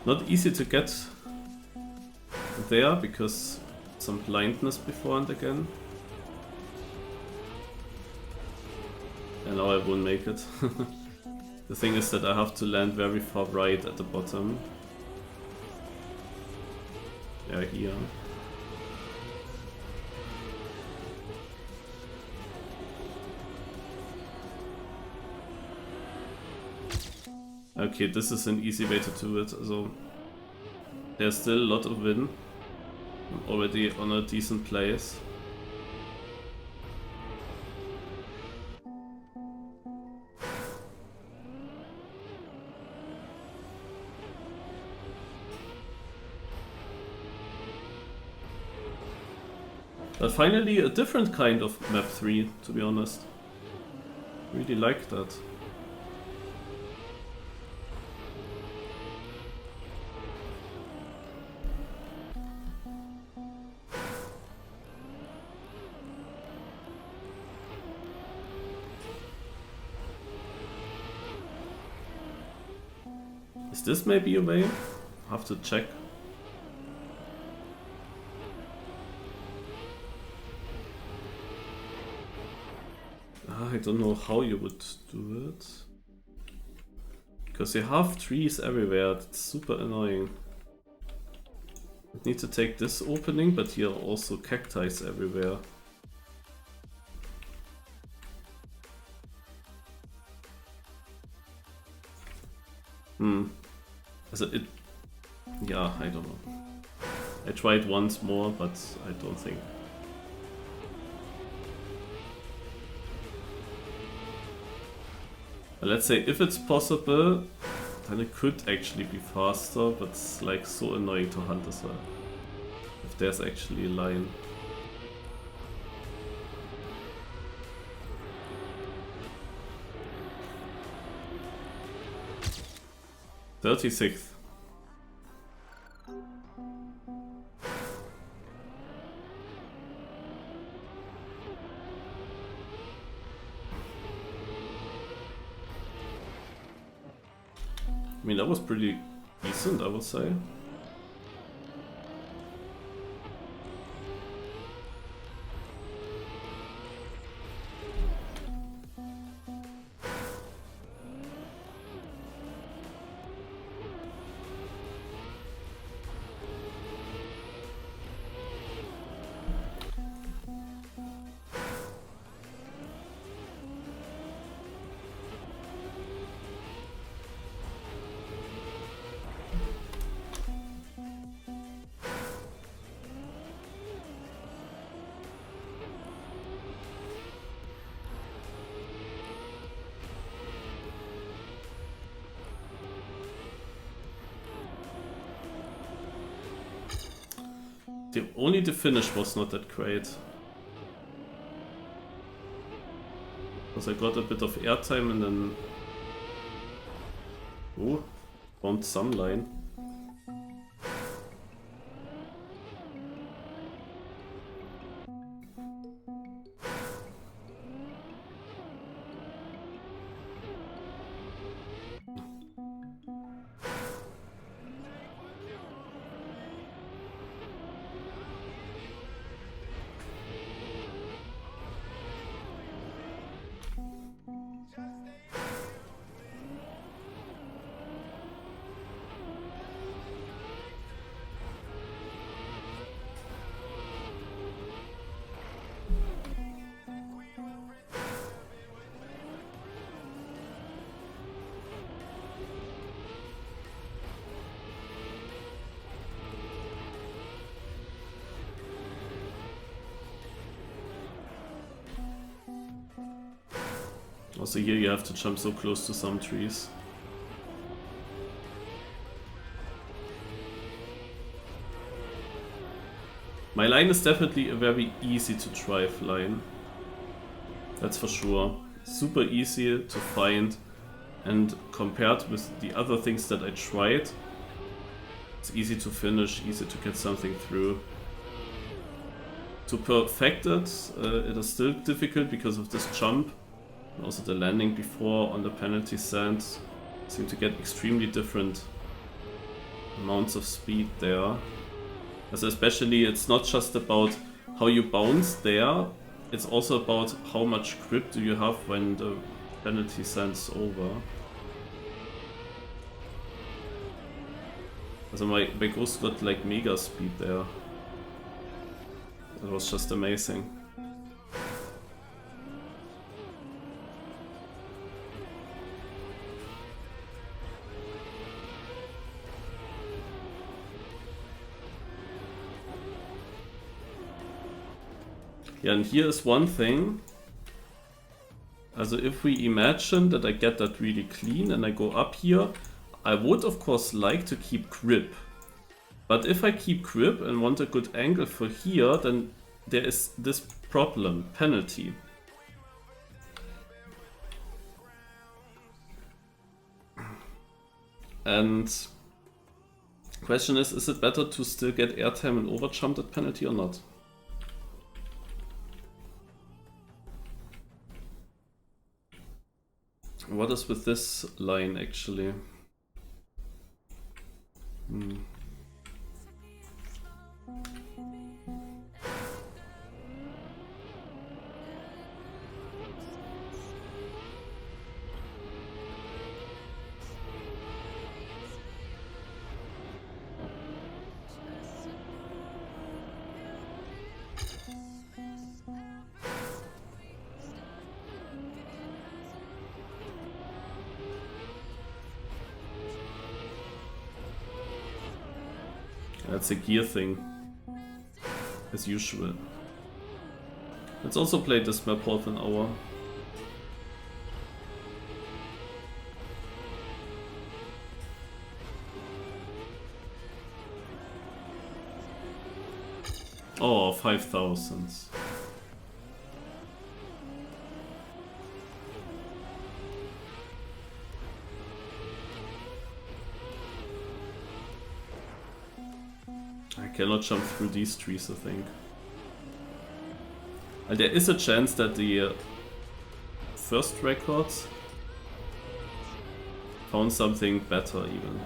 Not easy to get there because some blindness before and again. And now I won't make it. The thing is that I have to land very far right at the bottom. Yeah, here. Okay, this is an easy way to do it. So there's still a lot of wind. I'm already on a decent place. But finally a different kind of map 3, to be honest. Really like that. Is this maybe a way? Have to check. I don't know how you would do it. Because you have trees everywhere, that's super annoying. You need to take this opening, but here are also cacti everywhere. Also it... Yeah, I don't know. I tried once more, but I don't think. But let's say if it's possible, then it could actually be faster, but it's like so annoying to hunt as well. If there's actually a line. "36th. I mean, that was pretty decent, I would say. Only the finish was not that great. Because I got a bit of airtime and then... Oh, found some line. Also here you have to jump so close to some trees. My line is definitely a very easy to drive line. That's for sure. Super easy to find, and compared with the other things that I tried, it's easy to finish, easy to get something through. To perfect it, it is still difficult because of this jump. And also the landing before on the penalty sand seem to get extremely different amounts of speed there. As especially it's not just about how you bounce there, it's also about how much grip do you have when the penalty sand's over. Also my ghost got like mega speed there. That was just amazing. Yeah, and here is one thing. Also if we imagine that I get that really clean and I go up here, I would of course like to keep grip. But if I keep grip and want a good angle for here, then there is this problem, penalty. And question is it better to still get airtime and overjump that penalty or not? What is with this line actually? That's a gear thing, as usual. Let's also play this map half an hour. Oh, 5,000. I cannot jump through these trees, I think. There is a chance that the first records found something better even.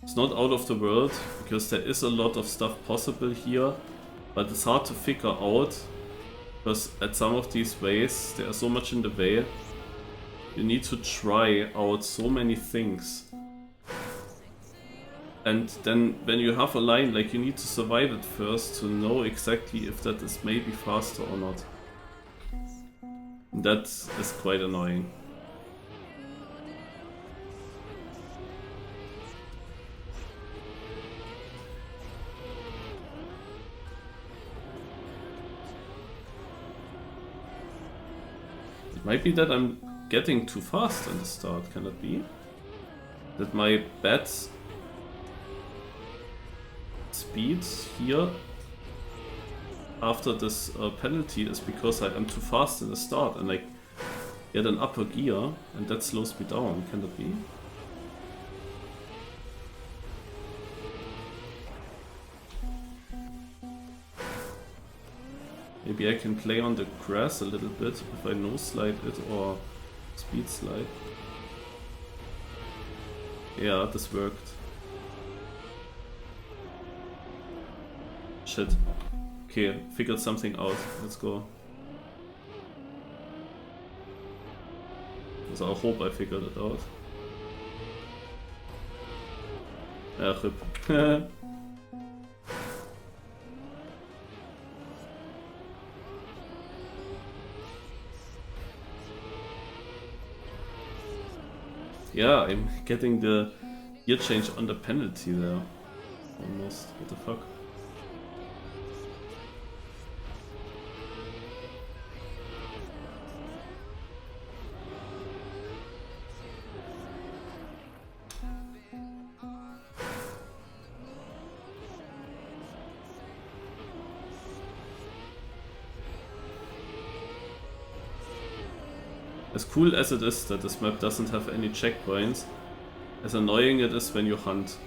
It's not out of the world, because there is a lot of stuff possible here, but it's hard to figure out, because at some of these ways there are so much in the way. You need to try out so many things. And then when you have a line, like, you need to survive it first to know exactly if that is maybe faster or not. That is quite annoying. It might be that I'm getting too fast in the start, can it be? That my bad speed here after this penalty is because I am too fast in the start and I get an upper gear and that slows me down, can that be? Maybe I can play on the grass a little bit if I no slide it or speed slide. Yeah, this worked. Shit. Okay, figured something out. Let's go. So I hope I figured it out. RIP. Yeah, I'm getting the gear change on the penalty there. Almost. What the fuck? As cool as it is that this map doesn't have any checkpoints, as annoying it is when you hunt.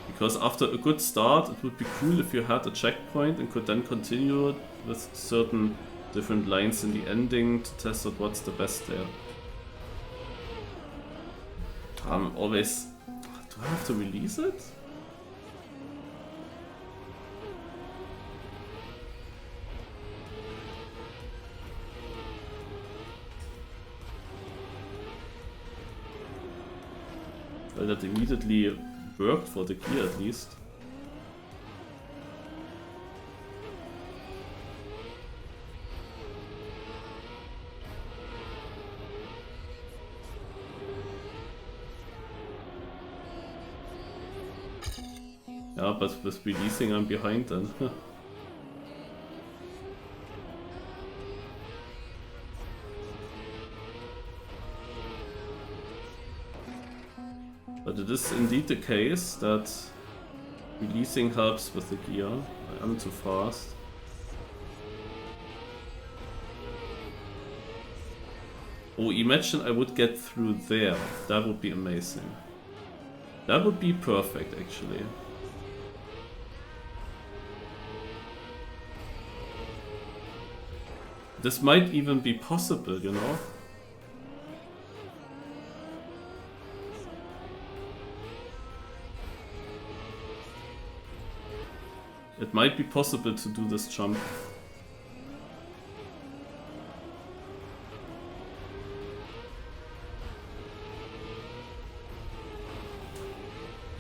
Because after a good start, it would be cool if you had a checkpoint and could then continue with certain different lines in the ending to test out what's the best there. I'm always... Do I have to release it? Well, that immediately worked for the gear at least. Yeah, but with releasing I'm behind then. But it is indeed the case that Releasing helps with the gear. I'm too fast. Oh, imagine I would get through there. That would be amazing. That would be perfect, actually. This might even be possible, you know? It might be possible to do this jump.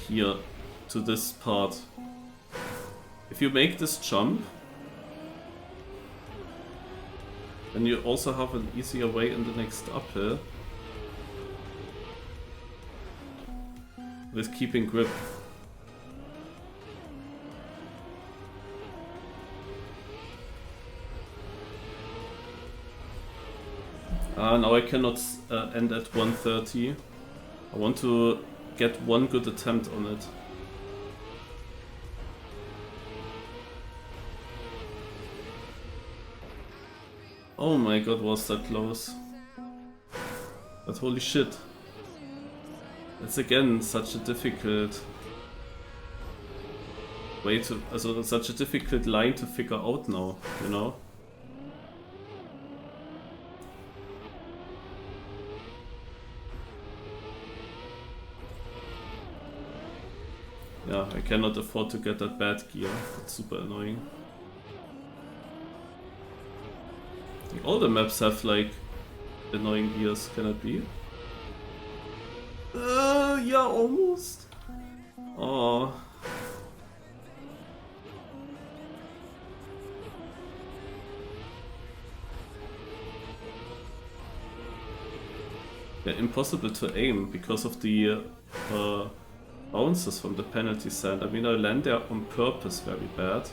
Here, to this part. If you make this jump, then you also have an easier way in the next uphill with keeping grip. Now I cannot end at 130. I want to get one good attempt on it. Oh my god, was that close. But holy shit. It's again such a difficult way to, also such a difficult line to figure out now, you know? Yeah, I cannot afford to get that bad gear. It's super annoying. I think all the maps have like annoying gears, can it be? Yeah, almost. Oh. Yeah, impossible to aim because of the bounces from the penalty sand. I mean, I land there on purpose very bad.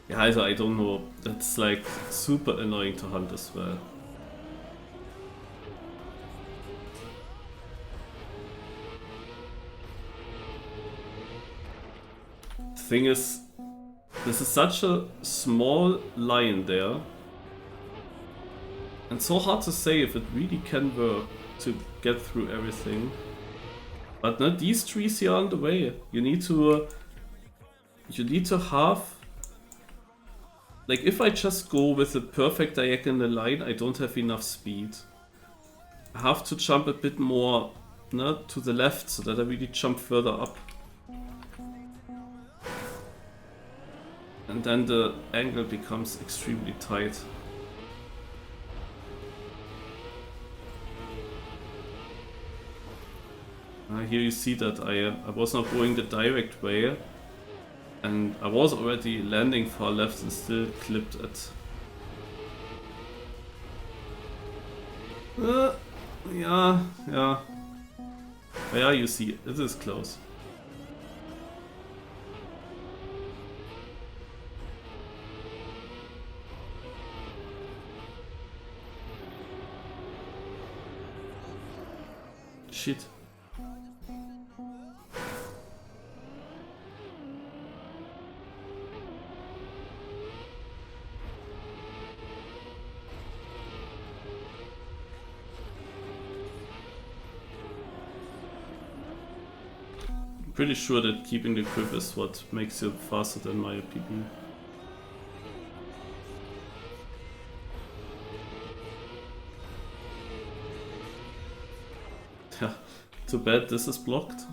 Yeah, also, I don't know. That's like super annoying to hunt as well. The thing is, this is such a small line there. And so hard to say if it really can work to get through everything. But no, these trees here are on the way. You need to have, like, if I just go with a perfect diagonal line, I don't have enough speed. I have to jump a bit more to the left so that I really jump further up. And then the angle becomes extremely tight. Here you see that I was not going the direct way. And I was already landing far left and still clipped at... yeah. Yeah, you see, it is close. Shit. Pretty sure that keeping the grip is what makes you faster than my PB. Yeah, too bad this is blocked.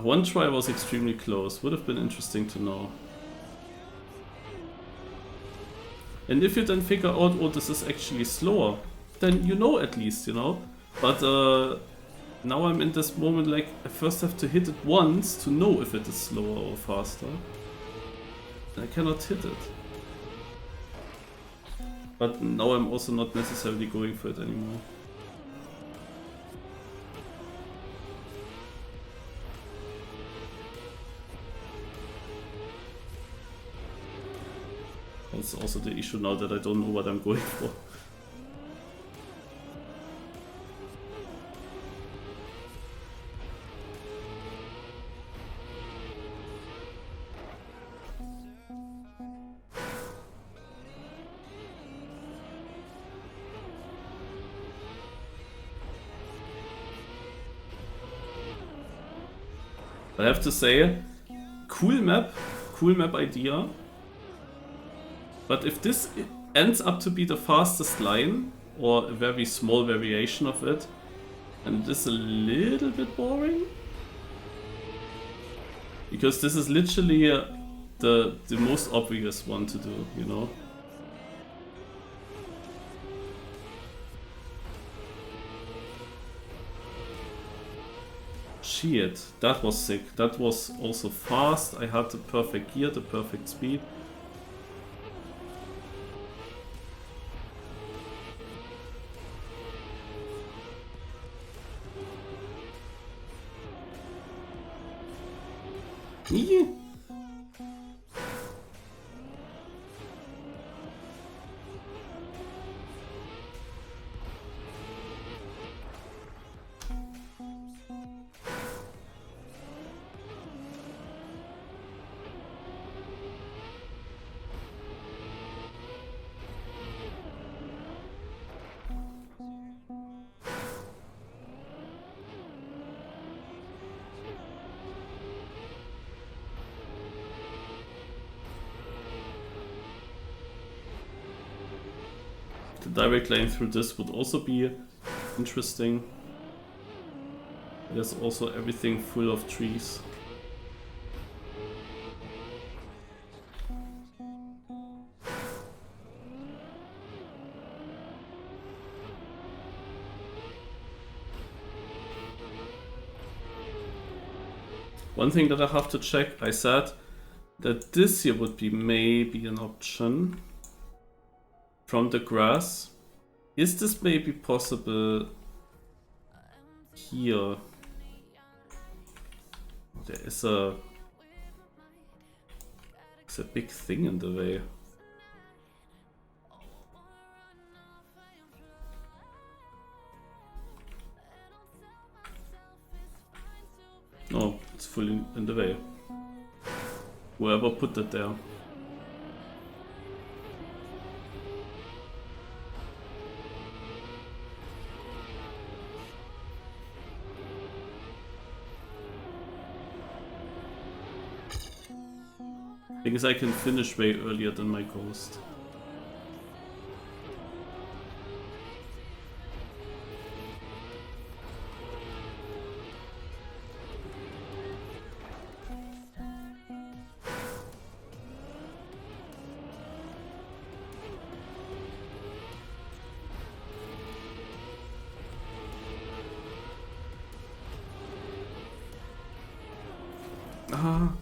One try was extremely close, would have been interesting to know. And if you then figure out, oh, this is actually slower, then you know at least, you know. But now I'm in this moment, like, I first have to hit it once to know if it is slower or faster. And I cannot hit it. But now I'm also not necessarily going for it anymore. That's also the issue now that I don't know what I'm going for. I have to say, cool map idea. But if this ends up to be the fastest line, or a very small variation of it, and it is a little bit boring. Because this is literally the most obvious one to do, you know? Shit, that was sick. That was also fast. I had the perfect gear, the perfect speed. Yeah. The direct lane through this would also be interesting. There's also everything full of trees. One thing that I have to check, I said that this here would be maybe an option. From the grass. Is this maybe possible here? There is a big thing in the way. No, it's fully in the way. Whoever put that there. Because I can finish way earlier than my ghost. Ah.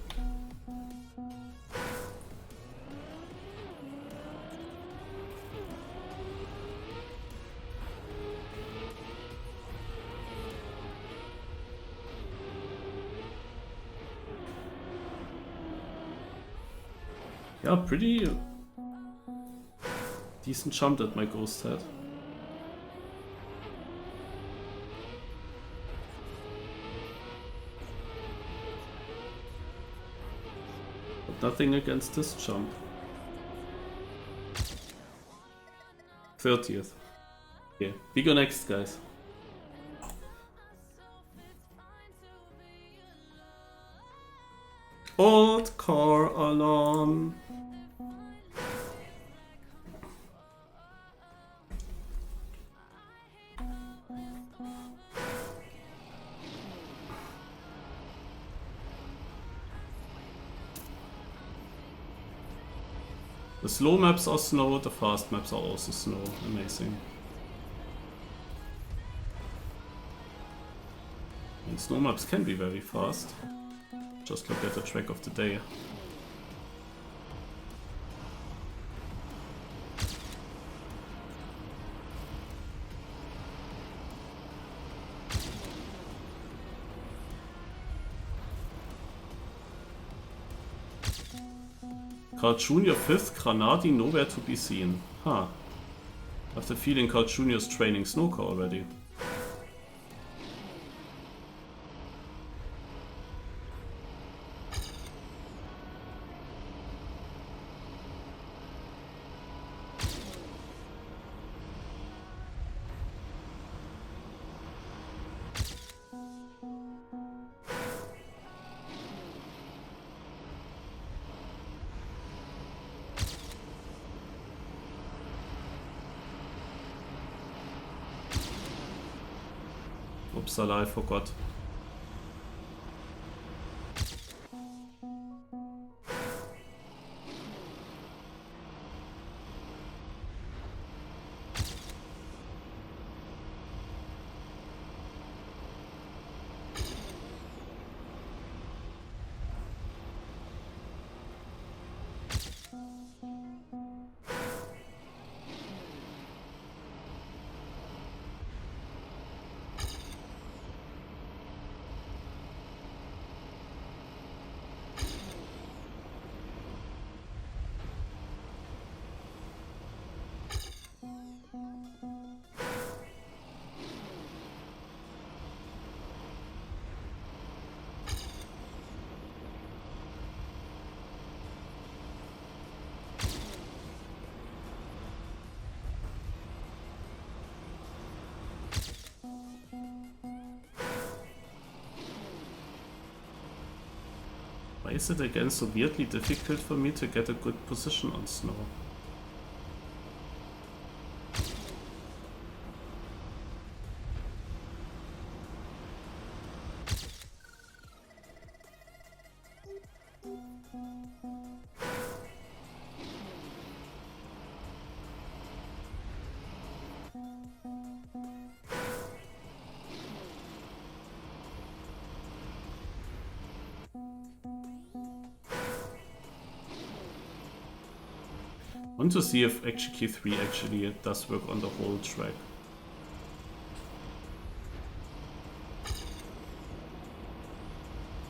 Yeah, pretty decent jump that my ghost had. But nothing against this jump. 30th. Okay, we go next, guys. Old car alarm. The slow maps are snow, the fast maps are also snow. Amazing. And snow maps can be very fast. Just look at the track of the day. Carl Jr. 5th, Granati nowhere to be seen. Huh. I have the feeling Carl Jr. is training Snoka already. Upsala, I forgot. Why is it again so weirdly difficult for me to get a good position on snow? I want to see if Executive 3 actually does work on the whole track.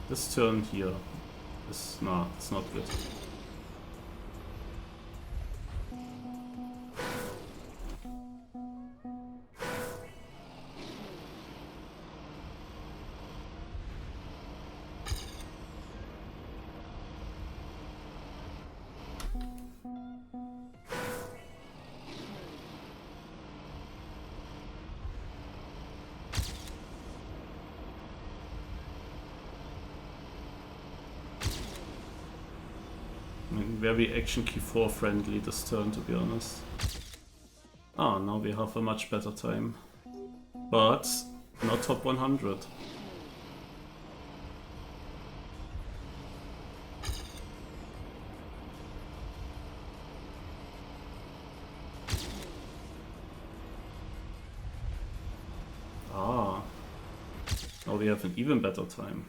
This turn here is nah, it's not good. Very Action Key 4 friendly this turn, to be honest. Ah, now we have a much better time. But not top 100. Ah, now we have an even better time.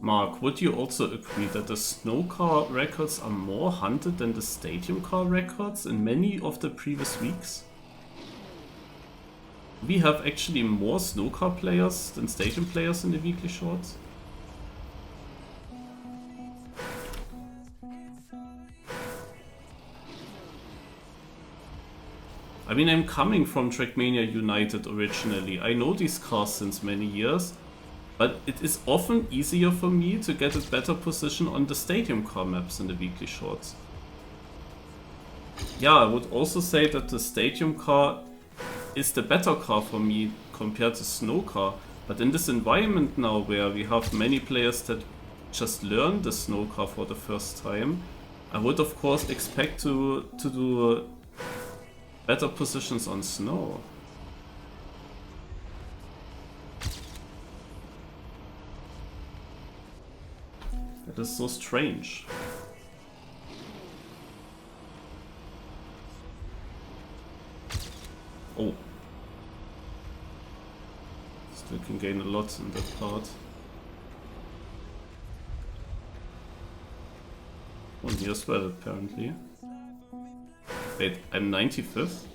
Mark, would you also agree that the snow car records are more hunted than the stadium car records in many of the previous weeks? We have actually more snow car players than stadium players in the weekly shorts. I mean, I'm coming from Trackmania United originally. I know these cars since many years, but it is often easier for me to get a better position on the stadium car maps in the weekly shorts. Yeah, I would also say that the stadium car is the better car for me compared to snow car, but in this environment now where we have many players that just learn the snow car for the first time, I would of course expect to do better positions on snow. That is so strange. Oh. Still can gain a lot in that part. One here as well, apparently. Wait, I'm 95th?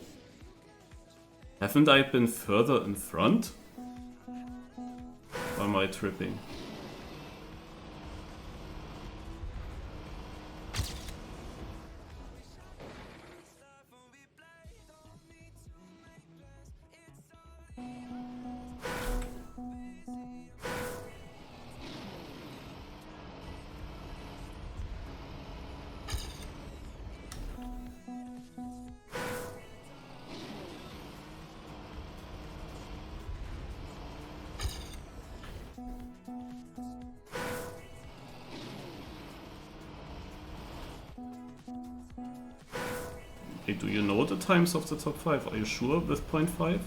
Haven't I been further in front? Or am I tripping? Hey, do you know the times of the top 5? Are you sure with 0.5?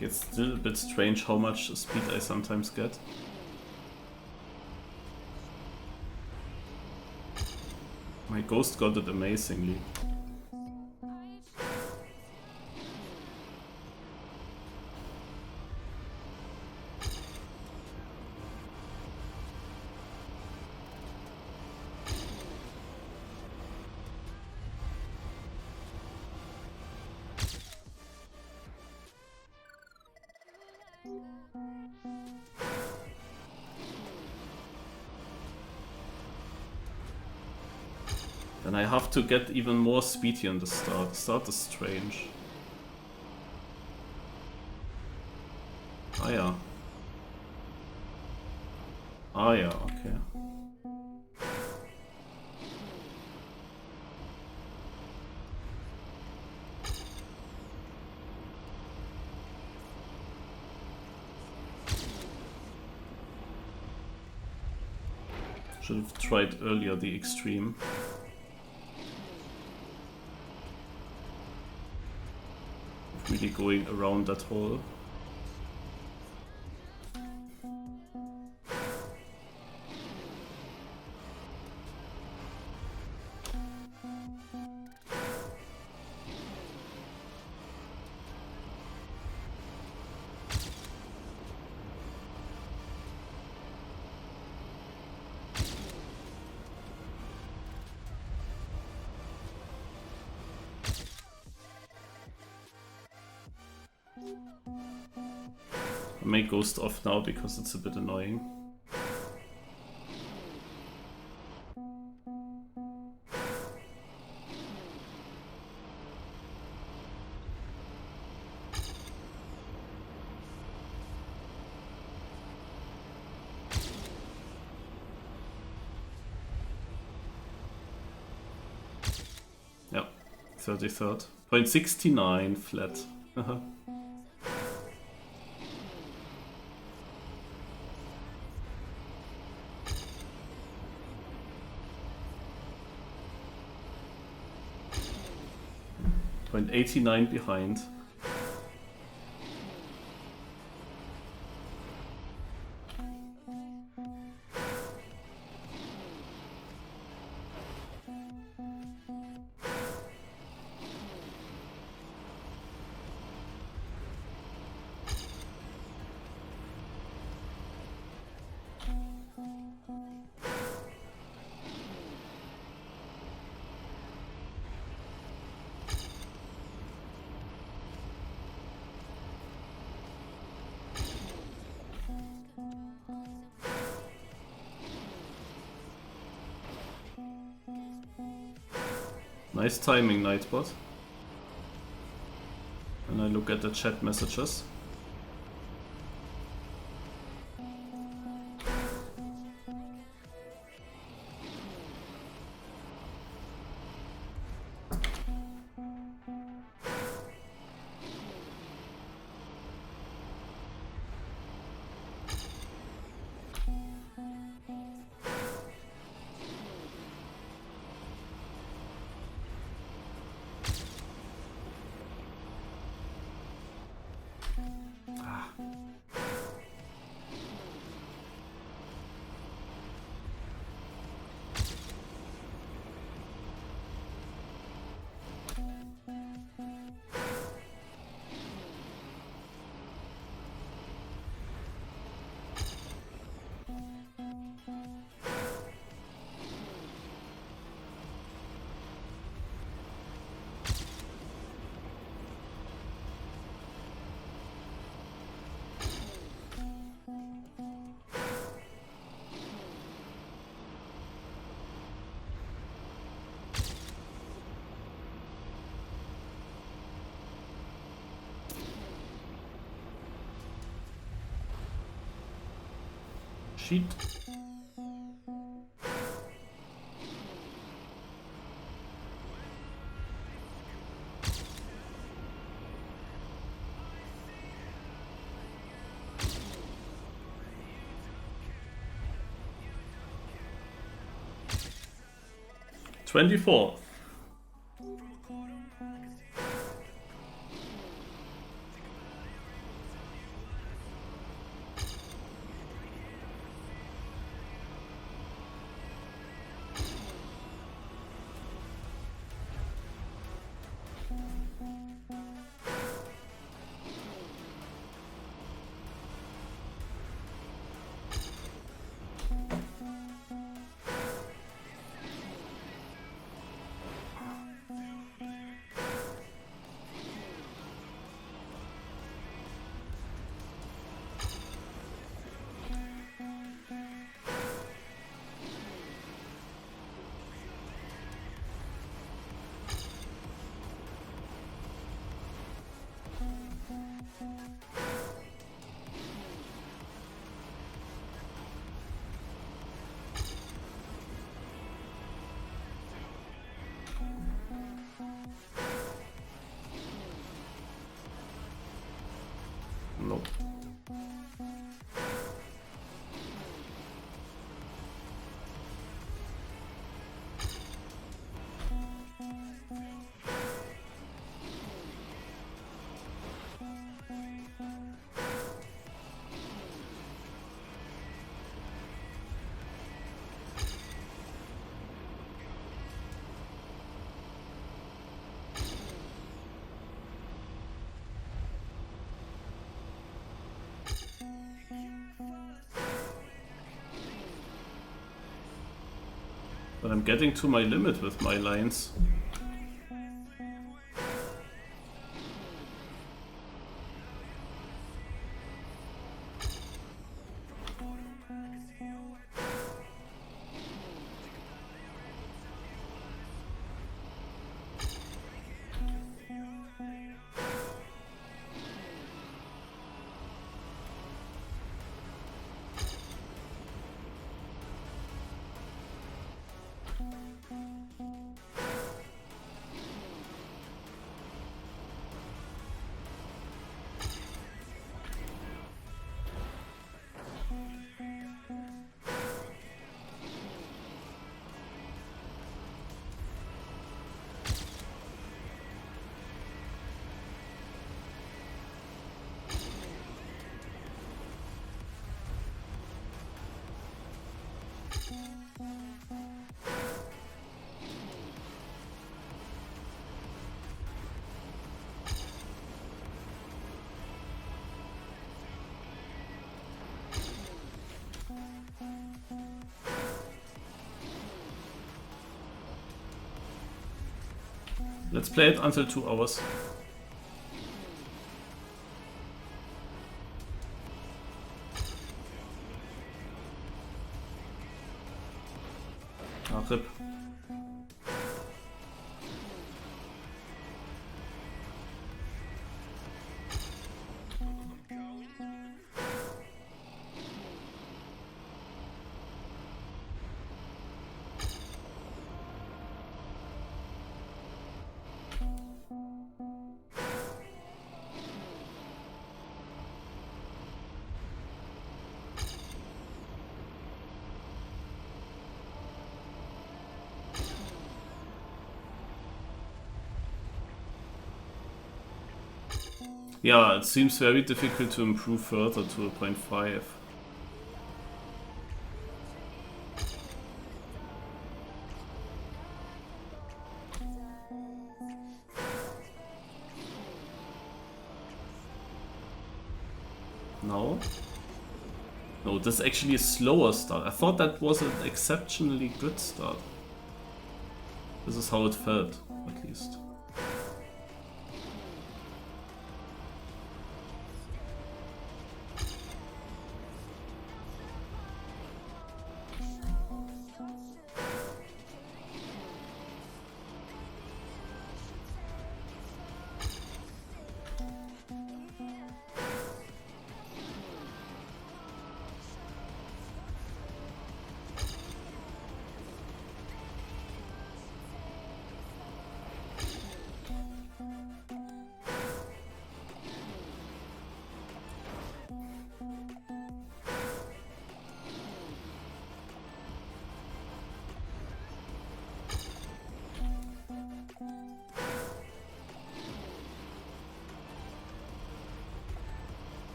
It's still a bit strange how much speed I sometimes get. My ghost got it amazingly. Then I have to get even more speedy on the start. Start is strange. Ah yeah. Ah yeah, okay. Should have tried earlier the extreme. Really going around that hole. I may ghost off now because it's a bit annoying. Yep, 33rd. 0.69 flat. Went 89 behind. Nice timing, Nightbot. And I look at the chat messages. Sheet. $24. Nope. But I'm getting to my limit with my lines. Let's play it until 2 hours. Ah, RIP. Yeah, it seems very difficult to improve further to a 0.5. No? No, this is actually a slower start. I thought that was an exceptionally good start. This is how it felt, at least.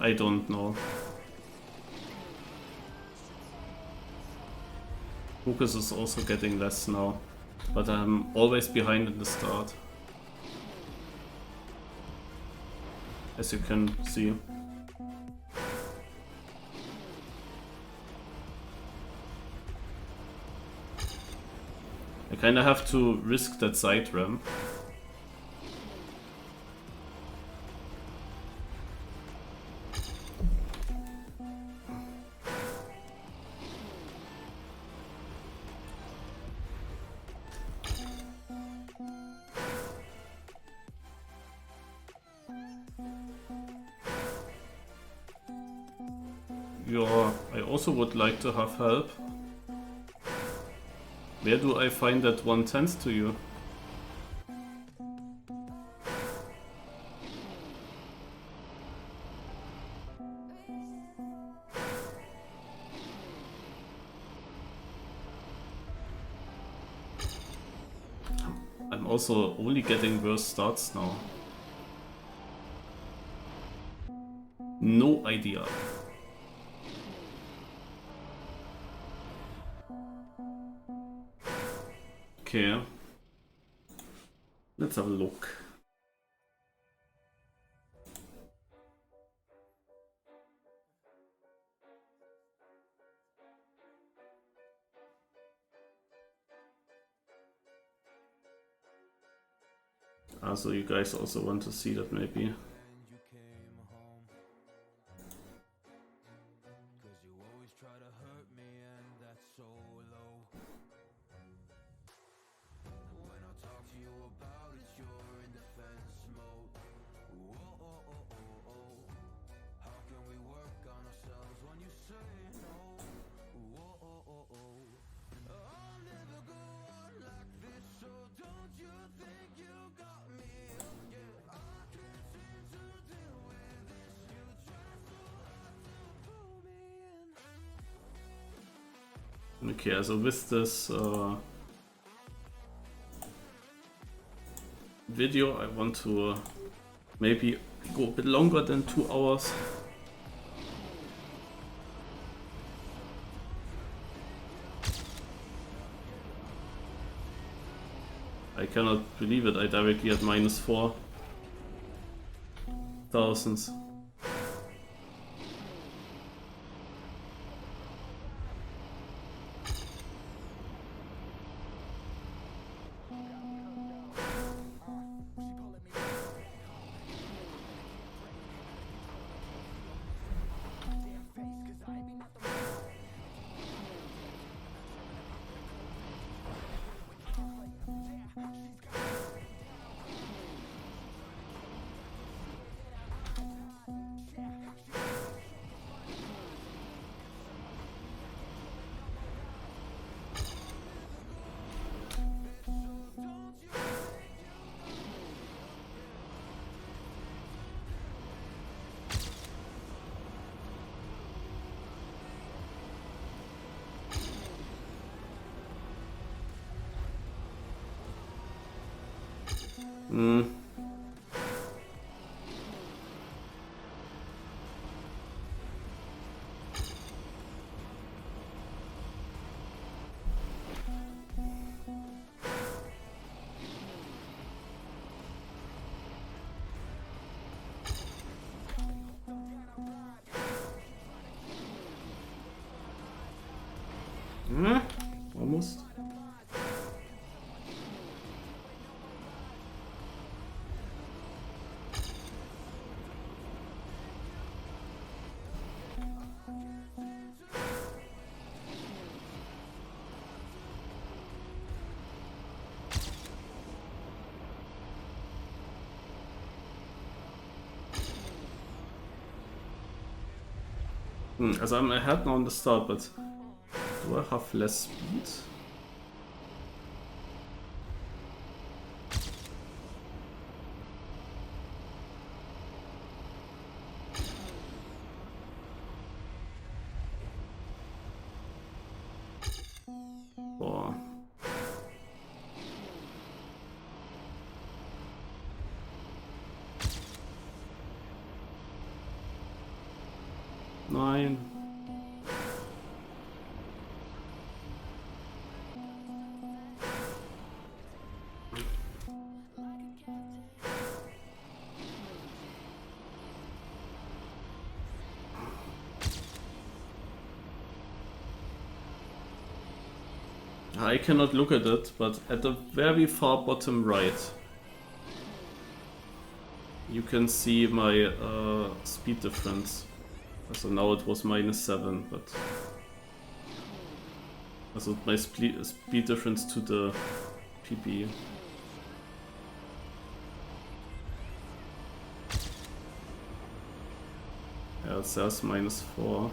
I don't know. Focus is also getting less now, but I'm always behind in the start. As you can see. I kinda have to risk that side ramp. Yeah, I also would like to have help. Where do I find that 1/10 to you? I'm also only getting worse starts now. No idea. Okay. Let's have a look. So you guys also want to see that maybe. Okay, also with this video I want to maybe go a bit longer than 2 hours. I cannot believe it, I directly had -4,000. Almost. Also I'm ahead now on the start, but do I have less speed? Boah. Nein. I cannot look at it, but at the very far bottom right you can see my speed difference. So now it was -7, but also my speed difference to the PB. Yeah, it says -4.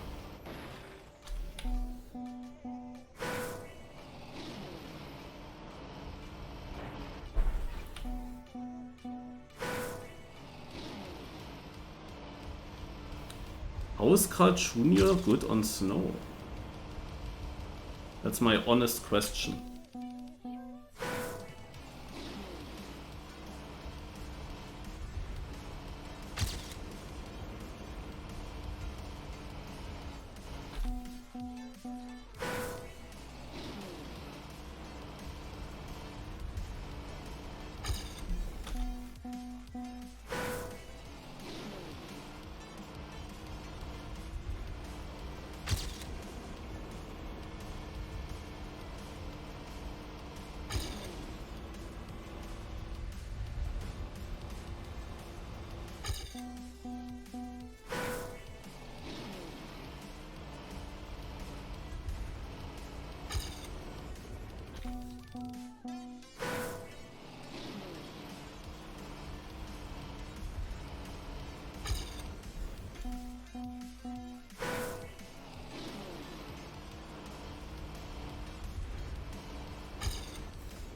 How is Carl Jr. good on snow? That's my honest question.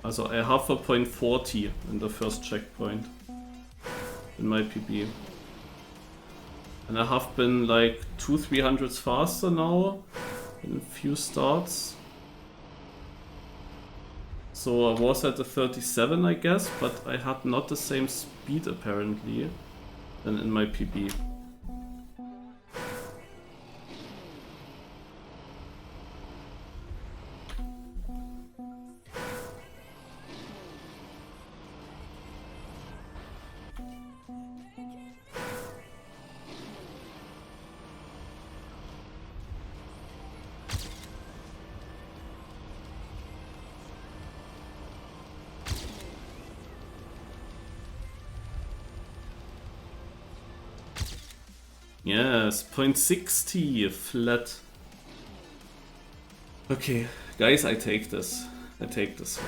Also I have a .40 in the first checkpoint in my PB. And I have been like 200-300 faster now in a few starts. So I was at the 37, I guess, but I had not the same speed apparently than in my PB. Yes, 0.60 flat. Okay, guys, I take this. I take this one.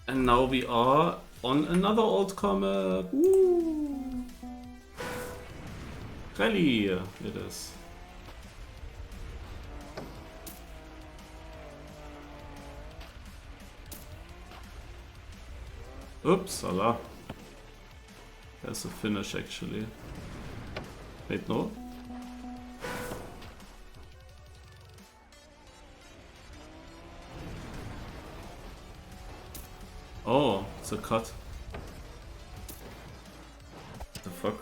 And now we are on another old comet. Woo! Rally, it is. Oops, Allah. There's a finish actually. Wait, no? Oh, it's a cut. What the fuck?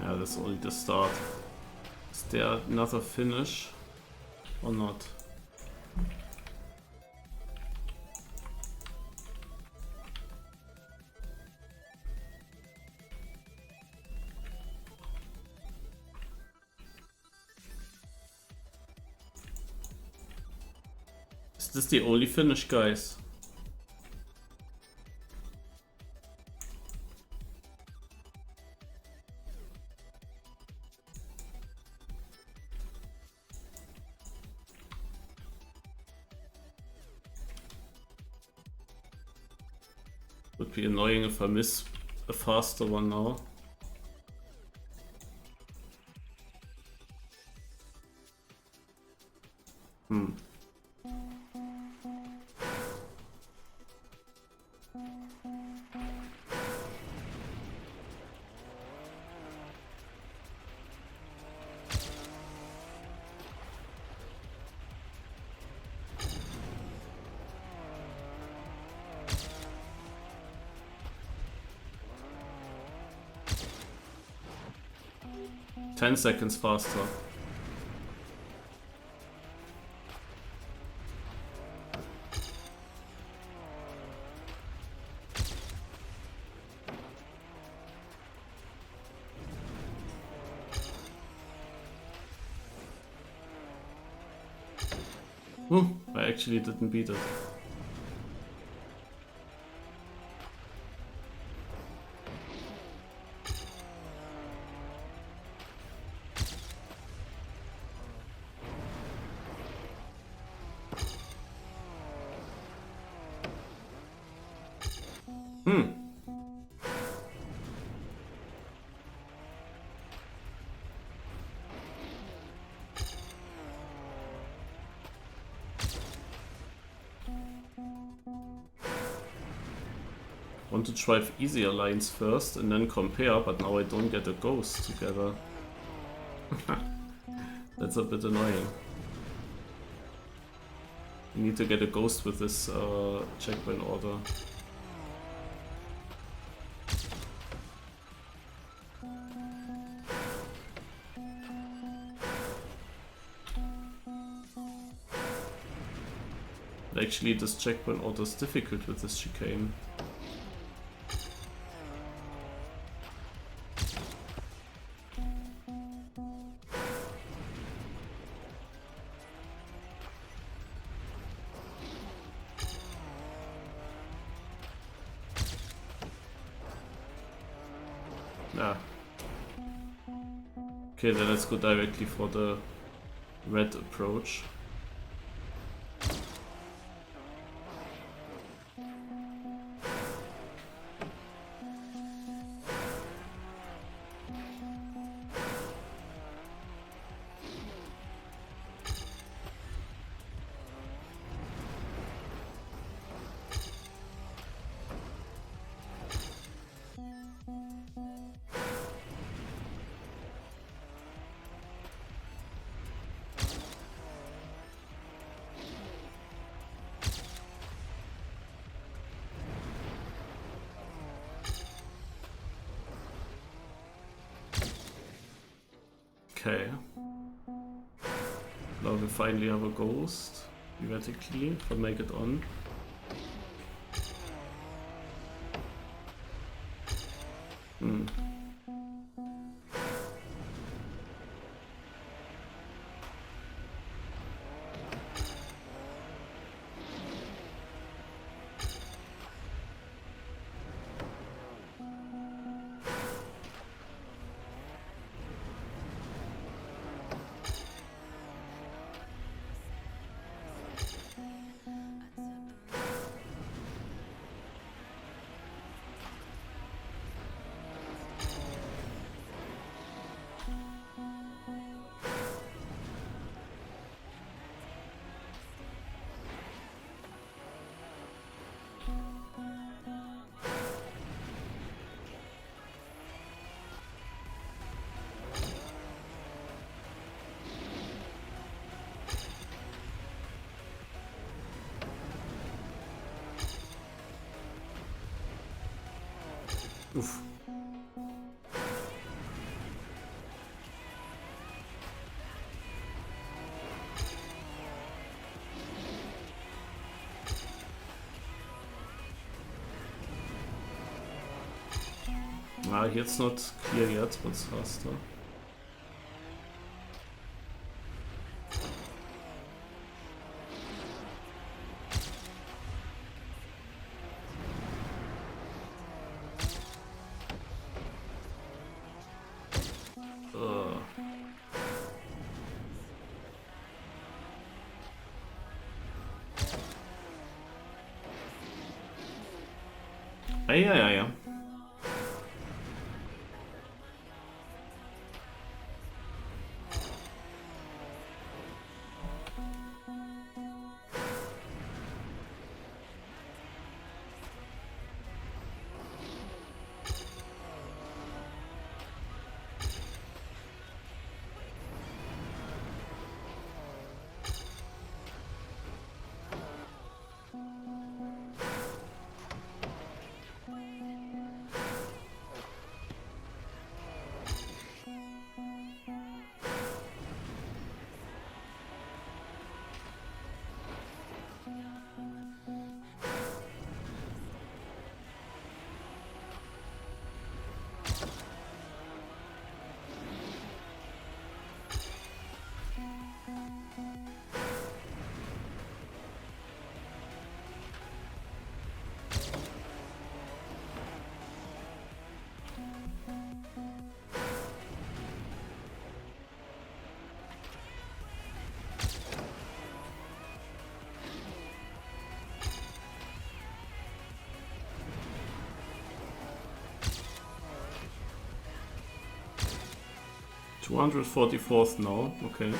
Yeah, that's only the start. Is there another finish or not? Is this the only finish, guys? Would be annoying if I miss a faster one now. Hmm. Ten seconds faster. I actually didn't beat it. Want to try easier lines first and then compare, but now I don't get a ghost together. That's a bit annoying. We need to get a ghost with this checkpoint order. Actually, this checkpoint order is difficult with this chicane. Ah. Okay, then let's go directly for the red approach. Okay. Now we finally have a ghost, theoretically, if I make it on. Oof. Ah, here it's not clear yet what's faster. Ja. $244th now, okay.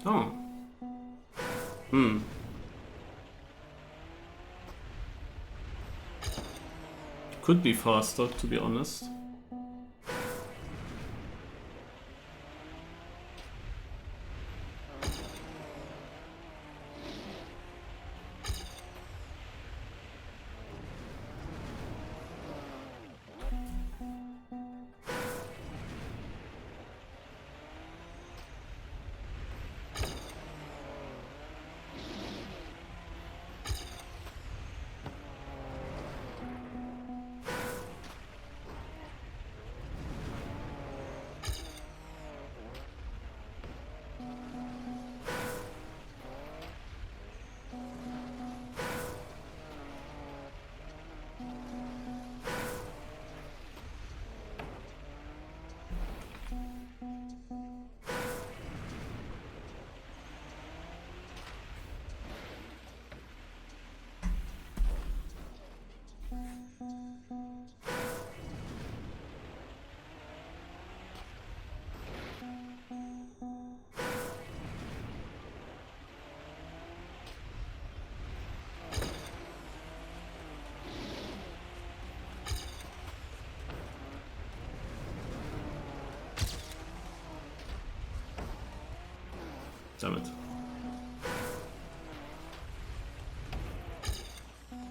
Oh. Hmm. Could be faster, to be honest. Damn it.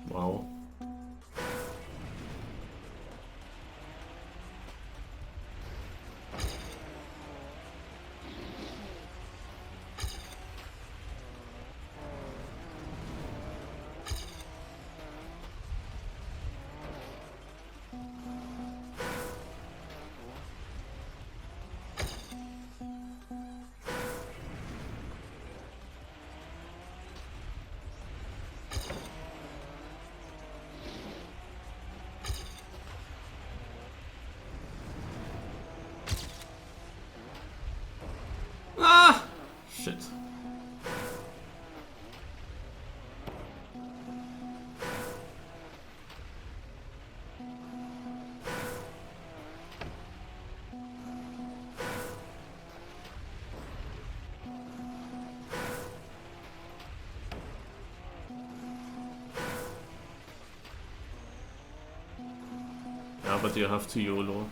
Wow. Ah! Shit. Yeah, but you have to YOLO.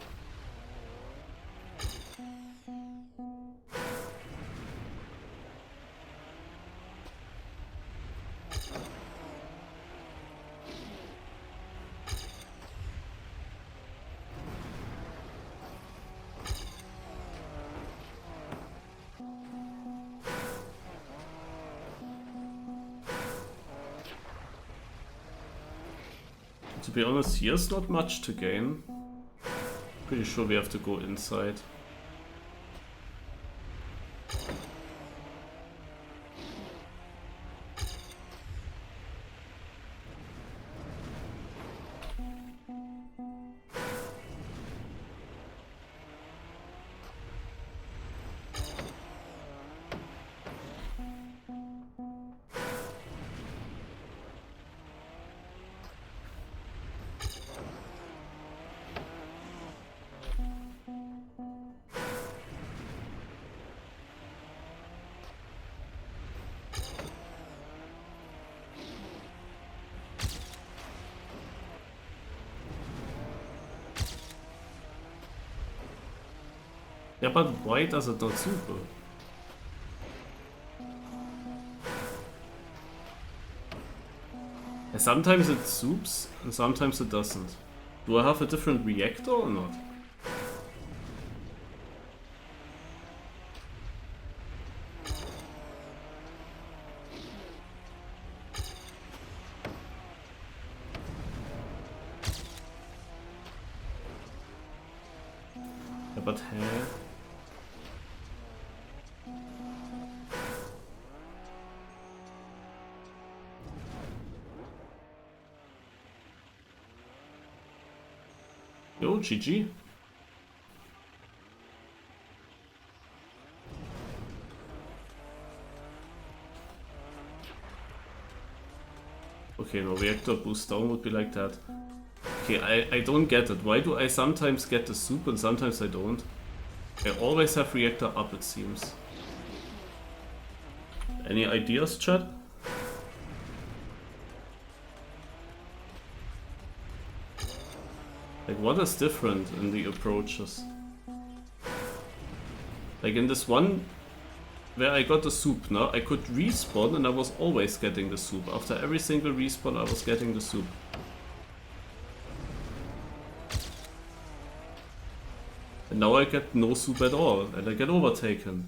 To be honest, here's not much to gain. Pretty sure we have to go inside. Yeah, but why does it not super? And sometimes it soups and sometimes it doesn't. Do I have a different reactor or not? Yeah, but hey. Yo, GG. Okay, no, reactor boost down would be like that. Okay, I don't get it. Why do I sometimes get the soup and sometimes I don't? I always have reactor up, it seems. Any ideas, chat? Like, what is different in the approaches? Like in this one where I got the soup, no? I could respawn and I was always getting the soup. After every single respawn I was getting the soup. And now I get no soup at all and I get overtaken.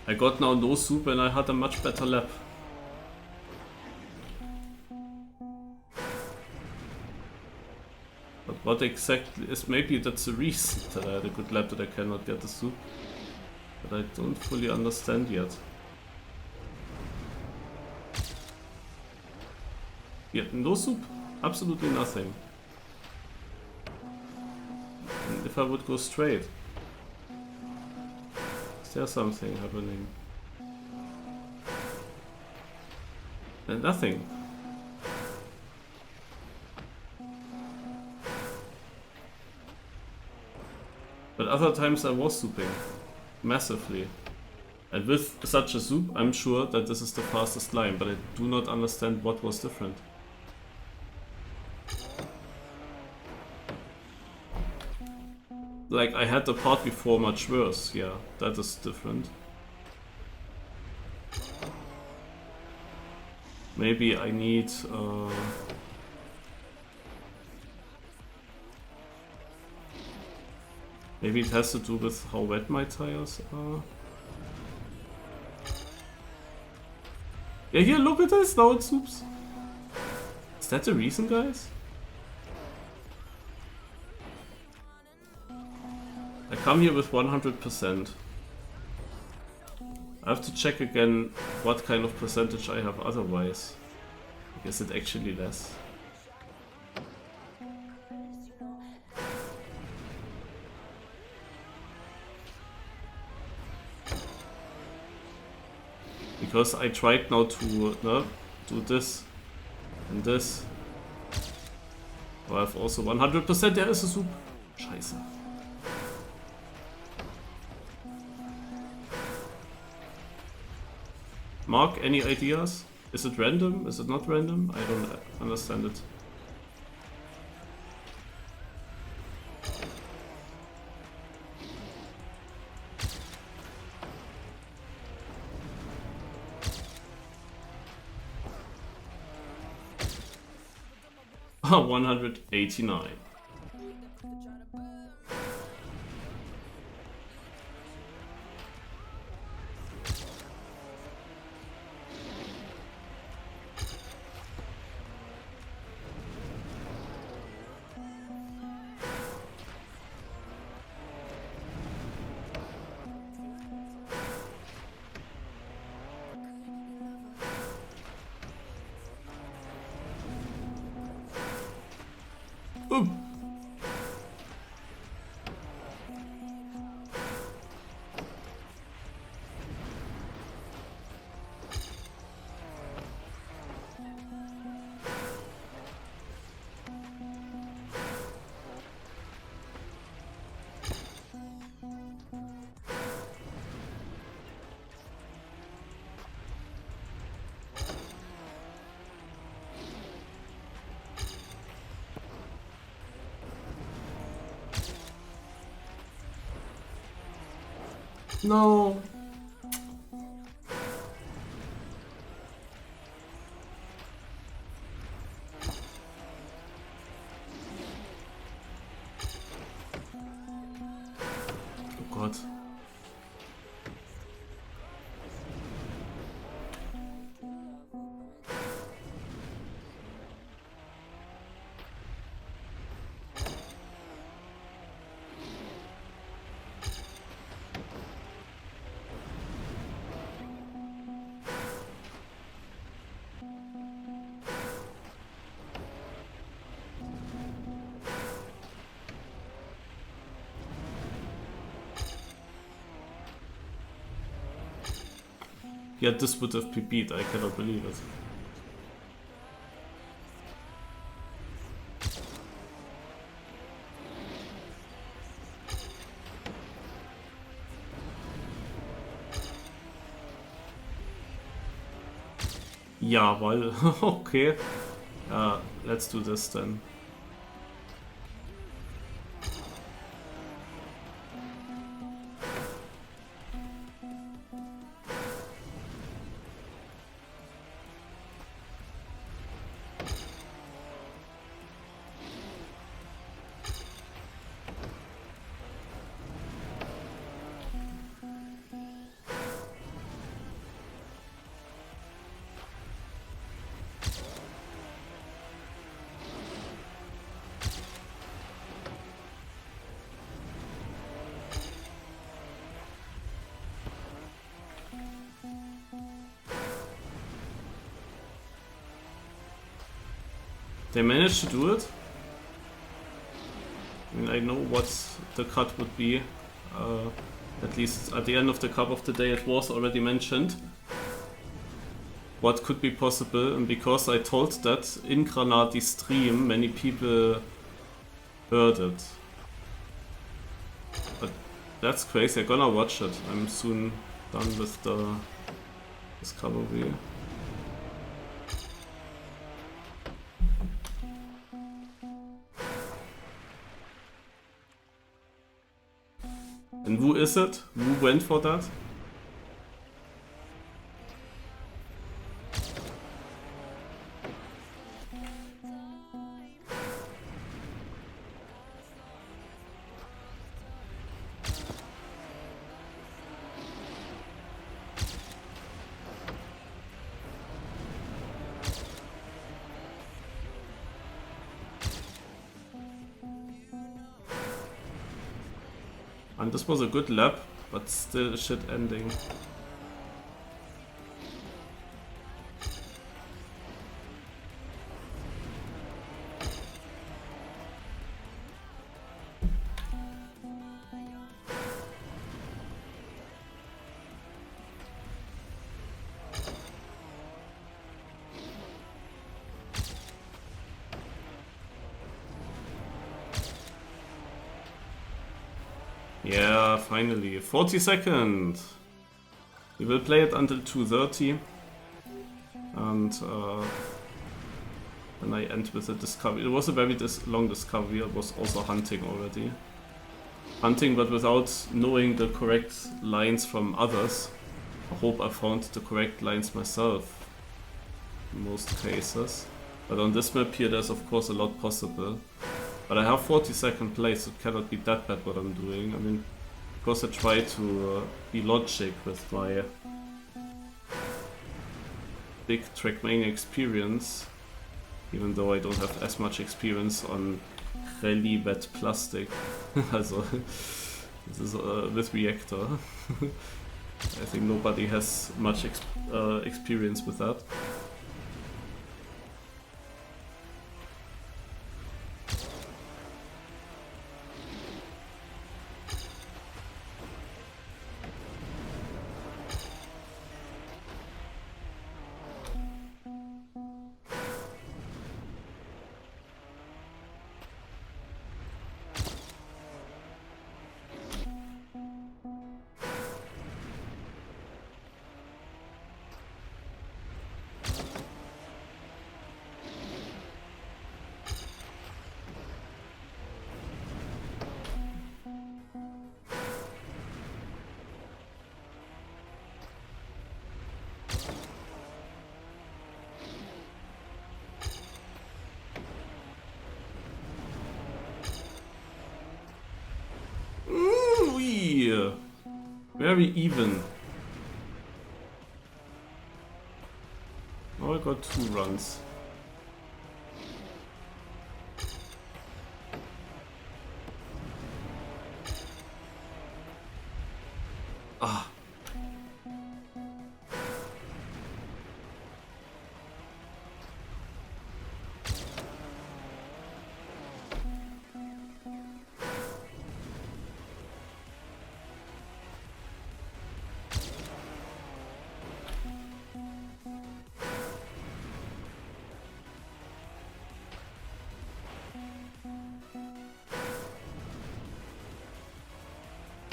I got now no soup and I had a much better lap. But what exactly is, maybe that's the reason that I had a good lap that I cannot get the soup. But I don't fully understand yet. Yeah, no soup. Absolutely nothing. And if I would go straight. Is there something happening? And nothing. But other times I was souping. Massively. And with such a soup, I'm sure that this is the fastest line, but I do not understand what was different. Like, I had the part before much worse, yeah, that is different. Maybe I need... maybe it has to do with how wet my tires are. Yeah, here, look at this, now it soups. Is that the reason, guys? I come here with 100%. I have to check again what kind of percentage I have otherwise. Is it actually less? Because I tried now to do this and this. Oh, I have also 100%, there is a soup. Scheiße. Mark, any ideas? Is it random? Is it not random? I don't understand it. Ah, 189. No. Oh Gott. Yeah, this would have PP'd, I cannot believe it. Ja, weil... okay. Let's do this then. They managed to do it. I mean, I know what the cut would be. At least at the end of the Cup of the Day it was already mentioned. What could be possible, and because I told that in Granati stream, many people heard it. But that's crazy, I'm gonna watch it. I'm soon done with the discovery. And who is it? Who went for that? And this was a good lap, but still a shit ending. Yeah, finally. 40 seconds! We will play it until 2:30. And then I end with a discovery. It was a very long discovery. I was also hunting already. Hunting, but without knowing the correct lines from others. I hope I found the correct lines myself in most cases. But on this map here there's of course a lot possible. But I have 40-second plays, so it cannot be that bad what I'm doing. I mean, of course I try to be logic with my big Trackmania experience, even though I don't have as much experience on Rally Wet Plastic. Also, this is with Reactor. I think nobody has much experience with that. Very even. Now I got 2 runs. Ah.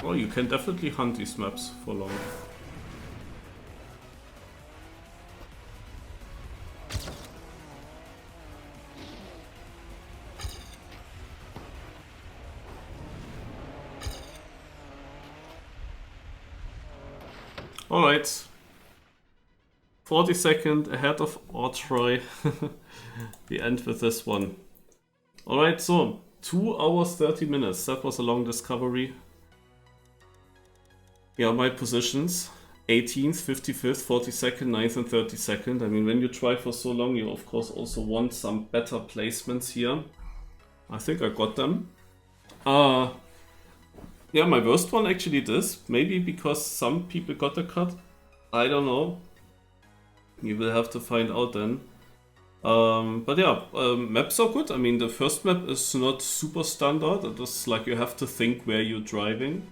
Oh, you can definitely hunt these maps for long. Alright. 40-second ahead of Ortroy. We end with this one. Alright, so 2 hours 30 minutes. That was a long discovery. Yeah, my positions. 18th, 55th, 42nd, 9th and 32nd. I mean, when you try for so long, you of course also want some better placements here. I think I got them. Yeah, my worst one actually this. Maybe because some people got a cut. I don't know. You will have to find out then. But yeah, maps are good. I mean, the first map is not super standard. It is like you have to think where you're driving.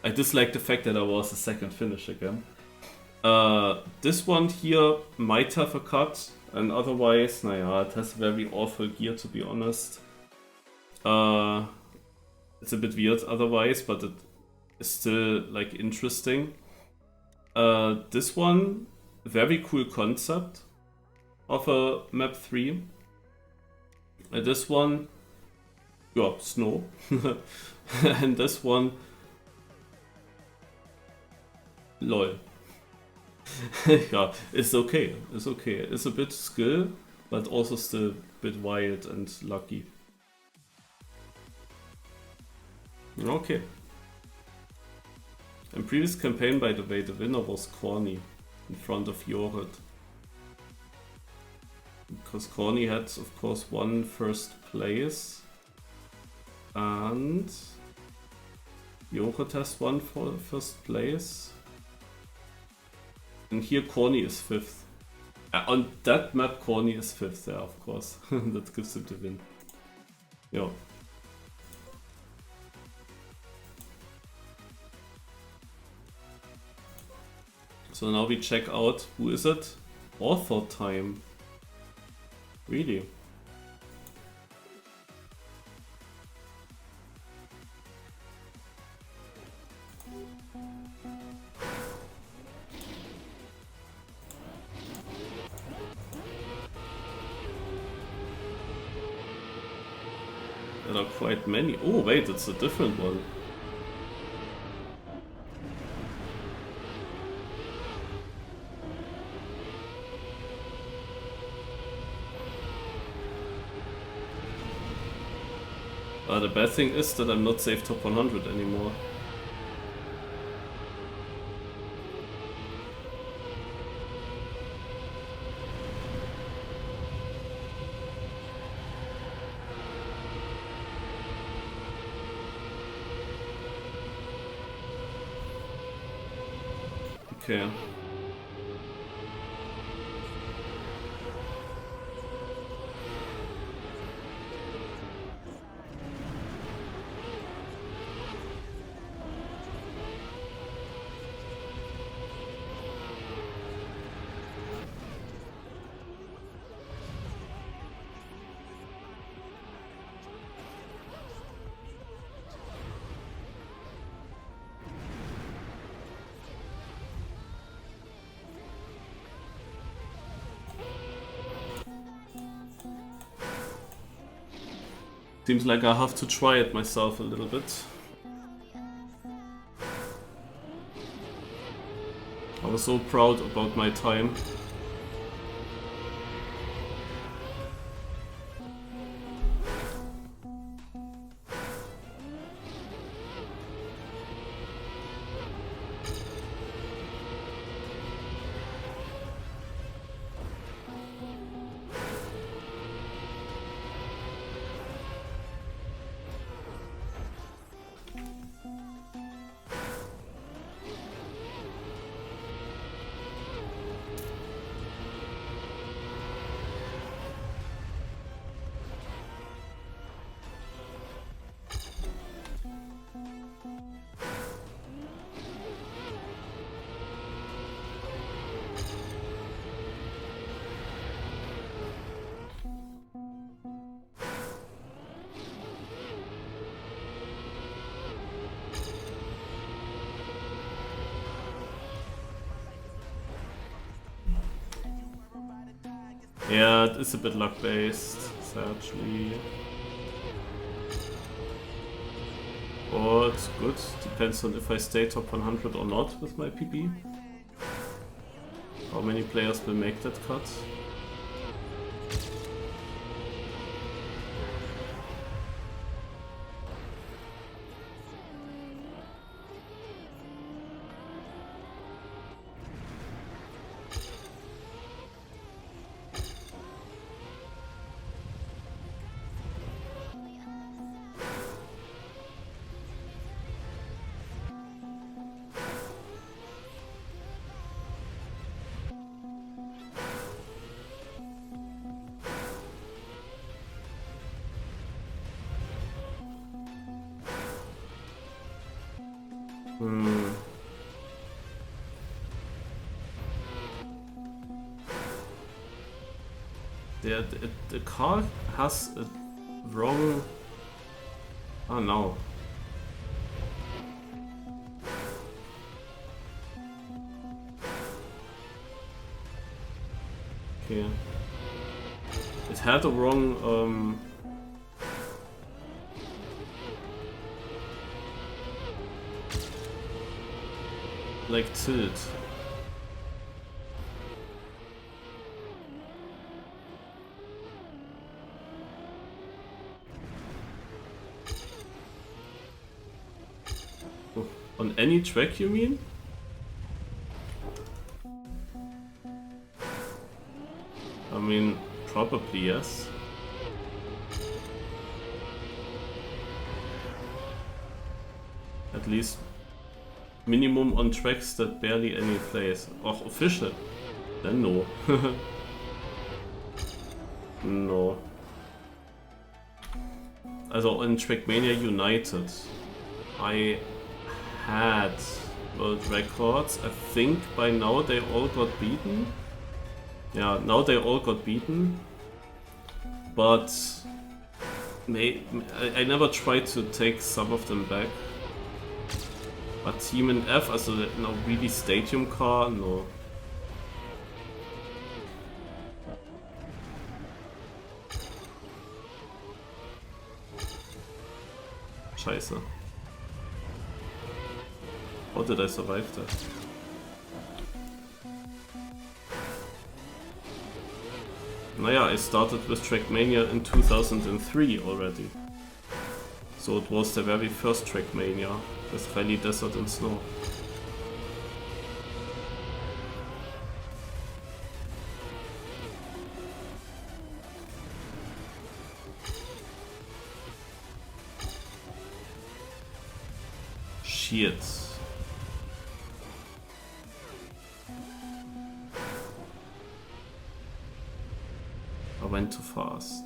I dislike the fact that I was a second finish again. This one here might have a cut, and otherwise, naja, it has very awful gear to be honest. It's a bit weird otherwise, but it is still like interesting. This one, very cool concept of a map 3. This one, yeah, snow. And this one, lol. Yeah, it's okay. It's okay. It's a bit skill, but also still a bit wild and lucky. Okay. In previous campaign, by the way, the winner was Corny in front of Jorrit. Because Corny had, of course, won first place. And Jorrit has won for first place. And here Corny is 5th. On that map Corny is 5th, yeah, of course. That gives him the win. Yeah. So now we check out, who is it? Author time. Really? There are quite many. Oh wait, it's a different one. The bad thing is that I'm not safe top 100 anymore. Okay. Seems like I have to try it myself a little bit. I was so proud about my time. Yeah, it's a bit luck based, sadly. But good, depends on if I stay top 100 or not with my PB. How many players will make that cut? The car has a wrong... Oh no. Okay. It had a wrong like tilt. On any track, you mean? I mean, probably yes. At least minimum on tracks that barely any plays. Oh, official. Then no. No. Also in Trackmania United, I had world records. I think by now they all got beaten. Yeah, now they all got beaten. But I never tried to take some of them back. But Team NF, also no really Stadium car, no. Scheiße. How did I survive that? Naja, I started with Trackmania in 2003 already. So it was the very first Trackmania with Rally Desert and Snow. Shit. I went too fast.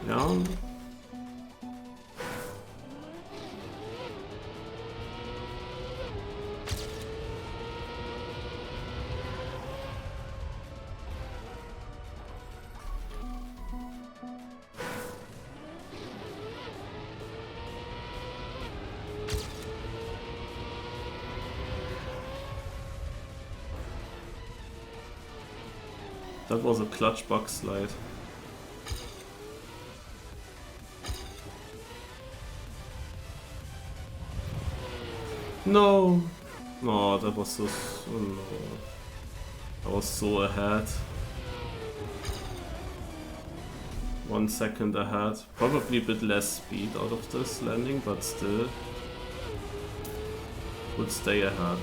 Ja. That was a clutch bug slide. No! No, that was so... Oh no. I was so ahead. 1 second ahead. Probably a bit less speed out of this landing, but still would stay ahead.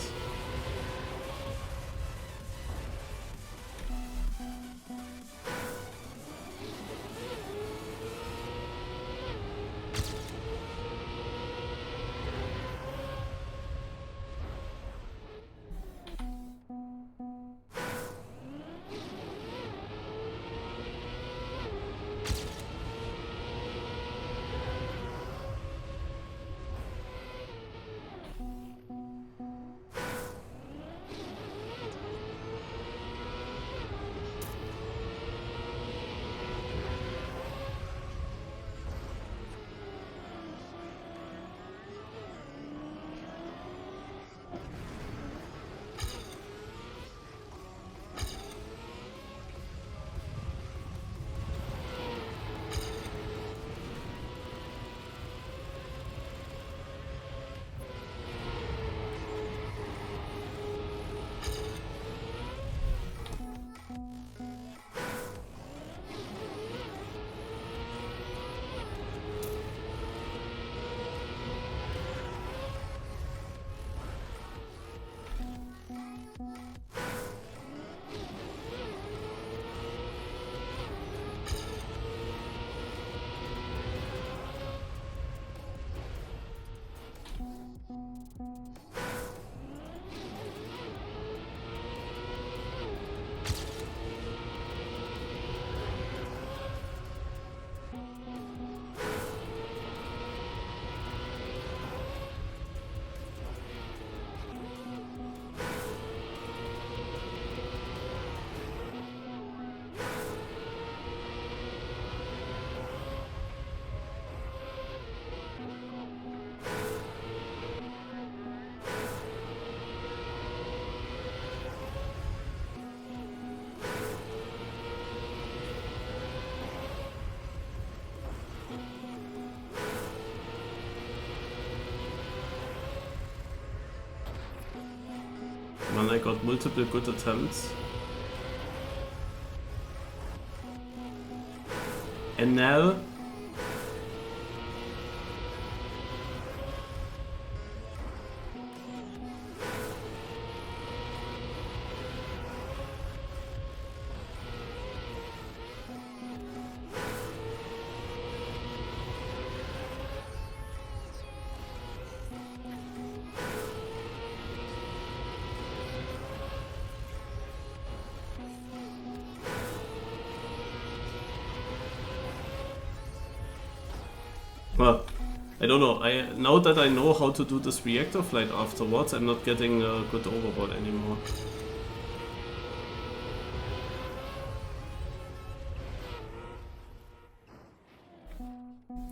run. I got multiple good attempts. And now... Well, I don't know. Now that I know how to do this reactor flight afterwards, I'm not getting a good overball anymore.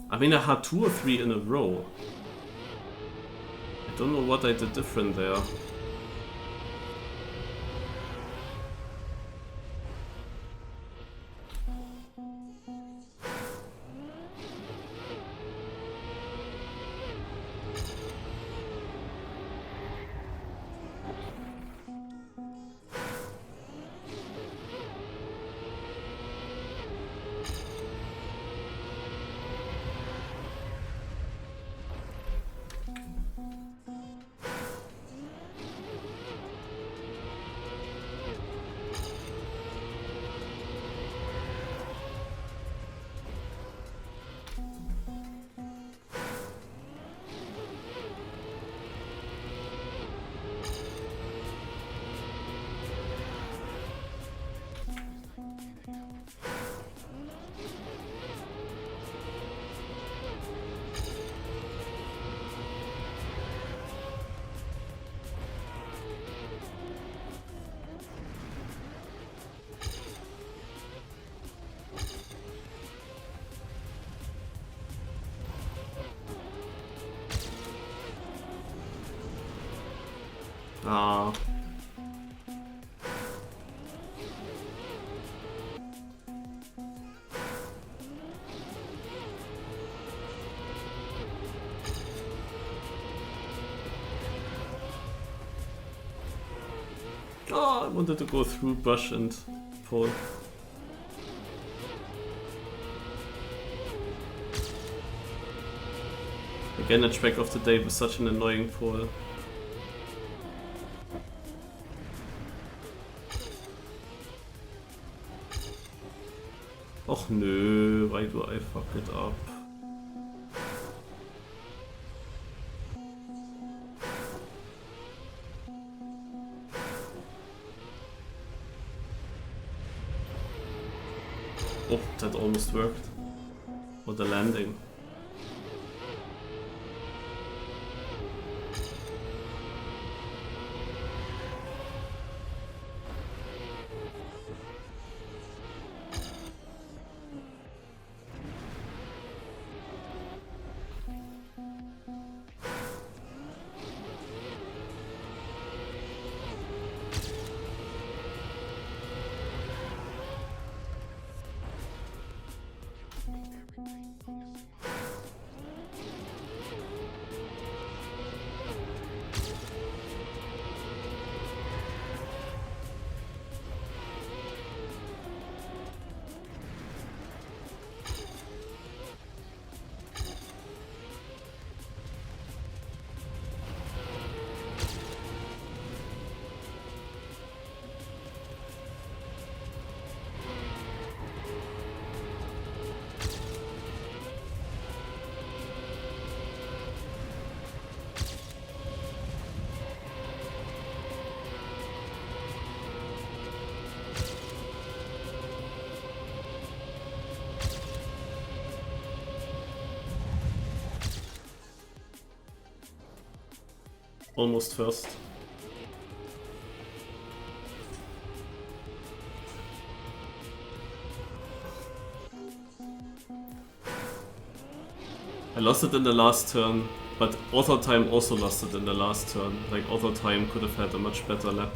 I mean, I had 2 or 3 in a row. I don't know what I did different there. Ah. Oh, I wanted to go through brush and pole. Again, a track of the day with such an annoying pole. Och nö, why do I fuck it up? Oh, that almost worked. For the landing. Almost first. I lost it in the last turn, but Author Time also lost it in the last turn. Like, Author Time could have had a much better lap.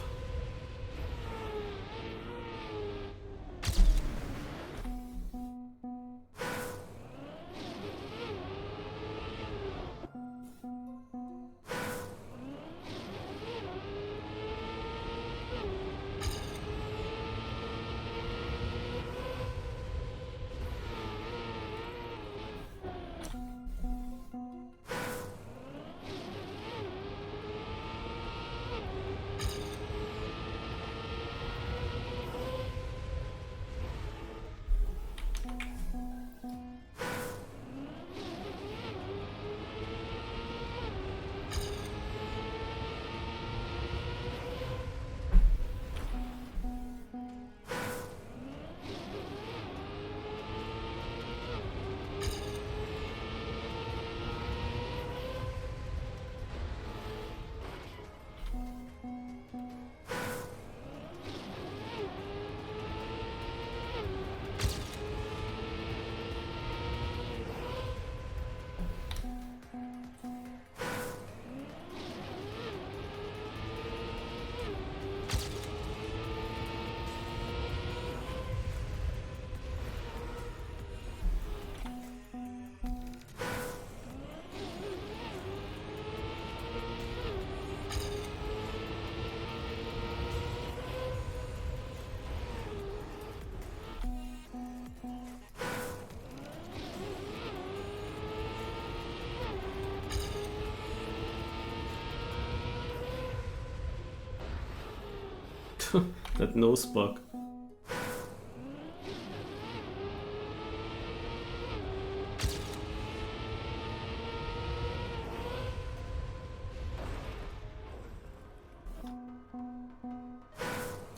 That nose bug.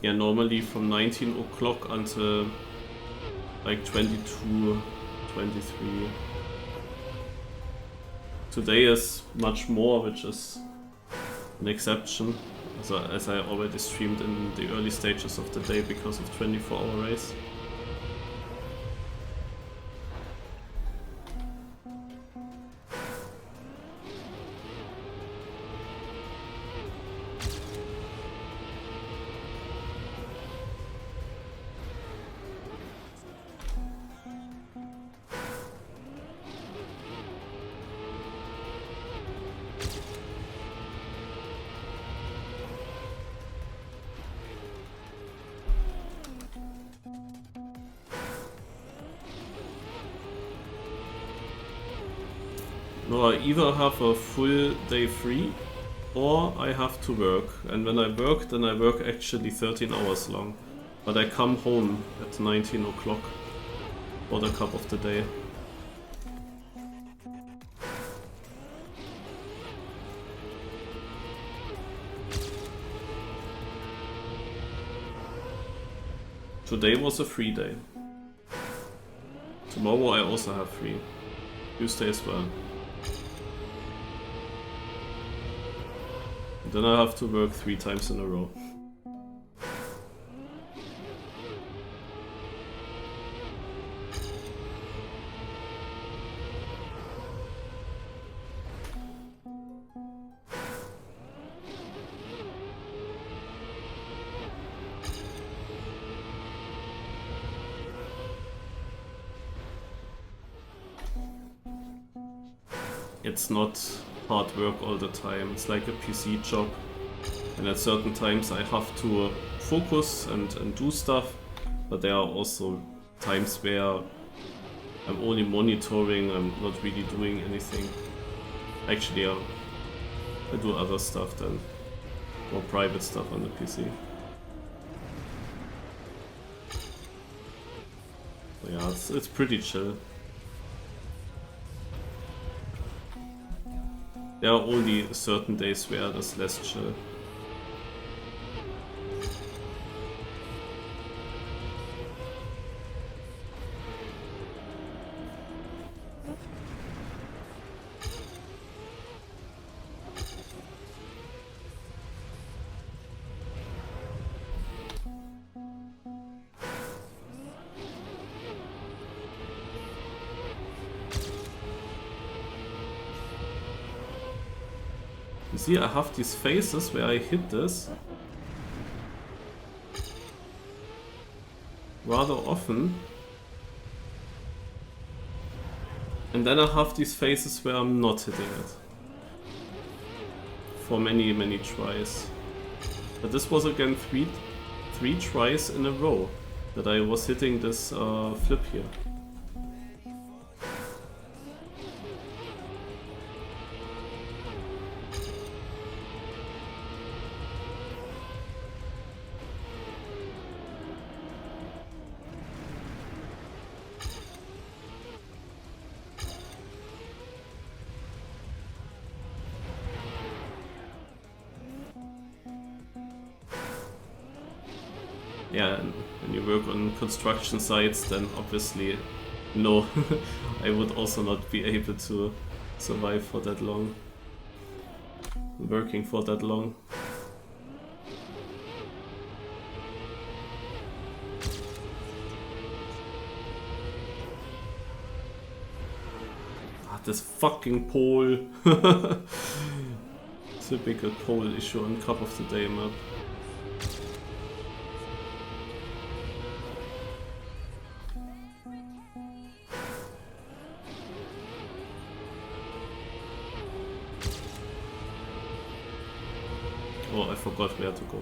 Yeah, normally from 19 o'clock until like 22, 23. Today is much more, which is an exception, as I already streamed in the early stages of the day because of 24-hour race. No, I either have a full day free or I have to work. And when I work, then I work actually 13 hours long. But I come home at 19 o'clock for the cup of the day. Today was a free day. Tomorrow I also have free. Tuesday as well. Then I have to work 3 times in a row. It's not hard work all the time, it's like a PC job. And at certain times I have to focus and do stuff, but there are also times where I'm only monitoring, I'm not really doing anything. Actually, I do other stuff than more private stuff on the PC. So yeah, it's pretty chill. There are only certain days where there's less chill. You see, I have these phases where I hit this rather often, and then I have these phases where I'm not hitting it for many tries. But this was again three tries in a row that I was hitting this flip here. Yeah, and when you work on construction sites, then obviously, no, I would also not be able to survive for that long, working for that long. Ah, this fucking pole! Typical pole issue on Cup of the Day map. Oh, I forgot where to go.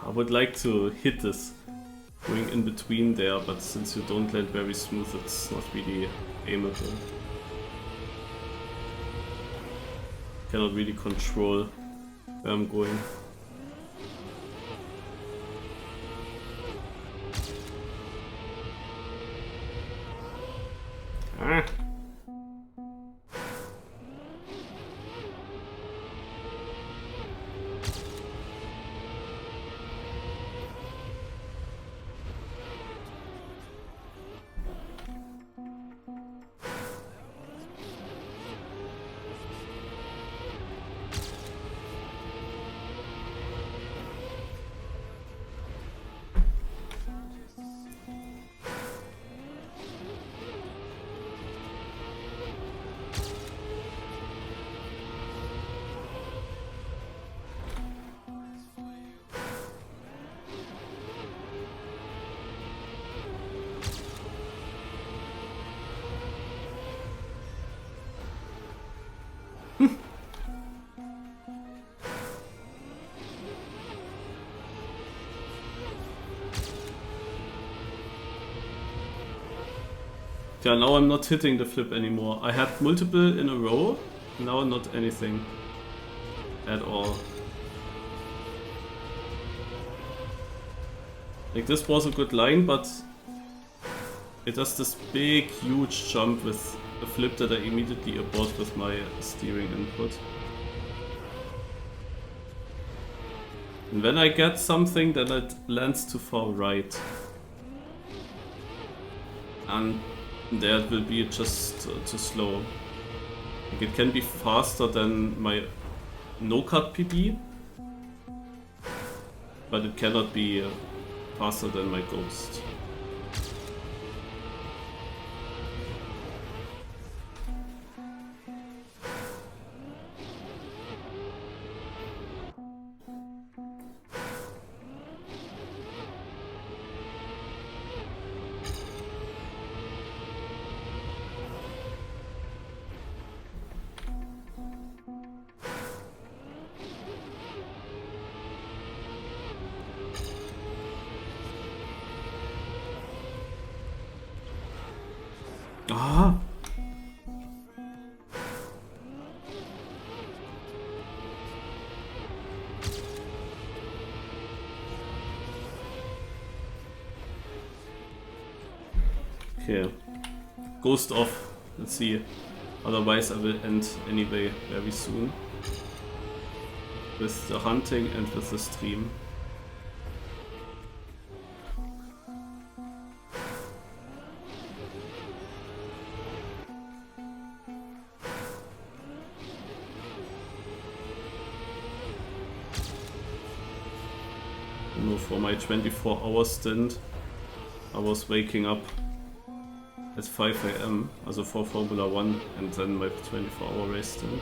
I would like to hit this going in between there, but since you don't land very smooth, it's not really aimable. Cannot really control where I'm going. Ah. Yeah, now I'm not hitting the flip anymore. I had multiple in a row, now not anything at all. Like this was a good line, but it does this big, huge jump with a flip that I immediately abort with my steering input. And when I get something, then it lands too far right. And there it will be just too slow. Like it can be faster than my no-cut PB, but it cannot be faster than my Ghost. Ah! Okay. Ghost off. Let's see. Otherwise I will end anyway very soon. With the hunting and with the stream. For my 24-hour stint, I was waking up at 5 AM, also for Formula 1, and then my 24-hour race stint.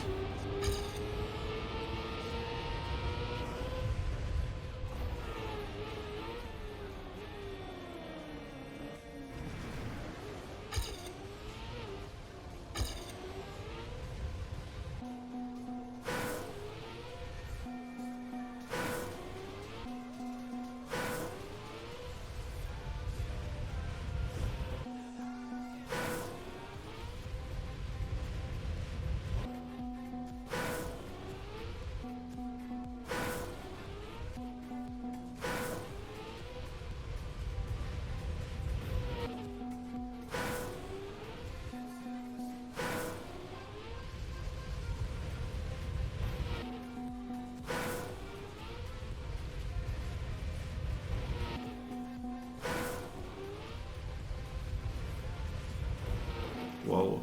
Wow.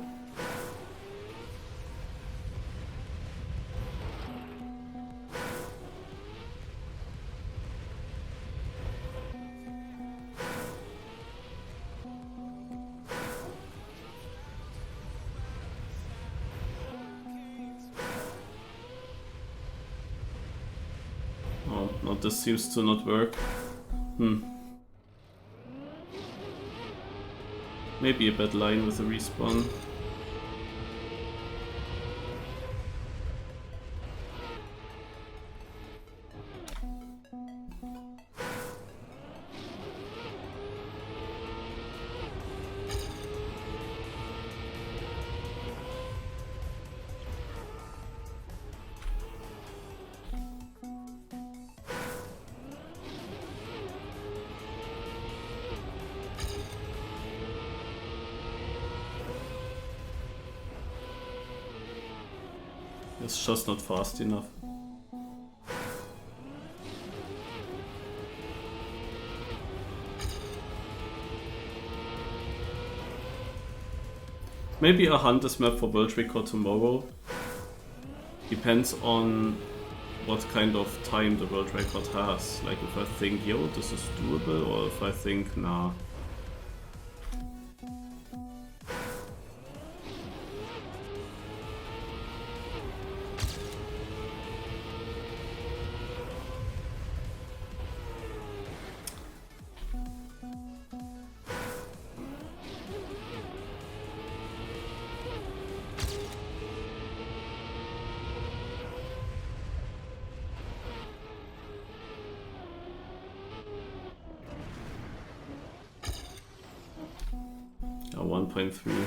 Oh, no, this seems to not work. Maybe a bad line with a respawn. It's just not fast enough. Maybe I'll hunt this map for world record tomorrow. Depends on what kind of time the world record has. Like if I think, yo, this is doable, or if I think, nah. A 1.3.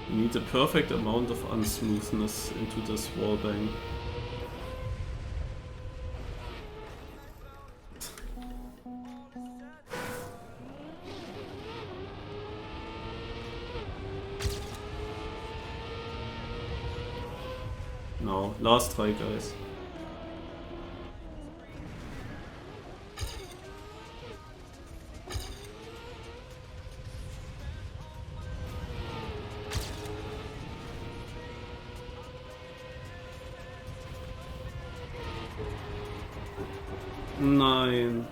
You need a perfect amount of unsmoothness into this wallbang. No, last try, guys. Nein.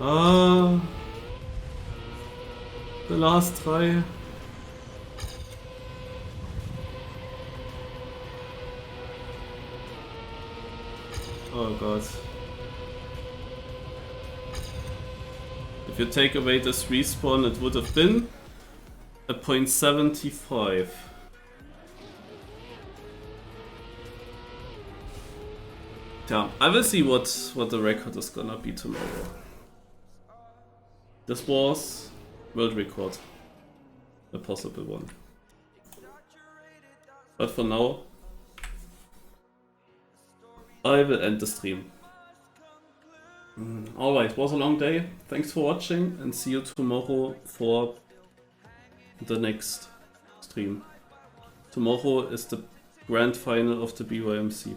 Ah. The last try. Oh god. If you take away this respawn, it would have been a 0.75. Yeah, I will see what the record is gonna be tomorrow. This was world record, a possible one. But for now, I will end the stream. Alright, it was a long day. Thanks for watching and see you tomorrow for the next stream. Tomorrow is the grand final of the BYMC.